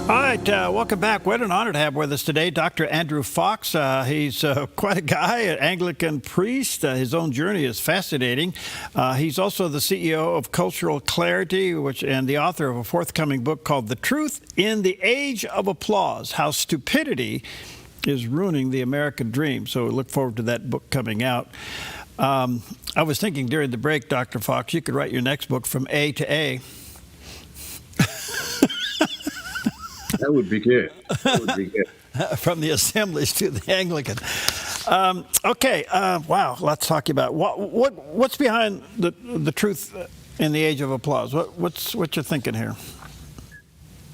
All right, welcome back. What an honor to have with us today Dr. Andrew Fox. He's quite a guy, an Anglican priest. His own journey is fascinating. He's also the CEO of Cultural Clarity, and the author of a forthcoming book called The Truth in the Age of Applause, How Stupidity is Ruining the American Dream. So we look forward to that book coming out. I was thinking during the break, Dr. Fox, you could write your next book from A to A. That would be good. That would be good. From the assemblies to the Anglican. Okay, wow, let's talk about what's behind the truth in the age of applause. What's what you're thinking here?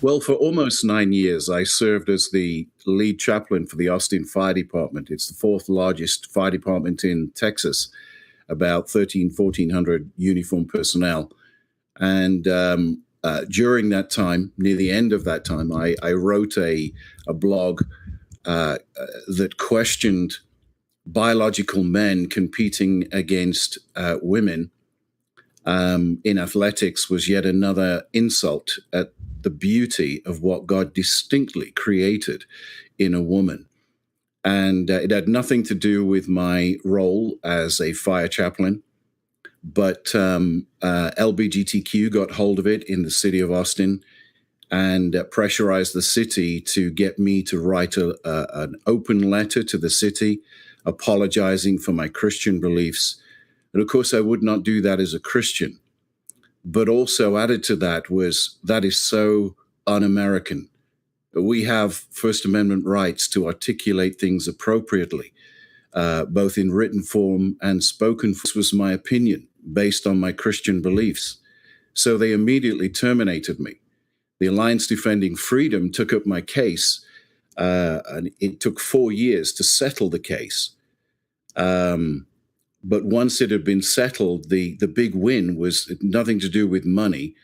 Well, for almost 9 years, I served as the lead chaplain for the Austin Fire Department. It's the fourth largest fire department in Texas, about 1,400 uniformed personnel. And during that time, near the end of that time, I wrote a blog that questioned biological men competing against women in athletics was yet another insult at the beauty of what God distinctly created in a woman. And it had nothing to do with my role as a fire chaplain. But LBGTQ got hold of it in the city of Austin and pressurized the city to get me to write an open letter to the city apologizing for my Christian beliefs. And of course, I would not do that as a Christian. But also added to that was, that is so un-American. We have First Amendment rights to articulate things appropriately, both in written form and spoken. This was my opinion based on my Christian beliefs. So they immediately terminated me. The Alliance Defending Freedom took up my case, and it took 4 years to settle the case. But once it had been settled, the big win was nothing to do with money,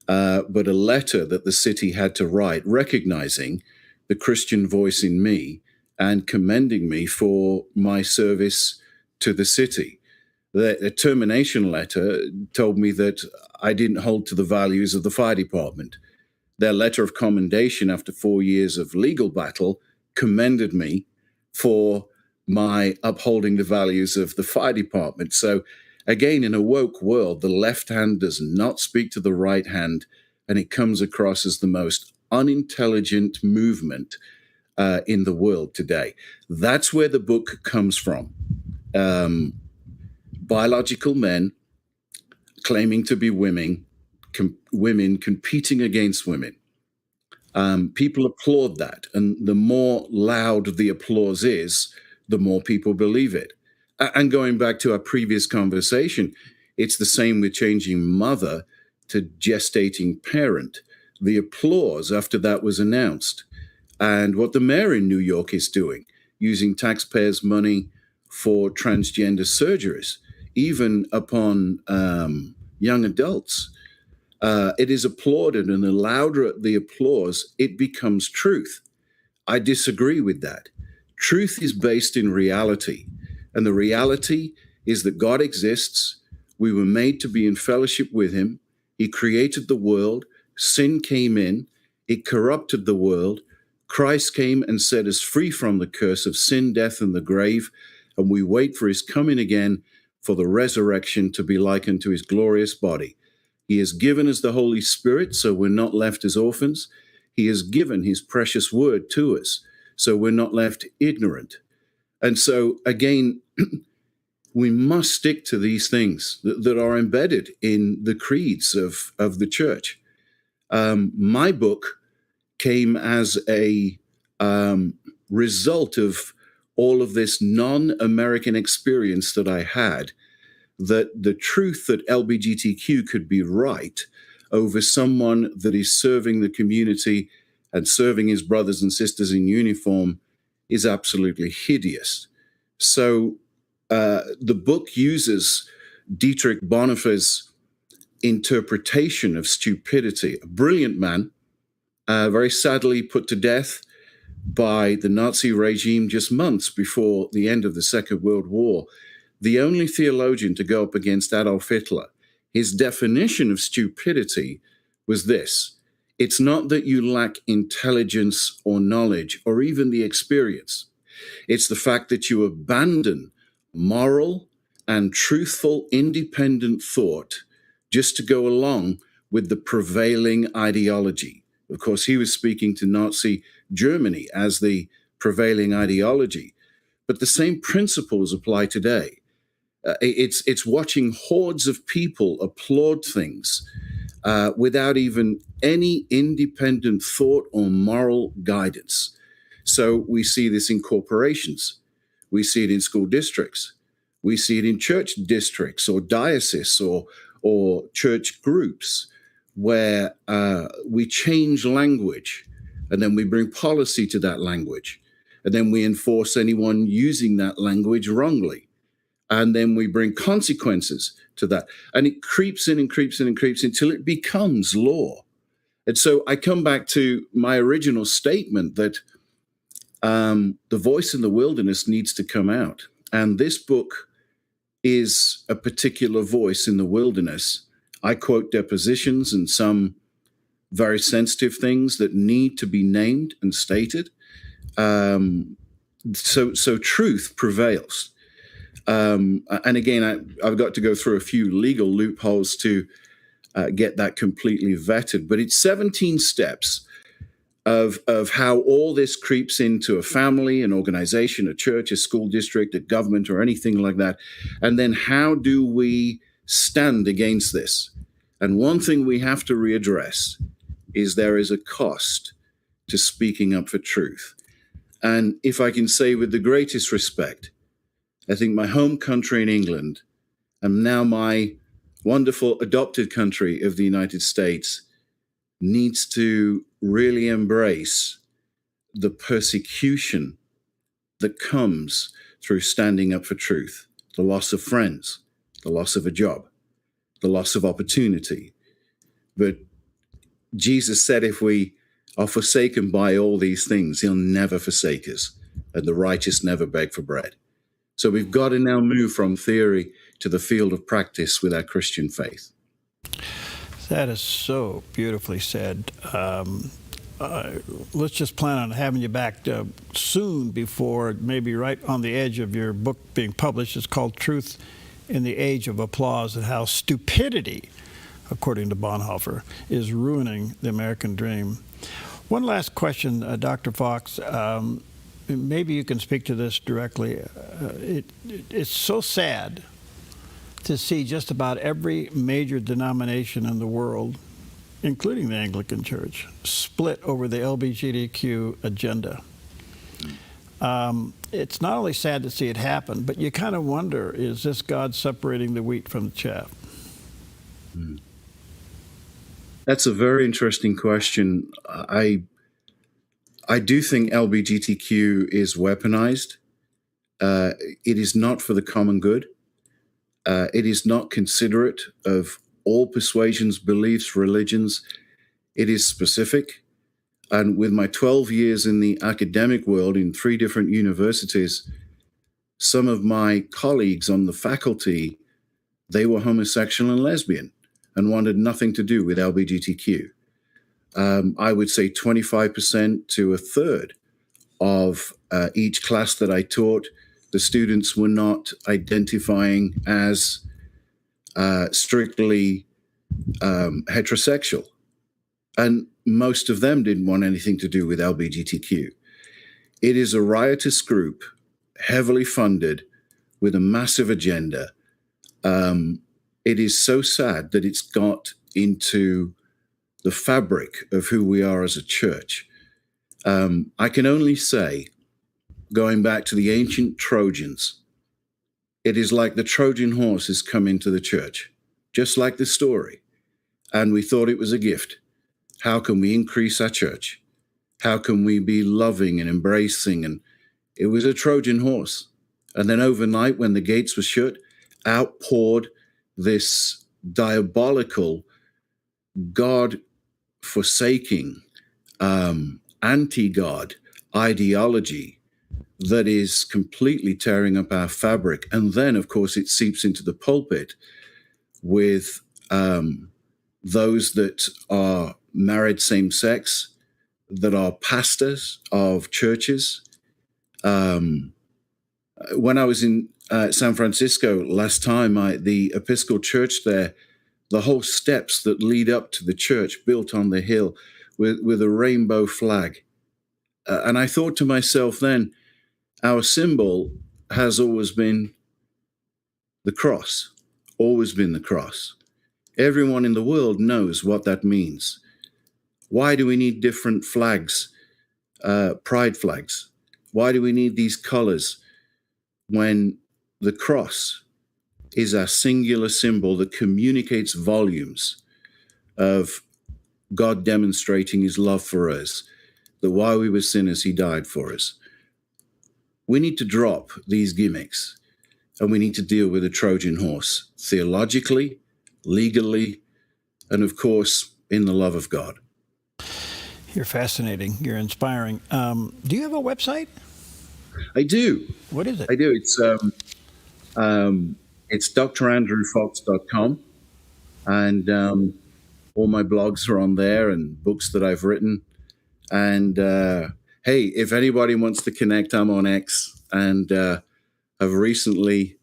but a letter that the city had to write recognizing the Christian voice in me and commending me for my service to the city. The termination letter told me that I didn't hold to the values of the fire department. Their letter of commendation after 4 years of legal battle commended me for my upholding the values of the fire department. So again, in a woke world, the left hand does not speak to the right hand, and it comes across as the most unintelligent movement in the world today. That's where the book comes from. Biological men claiming to be women competing against women. People applaud that, and the more loud the applause is, the more people believe it. And going back to our previous conversation, it's the same with changing mother to gestating parent. The applause after that was announced. And what the mayor in New York is doing, using taxpayers' money for transgender surgeries, even upon young adults. It is applauded, and the louder the applause, it becomes truth. I disagree with that. Truth is based in reality, and the reality is that God exists. We were made to be in fellowship with him. He created the world. Sin came in. It corrupted the world. Christ came and set us free from the curse of sin, death, and the grave, and we wait for his coming again for the resurrection to be likened to his glorious body. He has given us the Holy Spirit, so we're not left as orphans. He has given his precious word to us, so we're not left ignorant. And so, again, we must stick to these things that are embedded in the creeds of the church. My book came as a result of all of this non-American experience that I had, that the truth that LGBTQ could be right over someone that is serving the community and serving his brothers and sisters in uniform is absolutely hideous. So the book uses Dietrich Bonhoeffer's interpretation of stupidity, a brilliant man, very sadly put to death by the Nazi regime just months before the end of the Second World War. The only theologian to go up against Adolf Hitler. His definition of stupidity was this: it's not that you lack intelligence or knowledge or even the experience. It's the fact that you abandon moral and truthful independent thought just to go along with the prevailing ideology. Of course, he was speaking to Nazi Germany as the prevailing ideology. But the same principles apply today. It's watching hordes of people applaud things without even any independent thought or moral guidance. So we see this in corporations. We see it in school districts. We see it in church districts or dioceses or church groups where we change language and then we bring policy to that language. And then we enforce anyone using that language wrongly. And then we bring consequences to that. And it creeps in and creeps in and creeps until it becomes law. And so I come back to my original statement that the voice in the wilderness needs to come out. And this book is a particular voice in the wilderness. I quote depositions and some very sensitive things that need to be named and stated. So truth prevails. And again, I've got to go through a few legal loopholes to get that completely vetted. But it's 17 steps of how all this creeps into a family, an organization, a church, a school district, a government, or anything like that. And then how do we stand against this? And one thing we have to readdress is there is a cost to speaking up for truth. And if I can say with the greatest respect, I think my home country in England and now my wonderful adopted country of the United States needs to really embrace the persecution that comes through standing up for truth, the loss of friends, the loss of a job, the loss of opportunity. But Jesus said if we are forsaken by all these things, he'll never forsake us, and the righteous never beg for bread. So we've got to now move from theory to the field of practice with our Christian faith. That is so beautifully said. Let's just plan on having you back soon, before maybe right on the edge of your book being published. It's called Truth in the Age of Applause, and how stupidity, according to Bonhoeffer, is ruining the American dream. One last question, Dr. Fox. Maybe you can speak to this directly. It's so sad to see just about every major denomination in the world, including the Anglican Church, split over the LGBTQ agenda. It's not only sad to see it happen, but you kind of wonder, is this God separating the wheat from the chaff? That's a very interesting question. I do think LGBTQ is weaponized. It is not for the common good. It is not considerate of all persuasions, beliefs, religions. It is specific. And with my 12 years in the academic world in 3 different universities, some of my colleagues on the faculty, they were homosexual and lesbian and wanted nothing to do with LGBTQ. I would say 25% to a third of each class that I taught, the students were not identifying as strictly heterosexual. And most of them didn't want anything to do with LGBTQ. It is a riotous group, heavily funded, with a massive agenda. It is so sad that it's got into the fabric of who we are as a church. I can only say, going back to the ancient Trojans, it is like the Trojan horse has come into the church, just like the story. And we thought it was a gift. How can we increase our church? How can we be loving and embracing? And it was a Trojan horse. And then overnight, when the gates were shut, out poured this diabolical, God-forsaking, anti-God ideology that is completely tearing up our fabric. And then, of course, it seeps into the pulpit with those that are married same-sex, that are pastors of churches. When I was in San Francisco last time, the Episcopal Church there, the whole steps that lead up to the church built on the hill with a rainbow flag. And I thought to myself then, our symbol has always been the cross, always been the cross. Everyone in the world knows what that means. Why do we need different flags, pride flags? Why do we need these colors when the cross is our singular symbol that communicates volumes of God demonstrating his love for us, that while we were sinners, he died for us? We need to drop these gimmicks, and we need to deal with the Trojan horse theologically, legally, and of course, in the love of God. You're fascinating. You're inspiring. Do you have a website? I do. What is it? I do. It's drandrewfox.com, and all my blogs are on there and books that I've written. And hey, if anybody wants to connect, I'm on X, and I've recently,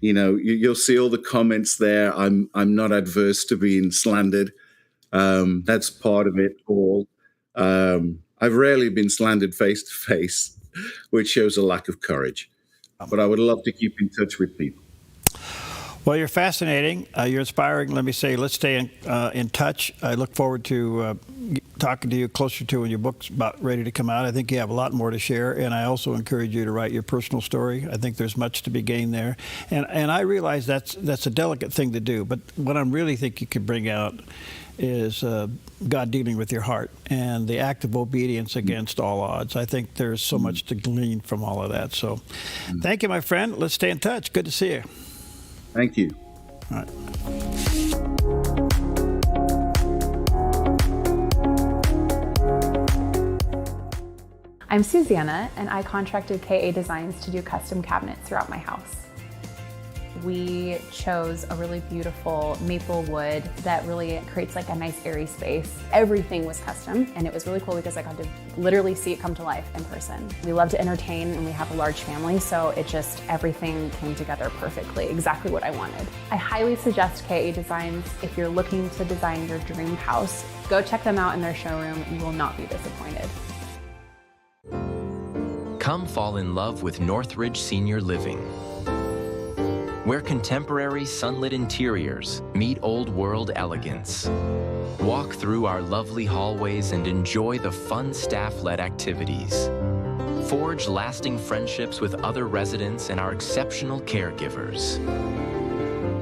you'll see all the comments there. I'm not adverse to being slandered. That's part of it all. I've rarely been slandered face to face, which shows a lack of courage. But I would love to keep in touch with people. Well, you're fascinating. You're inspiring. Let me say, let's stay in touch. I look forward to talking to you closer to when your book's about ready to come out. I think you have a lot more to share, and I also encourage you to write your personal story. I think there's much to be gained there, and I realize that's a delicate thing to do. But what I really think you could bring out is God dealing with your heart and the act of obedience against all odds. I think there's so much to glean from all of that. So, thank you, my friend. Let's stay in touch. Good to see you. Thank you. All right. I'm Susanna, and I contracted KA Designs to do custom cabinets throughout my house. We chose a really beautiful maple wood that really creates like a nice airy space. Everything was custom, and it was really cool because I got to literally see it come to life in person. We love to entertain, and we have a large family, so everything came together perfectly, exactly what I wanted. I highly suggest KA Designs if you're looking to design your dream house. Go check them out in their showroom. You will not be disappointed. Come fall in love with Northridge Senior Living, where contemporary sunlit interiors meet old world elegance. Walk through our lovely hallways and enjoy the fun staff-led activities. Forge lasting friendships with other residents and our exceptional caregivers.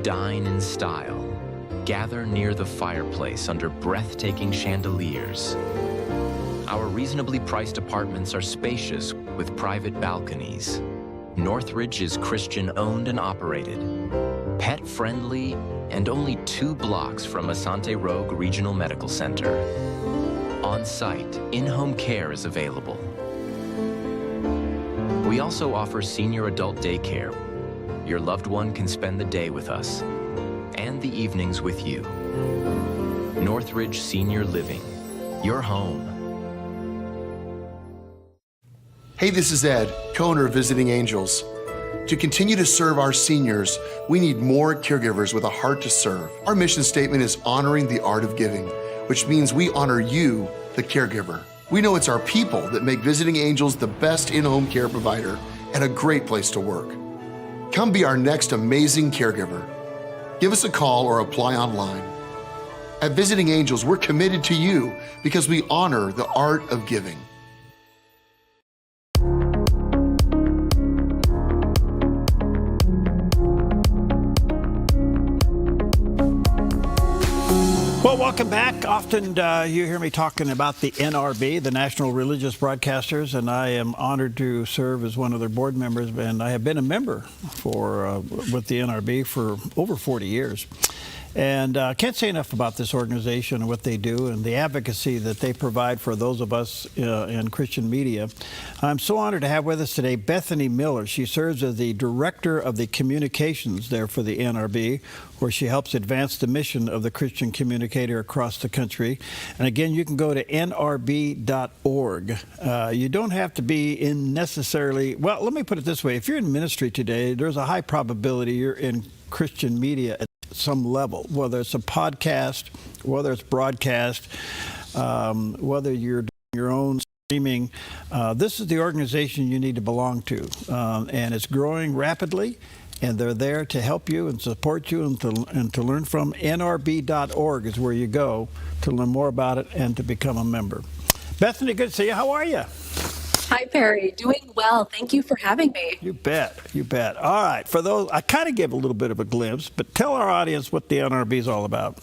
Dine in style. Gather near the fireplace under breathtaking chandeliers. Our reasonably priced apartments are spacious with private balconies. Northridge is Christian-owned and operated, pet-friendly, and only 2 blocks from Asante Rogue Regional Medical Center. On-site, in-home care is available. We also offer senior adult daycare. Your loved one can spend the day with us, and the evenings with you. Northridge Senior Living, your home. Hey, this is Ed, co-owner of Visiting Angels. To continue to serve our seniors, we need more caregivers with a heart to serve. Our mission statement is honoring the art of giving, which means we honor you, the caregiver. We know it's our people that make Visiting Angels the best in-home care provider and a great place to work. Come be our next amazing caregiver. Give us a call or apply online. At Visiting Angels, we're committed to you because we honor the art of giving. Well, welcome back. Often you hear me talking about the NRB, the National Religious Broadcasters, and I am honored to serve as one of their board members, and I have been a member with the NRB for over 40 years. And I can't say enough about this organization and what they do and the advocacy that they provide for those of us in Christian media. I'm so honored to have with us today Bethany Miller. She serves as the Director of the Communications there for the NRB, where she helps advance the mission of the Christian communicator across the country. And again, you can go to nrb.org. You don't have to be in necessarily, well, let me put it this way. If you're in ministry today, there's a high probability you're in Christian media at some level, whether it's a podcast, whether it's broadcast, whether you're doing your own streaming. This is the organization you need to belong to, and it's growing rapidly, and they're there to help you and support you and to learn from. nrb.org is where you go to learn more about it and to become a member. Bethany, good to see you. How are you? Hi, Perry. Doing well. Thank you for having me. You bet. You bet. All right. For those, I kind of gave a little bit of a glimpse, but tell our audience what the NRB is all about.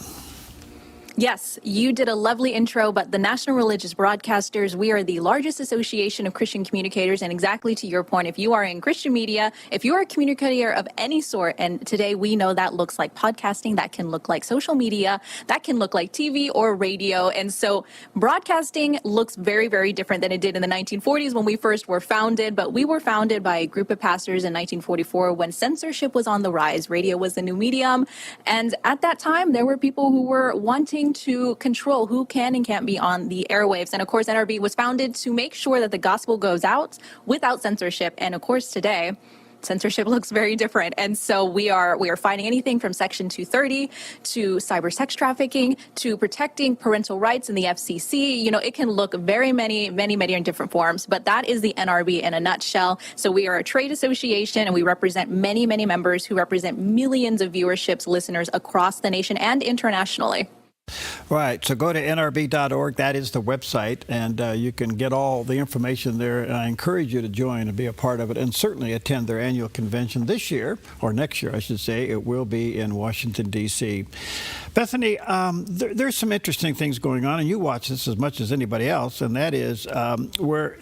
Yes, you did a lovely intro, but the National Religious Broadcasters, we are the largest association of Christian communicators, and exactly to your point, if you are in Christian media, if you are a communicator of any sort, and today we know that looks like podcasting, that can look like social media, that can look like TV or radio, and so broadcasting looks very, very different than it did in the 1940s when we first were founded, but we were founded by a group of pastors in 1944 when censorship was on the rise. Radio was the new medium, and at that time, there were people who were wanting to control who can and can't be on the airwaves. And of course, NRB was founded to make sure that the gospel goes out without censorship. And of course, today, censorship looks very different. And so we are fighting anything from Section 230 to cyber sex trafficking to protecting parental rights in the FCC. It can look very many in different forms, but that is the NRB in a nutshell. So we are a trade association, and we represent many members who represent millions of viewerships, listeners across the nation and internationally. Right. So go to nrb.org. That is the website, and you can get all the information there. And I encourage you to join and be a part of it, and certainly attend their annual convention this year, or next year, I should say. It will be in Washington, D.C. Bethany, there's some interesting things going on, and you watch this as much as anybody else, and that is where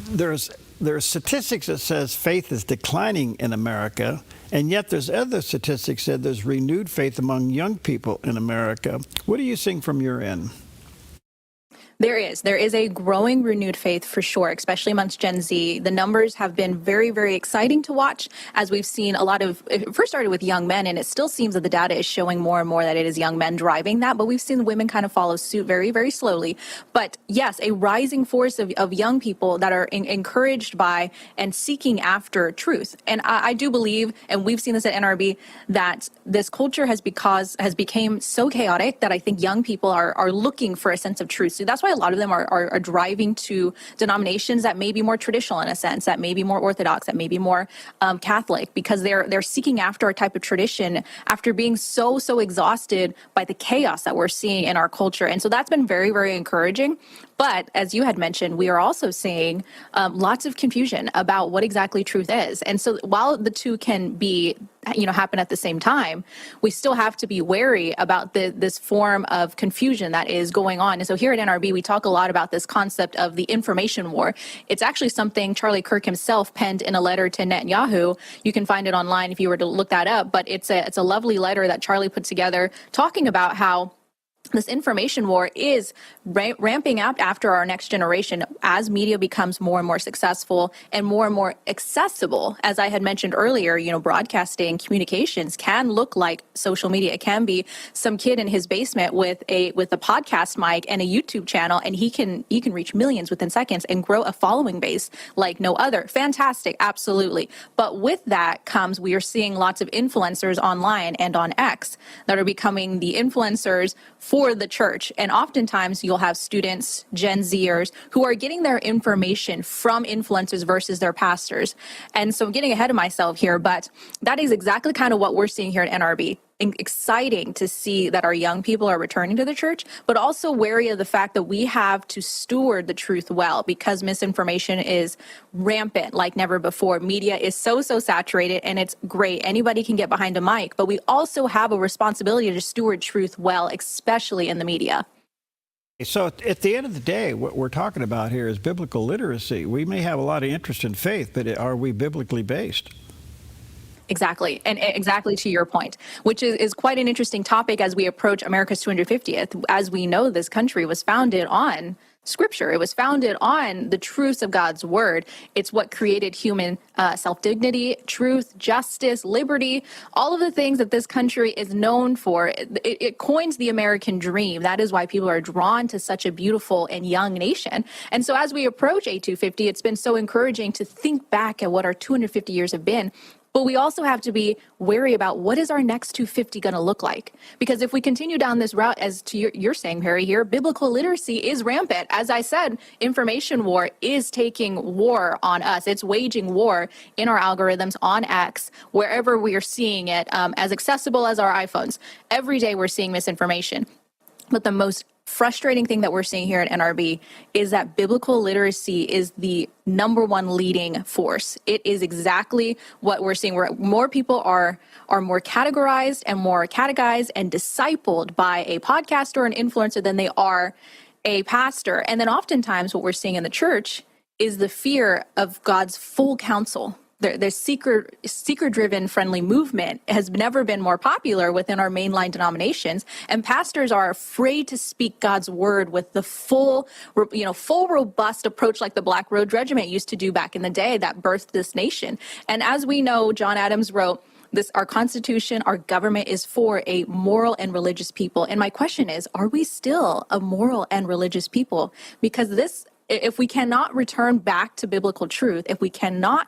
there are statistics that says faith is declining in America, and yet there's other statistics that there's renewed faith among young people in America. What are you seeing from your end? There is a growing renewed faith for sure, especially amongst Gen Z. The numbers have been very exciting to watch, as we've seen a lot of, it first started with young men, and it still seems that the data is showing more and more that it is young men driving that, but we've seen women kind of follow suit very slowly. But yes, a rising force of young people that are encouraged by and seeking after truth. And I do believe, and we've seen this at NRB, that this culture has become so chaotic that I think young people are looking for a sense of truth. So that's why a lot of them are driving to denominations that may be more traditional in a sense, that may be more Orthodox, that may be more Catholic, because they're seeking after a type of tradition after being so exhausted by the chaos that we're seeing in our culture. And so that's been very encouraging. But as you had mentioned, we are also seeing lots of confusion about what exactly truth is. And so while the two can be, happen at the same time, we still have to be wary about this form of confusion that is going on. And so here at NRB, we talk a lot about this concept of the information war. It's actually something Charlie Kirk himself penned in a letter to Netanyahu. You can find it online if you were to look that up. But it's a lovely letter that Charlie put together talking about how this information war is ramping up after our next generation as media becomes more and more successful and more accessible. As I had mentioned earlier, broadcasting communications can look like social media. It can be some kid in his basement with a podcast mic and a YouTube channel, and he can reach millions within seconds and grow a following base like no other. Fantastic, absolutely. But with that comes, we are seeing lots of influencers online and on X that are becoming the influencers for the church. And oftentimes you'll have students, Gen Zers, who are getting their information from influencers versus their pastors. And so I'm getting ahead of myself here, but that is exactly kind of what we're seeing here at NRB. Exciting to see that our young people are returning to the church, but also wary of the fact that we have to steward the truth well, because misinformation is rampant like never before. Media is so saturated, and it's great. Anybody can get behind a mic, but we also have a responsibility to steward truth well, especially in the media. So at the end of the day, what we're talking about here is biblical literacy. We may have a lot of interest in faith, but are we biblically based? Exactly. And exactly to your point, which is quite an interesting topic as we approach America's 250th. As we know, this country was founded on Scripture. It was founded on the truths of God's word. It's what created human self-dignity, truth, justice, liberty, all of the things that this country is known for. It coins the American dream. That is why people are drawn to such a beautiful and young nation. And so as we approach A250, it's been so encouraging to think back at what our 250 years have been. But we also have to be wary about what is our next 250 going to look like? Because if we continue down this route, as to you're saying, Perry, here, biblical literacy is rampant. As I said, information war is taking war on us. It's waging war in our algorithms on X, wherever we are seeing it, as accessible as our iPhones. Every day we're seeing misinformation. But the most frustrating thing that we're seeing here at NRB is that biblical literacy is the number one leading force. It is exactly what we're seeing, where more people are more categorized and more catechized and discipled by a podcaster or an influencer than they are a pastor. And then oftentimes what we're seeing in the church is the fear of God's full counsel. The seeker-driven friendly movement has never been more popular within our mainline denominations, and pastors are afraid to speak God's word with the full robust approach like the Black Road Regiment used to do back in the day that birthed this nation. And as we know, John Adams wrote, our Constitution, our government is for a moral and religious people. And my question is, are we still a moral and religious people? Because if we cannot return back to biblical truth, if we cannot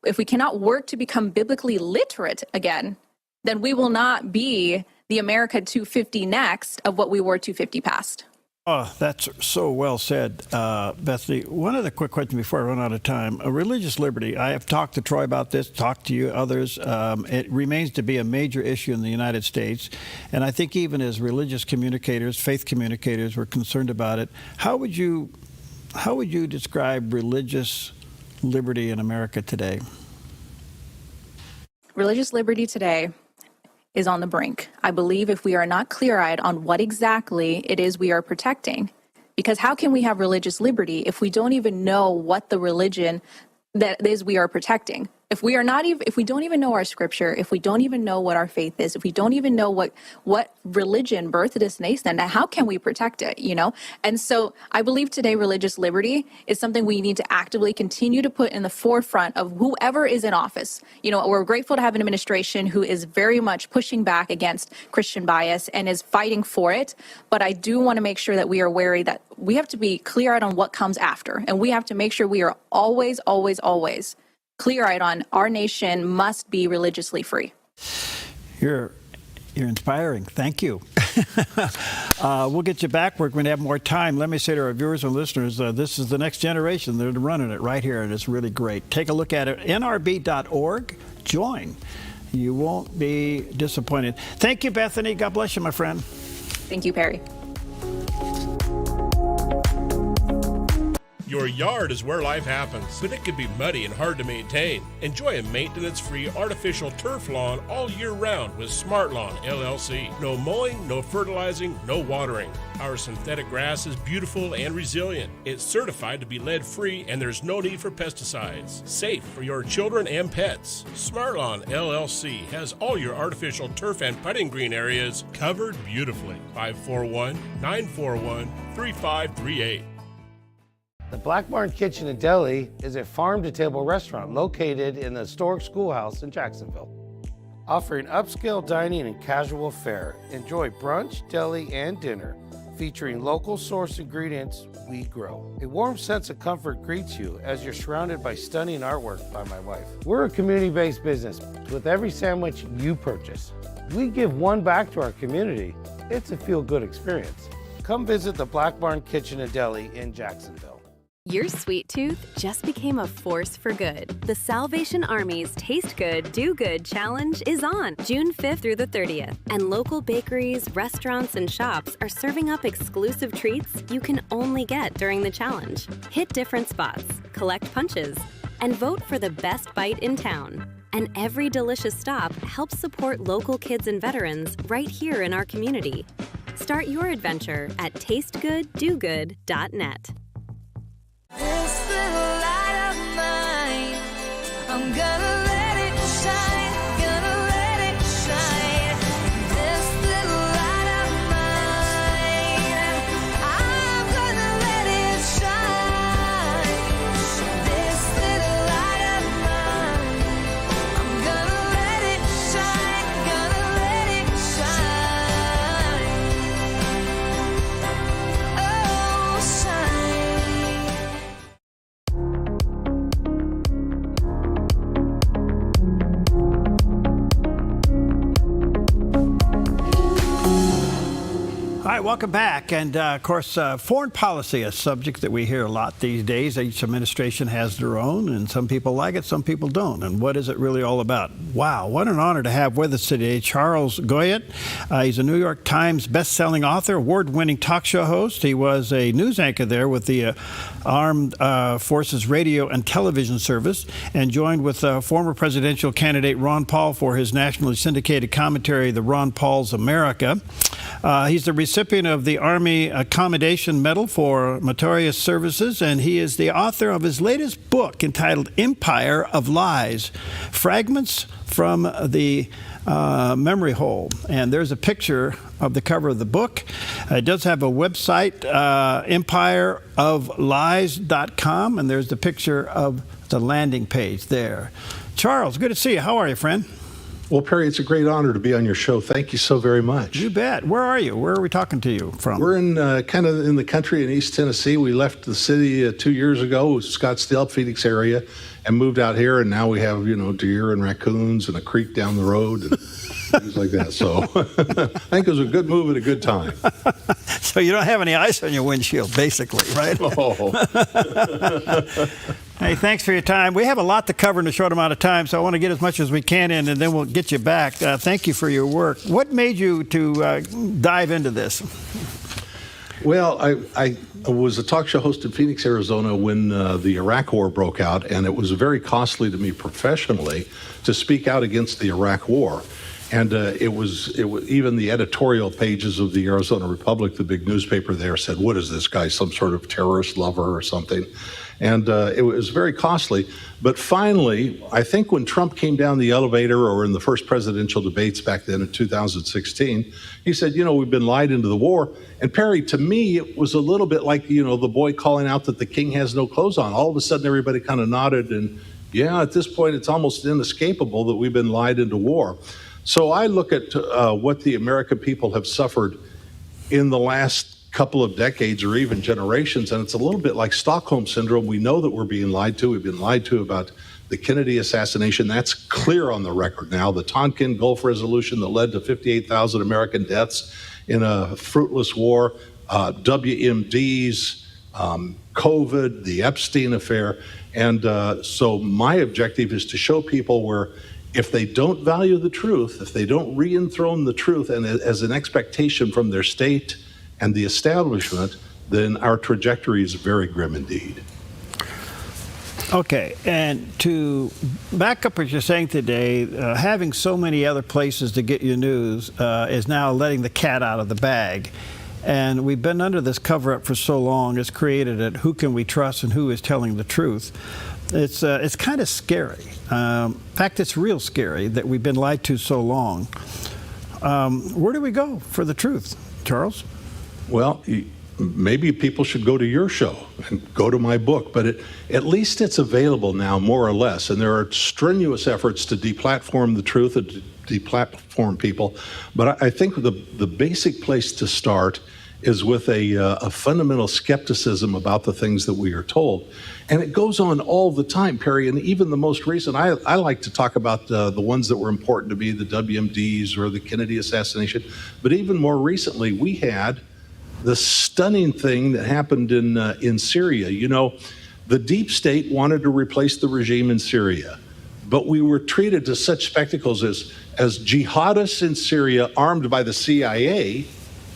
if we cannot work to become biblically literate again, then we will not be the America 250 next of what we were 250 past. Oh, that's so well said, Bethany. One other quick question before I run out of time. Religious liberty. I have talked to Troy about this, talked to you, others. It remains to be a major issue in the United States. And I think even as religious communicators, faith communicators, we're concerned about it. How would you describe religious liberty in America today? Religious liberty today is on the brink. I believe if we are not clear-eyed on what exactly it is we are protecting, because how can we have religious liberty if we don't even know what the religion that is we are protecting? If we are not even, if we don't even know our scripture, if we don't even know what our faith is, if we don't even know what religion birthed this nation, how can we protect it, you know? And so I believe today religious liberty is something we need to actively continue to put in the forefront of whoever is in office. You know, we're grateful to have an administration who is very much pushing back against Christian bias and is fighting for it. But I do want to make sure that we are wary that we have to be clear-eyed on what comes after. And we have to make sure we are always, always, always clear-eyed on our nation must be religiously free. You're inspiring. Thank you. We'll get you back. We're going to have more time. Let me say to our viewers and listeners, this is the next generation. They're running it right here, and it's really great. Take a look at it. nrb.org. Join. You won't be disappointed. Thank you, Bethany. God bless you, my friend. Thank you, Perry. Your yard is where life happens, but it can be muddy and hard to maintain. Enjoy a maintenance-free artificial turf lawn all year round with Smart Lawn LLC. No mowing, no fertilizing, no watering. Our synthetic grass is beautiful and resilient. It's certified to be lead-free and there's no need for pesticides. Safe for your children and pets. Smart Lawn LLC has all your artificial turf and putting green areas covered beautifully. 541-941-3538. The Black Barn Kitchen and Deli is a farm-to-table restaurant located in the historic schoolhouse in Jacksonville. Offering upscale dining and casual fare, enjoy brunch, deli, and dinner, featuring local source ingredients we grow. A warm sense of comfort greets you as you're surrounded by stunning artwork by my wife. We're a community-based business. With every sandwich you purchase, we give one back to our community. It's a feel-good experience. Come visit the Black Barn Kitchen and Deli in Jacksonville. Your sweet tooth just became a force for good. The Salvation Army's Taste Good, Do Good Challenge is on June 5th through the 30th. And local bakeries, restaurants, and shops are serving up exclusive treats you can only get during the challenge. Hit different spots, collect punches, and vote for the best bite in town. And every delicious stop helps support local kids and veterans right here in our community. Start your adventure at tastegooddogood.net. This little light of mine, I'm gonna let it shine, gonna let it shine. This little light of mine, I'm gonna let it shine. This little light of mine, I'm gonna let it shine, gonna let it shine. Oh, shine. All right, welcome back. And of course, foreign policy, a subject that we hear a lot these days. Each administration has their own, and some people like it, some people don't. And what is it really all about? Wow, what an honor to have with us today Charles Goyette. He's a New York Times best-selling author, award-winning talk show host. He was a news anchor there with the Armed Forces Radio and Television Service, and joined with former presidential candidate Ron Paul for his nationally syndicated commentary, The Ron Paul's America. He's the recipient of the Army Commendation Medal for meritorious services, and he is the author of his latest book entitled Empire of Lies, Fragments from the Memory Hole. And there's a picture of the cover of the book. It does have a website, empireoflies.com, and there's the picture of the landing page there. Charles, good to see you. How are you, friend? Well, Perry, it's a great honor to be on your show. Thank you so very much. You bet. Where are you? Where are we talking to you from? We're in kind of in the country in East Tennessee. We left the city 2 years ago, Scottsdale, Phoenix area, and moved out here. And now we have, deer and raccoons and a creek down the road and things like that. So I think it was a good move at a good time. So you don't have any ice on your windshield, basically, right? Oh. Hey, thanks for your time. We have a lot to cover in a short amount of time, so I want to get as much as we can in, and then we'll get you back. Thank you for your work. What made you to dive into this? Well, I was a talk show host in Phoenix, Arizona when the Iraq War broke out, and it was very costly to me professionally to speak out against the Iraq War. And it was even the editorial pages of the Arizona Republic, the big newspaper there, said, "What is this guy, some sort of terrorist lover or something?" And it was very costly. But finally, I think when Trump came down the elevator or in the first presidential debates back then in 2016, he said, we've been lied into the war. And Perry, to me, it was a little bit like, the boy calling out that the king has no clothes on. All of a sudden, everybody kind of nodded. And yeah, at this point, it's almost inescapable that we've been lied into war. So I look at what the American people have suffered in the last couple of decades or even generations, and it's a little bit like Stockholm Syndrome. We know that we're being lied to. We've been lied to about the Kennedy assassination. That's clear on the record now. The Tonkin Gulf resolution that led to 58,000 American deaths in a fruitless war, WMDs, COVID, the Epstein affair. And so my objective is to show people where if they don't value the truth, if they don't re-enthrone the truth and as an expectation from their state and the establishment, then our trajectory is very grim indeed. Okay, and to back up what you're saying today, having so many other places to get your news is now letting the cat out of the bag. And we've been under this cover-up for so long, it's created a who can we trust and who is telling the truth. It's kind of scary. In fact, it's real scary that we've been lied to so long. Where do we go for the truth, Charles? Well, maybe people should go to your show and go to my book, but at least it's available now, more or less. And there are strenuous efforts to deplatform the truth and to deplatform people. But I think the basic place to start is with a fundamental skepticism about the things that we are told. And it goes on all the time, Perry, and even the most recent, I like to talk about the ones that were important to me, the WMDs or the Kennedy assassination. But even more recently, we had the stunning thing that happened in Syria. The deep state wanted to replace the regime in Syria, but we were treated as such spectacles as jihadists in Syria armed by the CIA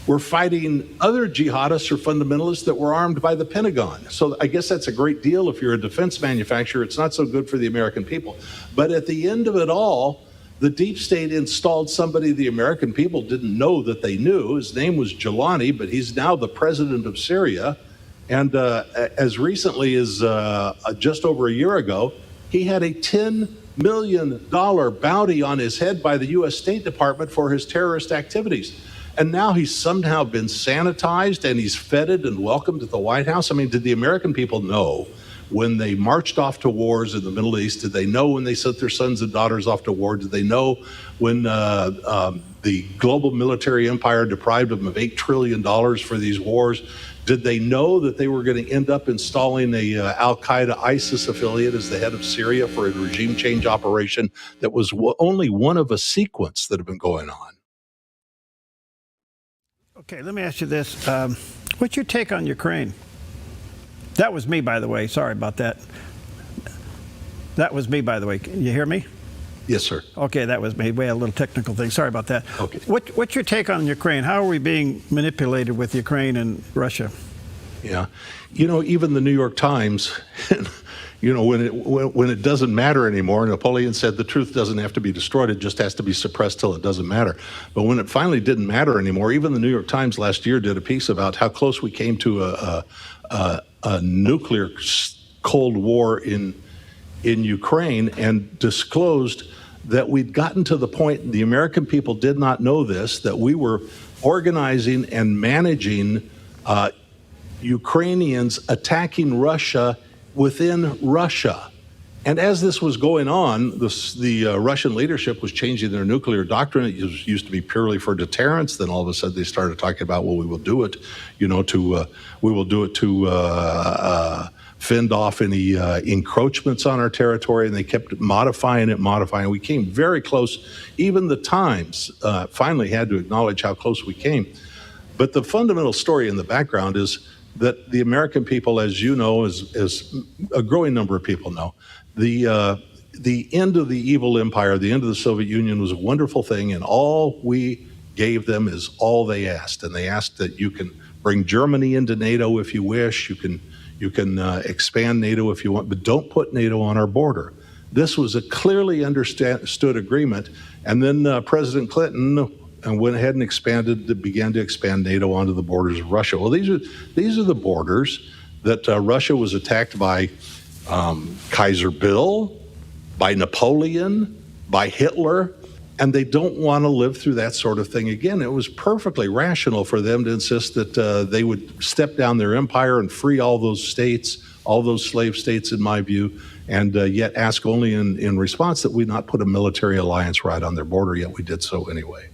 were fighting other jihadists or fundamentalists that were armed by the Pentagon. So I guess that's a great deal if you're a defense manufacturer. It's not so good for the American people. But at the end of it all, the deep state installed somebody the American people didn't know that they knew. His name was Jelani, but he's now the president of Syria. And as recently as just over a year ago, he had a $10 million bounty on his head by the U.S. State Department for his terrorist activities. And now he's somehow been sanitized and he's feted and welcomed at the White House. I mean, did the American people know when they marched off to wars in the Middle East? Did they know when they sent their sons and daughters off to war? Did they know when the global military empire deprived them of $8 trillion for these wars? Did they know that they were going to end up installing a al-Qaeda ISIS affiliate as the head of Syria for a regime change operation that was only one of a sequence that have been going on? Okay, let me ask you this. What's your take on Ukraine? That was me, by the way. Sorry about that. That was me, by the way. Can you hear me? Yes, sir. Okay, that was me. We had a little technical thing. Sorry about that. Okay. What's your take on Ukraine? How are we being manipulated with Ukraine and Russia? Yeah. Even the New York Times, when it doesn't matter anymore, Napoleon said the truth doesn't have to be destroyed, it just has to be suppressed till it doesn't matter. But when it finally didn't matter anymore, even the New York Times last year did a piece about how close we came to a nuclear Cold War in Ukraine and disclosed that we'd gotten to the point, the American people did not know this, that we were organizing and managing Ukrainians attacking Russia within Russia. And as this was going on, the Russian leadership was changing their nuclear doctrine. It used to be purely for deterrence. Then all of a sudden they started talking about, well, we will do it, to fend off any encroachments on our territory. And they kept modifying it. We came very close. Even the Times finally had to acknowledge how close we came. But the fundamental story in the background is that the American people, as you know, as a growing number of people know, the end of the evil empire, the end of the Soviet Union was a wonderful thing, and all we gave them is all they asked. And they asked that you can bring Germany into NATO if you wish, you can expand NATO if you want, but don't put NATO on our border. This was a clearly understood agreement, and then President Clinton went ahead and began to expand NATO onto the borders of Russia. Well, these are the borders that Russia was attacked by Kaiser Bill, by Napoleon, by Hitler, and they don't want to live through that sort of thing again. It was perfectly rational for them to insist that they would step down their empire and free all those states, all those slave states, in my view, and yet ask only in response that we not put a military alliance right on their border, yet we did so anyway.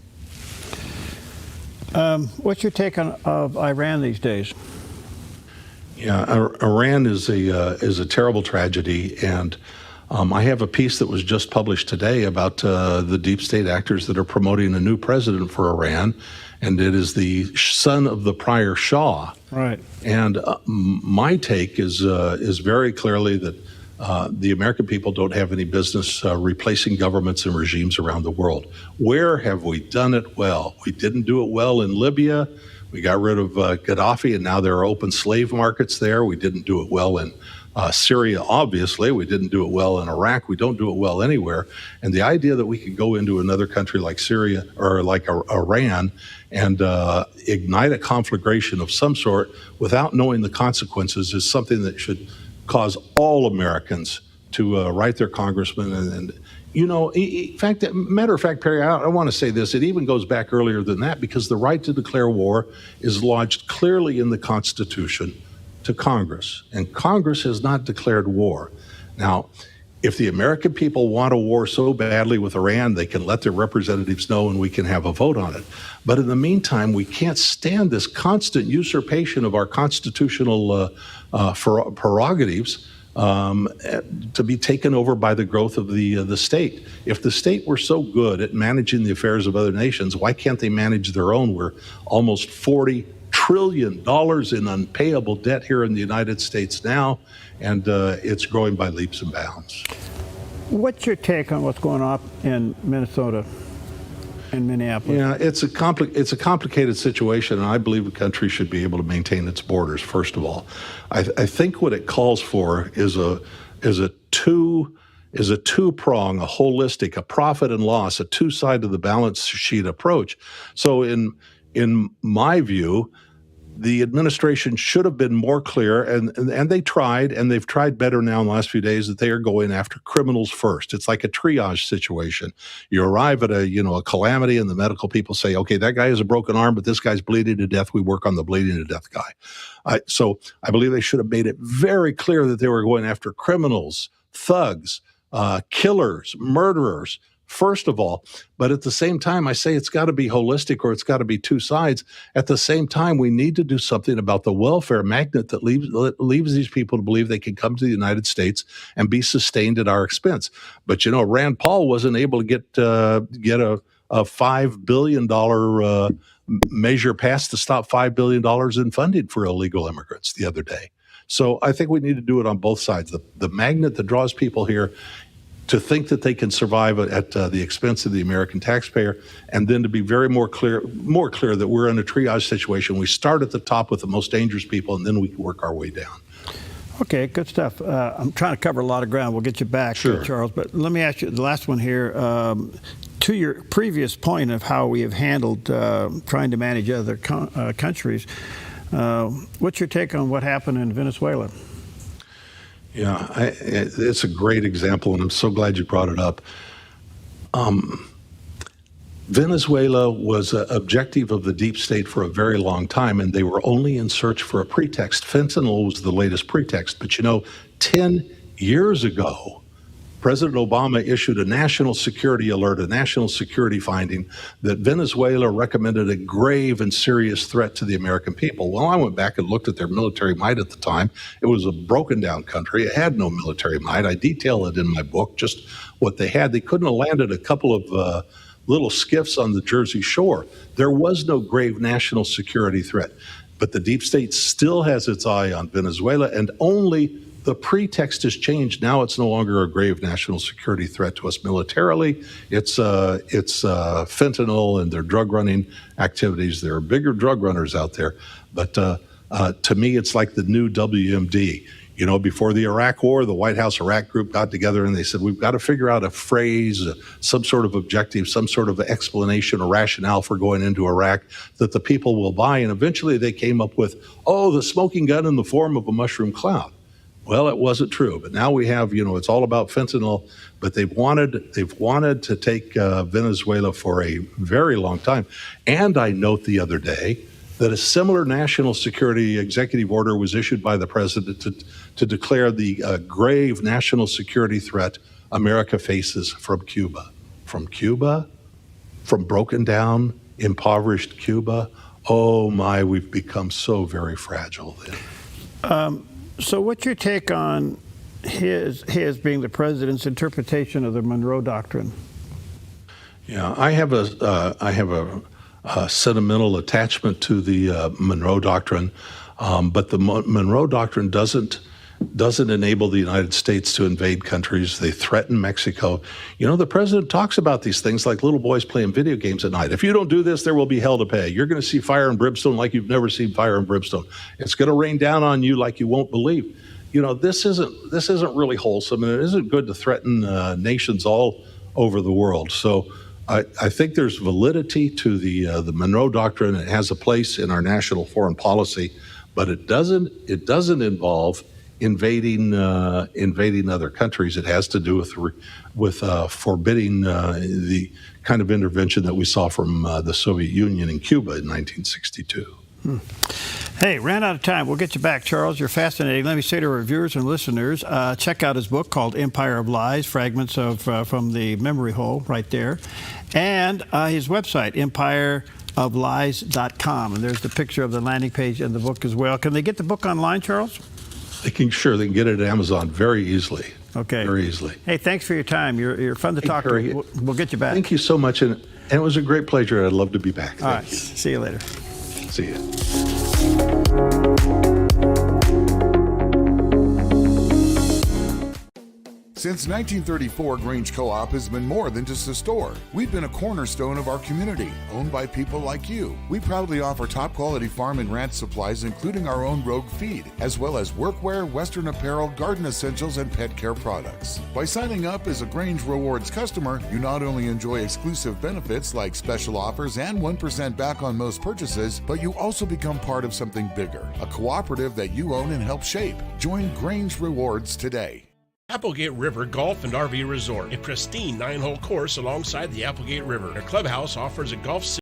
What's your take of Iran these days? Yeah, Iran is a terrible tragedy, and I have a piece that was just published today about the deep state actors that are promoting a new president for Iran, and it is the son of the prior Shah. Right. And my take is very clearly that the American people don't have any business replacing governments and regimes around the world. Where have we done it well? We didn't do it well in Libya. We got rid of Gaddafi, and now there are open slave markets there. We didn't do it well in Syria, obviously. We didn't do it well in Iraq. We don't do it well anywhere. And the idea that we could go into another country like Syria or like Iran and ignite a conflagration of some sort without knowing the consequences is something that should cause all Americans to write their congressman and matter of fact, Perry, I want to say this. It even goes back earlier than that, because the right to declare war is lodged clearly in the Constitution to Congress, and Congress has not declared war. Now, if the American people want a war so badly with Iran, they can let their representatives know and we can have a vote on it. But in the meantime, we can't stand this constant usurpation of our constitutional prerogatives to be taken over by the growth of the state. If the state were so good at managing the affairs of other nations, why can't they manage their own? We're almost $40 trillion in unpayable debt here in the United States now, and it's growing by leaps and bounds. What's your take on what's going on in Minnesota and Minneapolis? Yeah, it's a complicated situation, and I believe the country should be able to maintain its borders, first of all. I think what it calls for is a two-prong, a holistic, a profit and loss, a two-side of the balance sheet approach. So in my view, the administration should have been more clear, and they tried, and they've tried better now in the last few days, that they are going after criminals first. It's like a triage situation. You arrive at a calamity, and the medical people say, okay, that guy has a broken arm, but this guy's bleeding to death. We work on the bleeding to death guy. So I believe they should have made it very clear that they were going after criminals, thugs, killers, murderers, first of all. But at the same time, I say it's got to be holistic, or it's got to be two sides. At the same time, we need to do something about the welfare magnet that leaves these people to believe they can come to the United States and be sustained at our expense. But, Rand Paul wasn't able to get a $5 billion measure passed to stop $5 billion in funding for illegal immigrants the other day. So I think we need to do it on both sides. The magnet that draws people here to think that they can survive at the expense of the American taxpayer, and then to be more clear that we're in a triage situation. We start at the top with the most dangerous people, and then we can work our way down. Okay, good stuff. I'm trying to cover a lot of ground. We'll get you back, sure, Charles. But let me ask you the last one here. To your previous point of how we have handled trying to manage other countries, what's your take on what happened in Venezuela? Yeah, it's a great example, and I'm so glad you brought it up. Venezuela was an objective of the deep state for a very long time, and they were only in search for a pretext. Fentanyl was the latest pretext. But 10 years ago, President Obama issued a national security alert, a national security finding that Venezuela recommended a grave and serious threat to the American people. Well, I went back and looked at their military might at the time. It was a broken down country. It had no military might. I detail it in my book, just what they had. They couldn't have landed a couple of little skiffs on the Jersey Shore. There was no grave national security threat. But the deep state still has its eye on Venezuela, and only the pretext has changed. Now it's no longer a grave national security threat to us militarily. It's fentanyl and their drug running activities. There are bigger drug runners out there. But to me, it's like the new WMD. You know, before the Iraq War, the White House Iraq group got together and they said, we've got to figure out a phrase, some sort of objective, some sort of explanation or rationale for going into Iraq that the people will buy. And eventually they came up with, the smoking gun in the form of a mushroom cloud. Well, it wasn't true, but now we have, it's all about fentanyl, but they've wanted to take Venezuela for a very long time. And I note the other day that a similar national security executive order was issued by the president to declare the grave national security threat America faces from Cuba. From Cuba? From broken down, impoverished Cuba? Oh my, we've become so very fragile then. So what's your take on his being the president's interpretation of the Monroe Doctrine? Yeah, I have a sentimental attachment to the Monroe Doctrine, but the Monroe Doctrine doesn't enable the United States to invade countries. They threaten Mexico. The president talks about these things like little boys playing video games at night. If you don't do this, there will be hell to pay. You're going to see fire and brimstone like you've never seen fire and brimstone. It's going to rain down on you like you won't believe. This isn't really wholesome, and it isn't good to threaten nations all over the world. So I think there's validity to the Monroe Doctrine. It has a place in our national foreign policy, but it doesn't involve invading other countries. It has to do with forbidding the kind of intervention that we saw from the Soviet Union in Cuba in 1962. Hey, ran out of time. We'll get you back, Charles. You're fascinating. Let me say to our viewers and listeners, check out his book called Empire of Lies, Fragments from the Memory Hole, right there. And his website, empireoflies.com. And there's the picture of the landing page and the book as well. Can they get the book online, Charles? They can get it at Amazon very easily. Okay. Very easily. Hey, thanks for your time. You're fun to talk to. We'll get you back. Thank you so much. And it was a great pleasure. I'd love to be back. All right. See you later. See you. Since 1934, Grange Co-op has been more than just a store. We've been a cornerstone of our community, owned by people like you. We proudly offer top-quality farm and ranch supplies, including our own Rogue feed, as well as workwear, Western apparel, garden essentials, and pet care products. By signing up as a Grange Rewards customer, you not only enjoy exclusive benefits like special offers and 1% back on most purchases, but you also become part of something bigger, a cooperative that you own and help shape. Join Grange Rewards today. Applegate River Golf and RV Resort, a pristine 9-hole course alongside the Applegate River. Their clubhouse offers a golf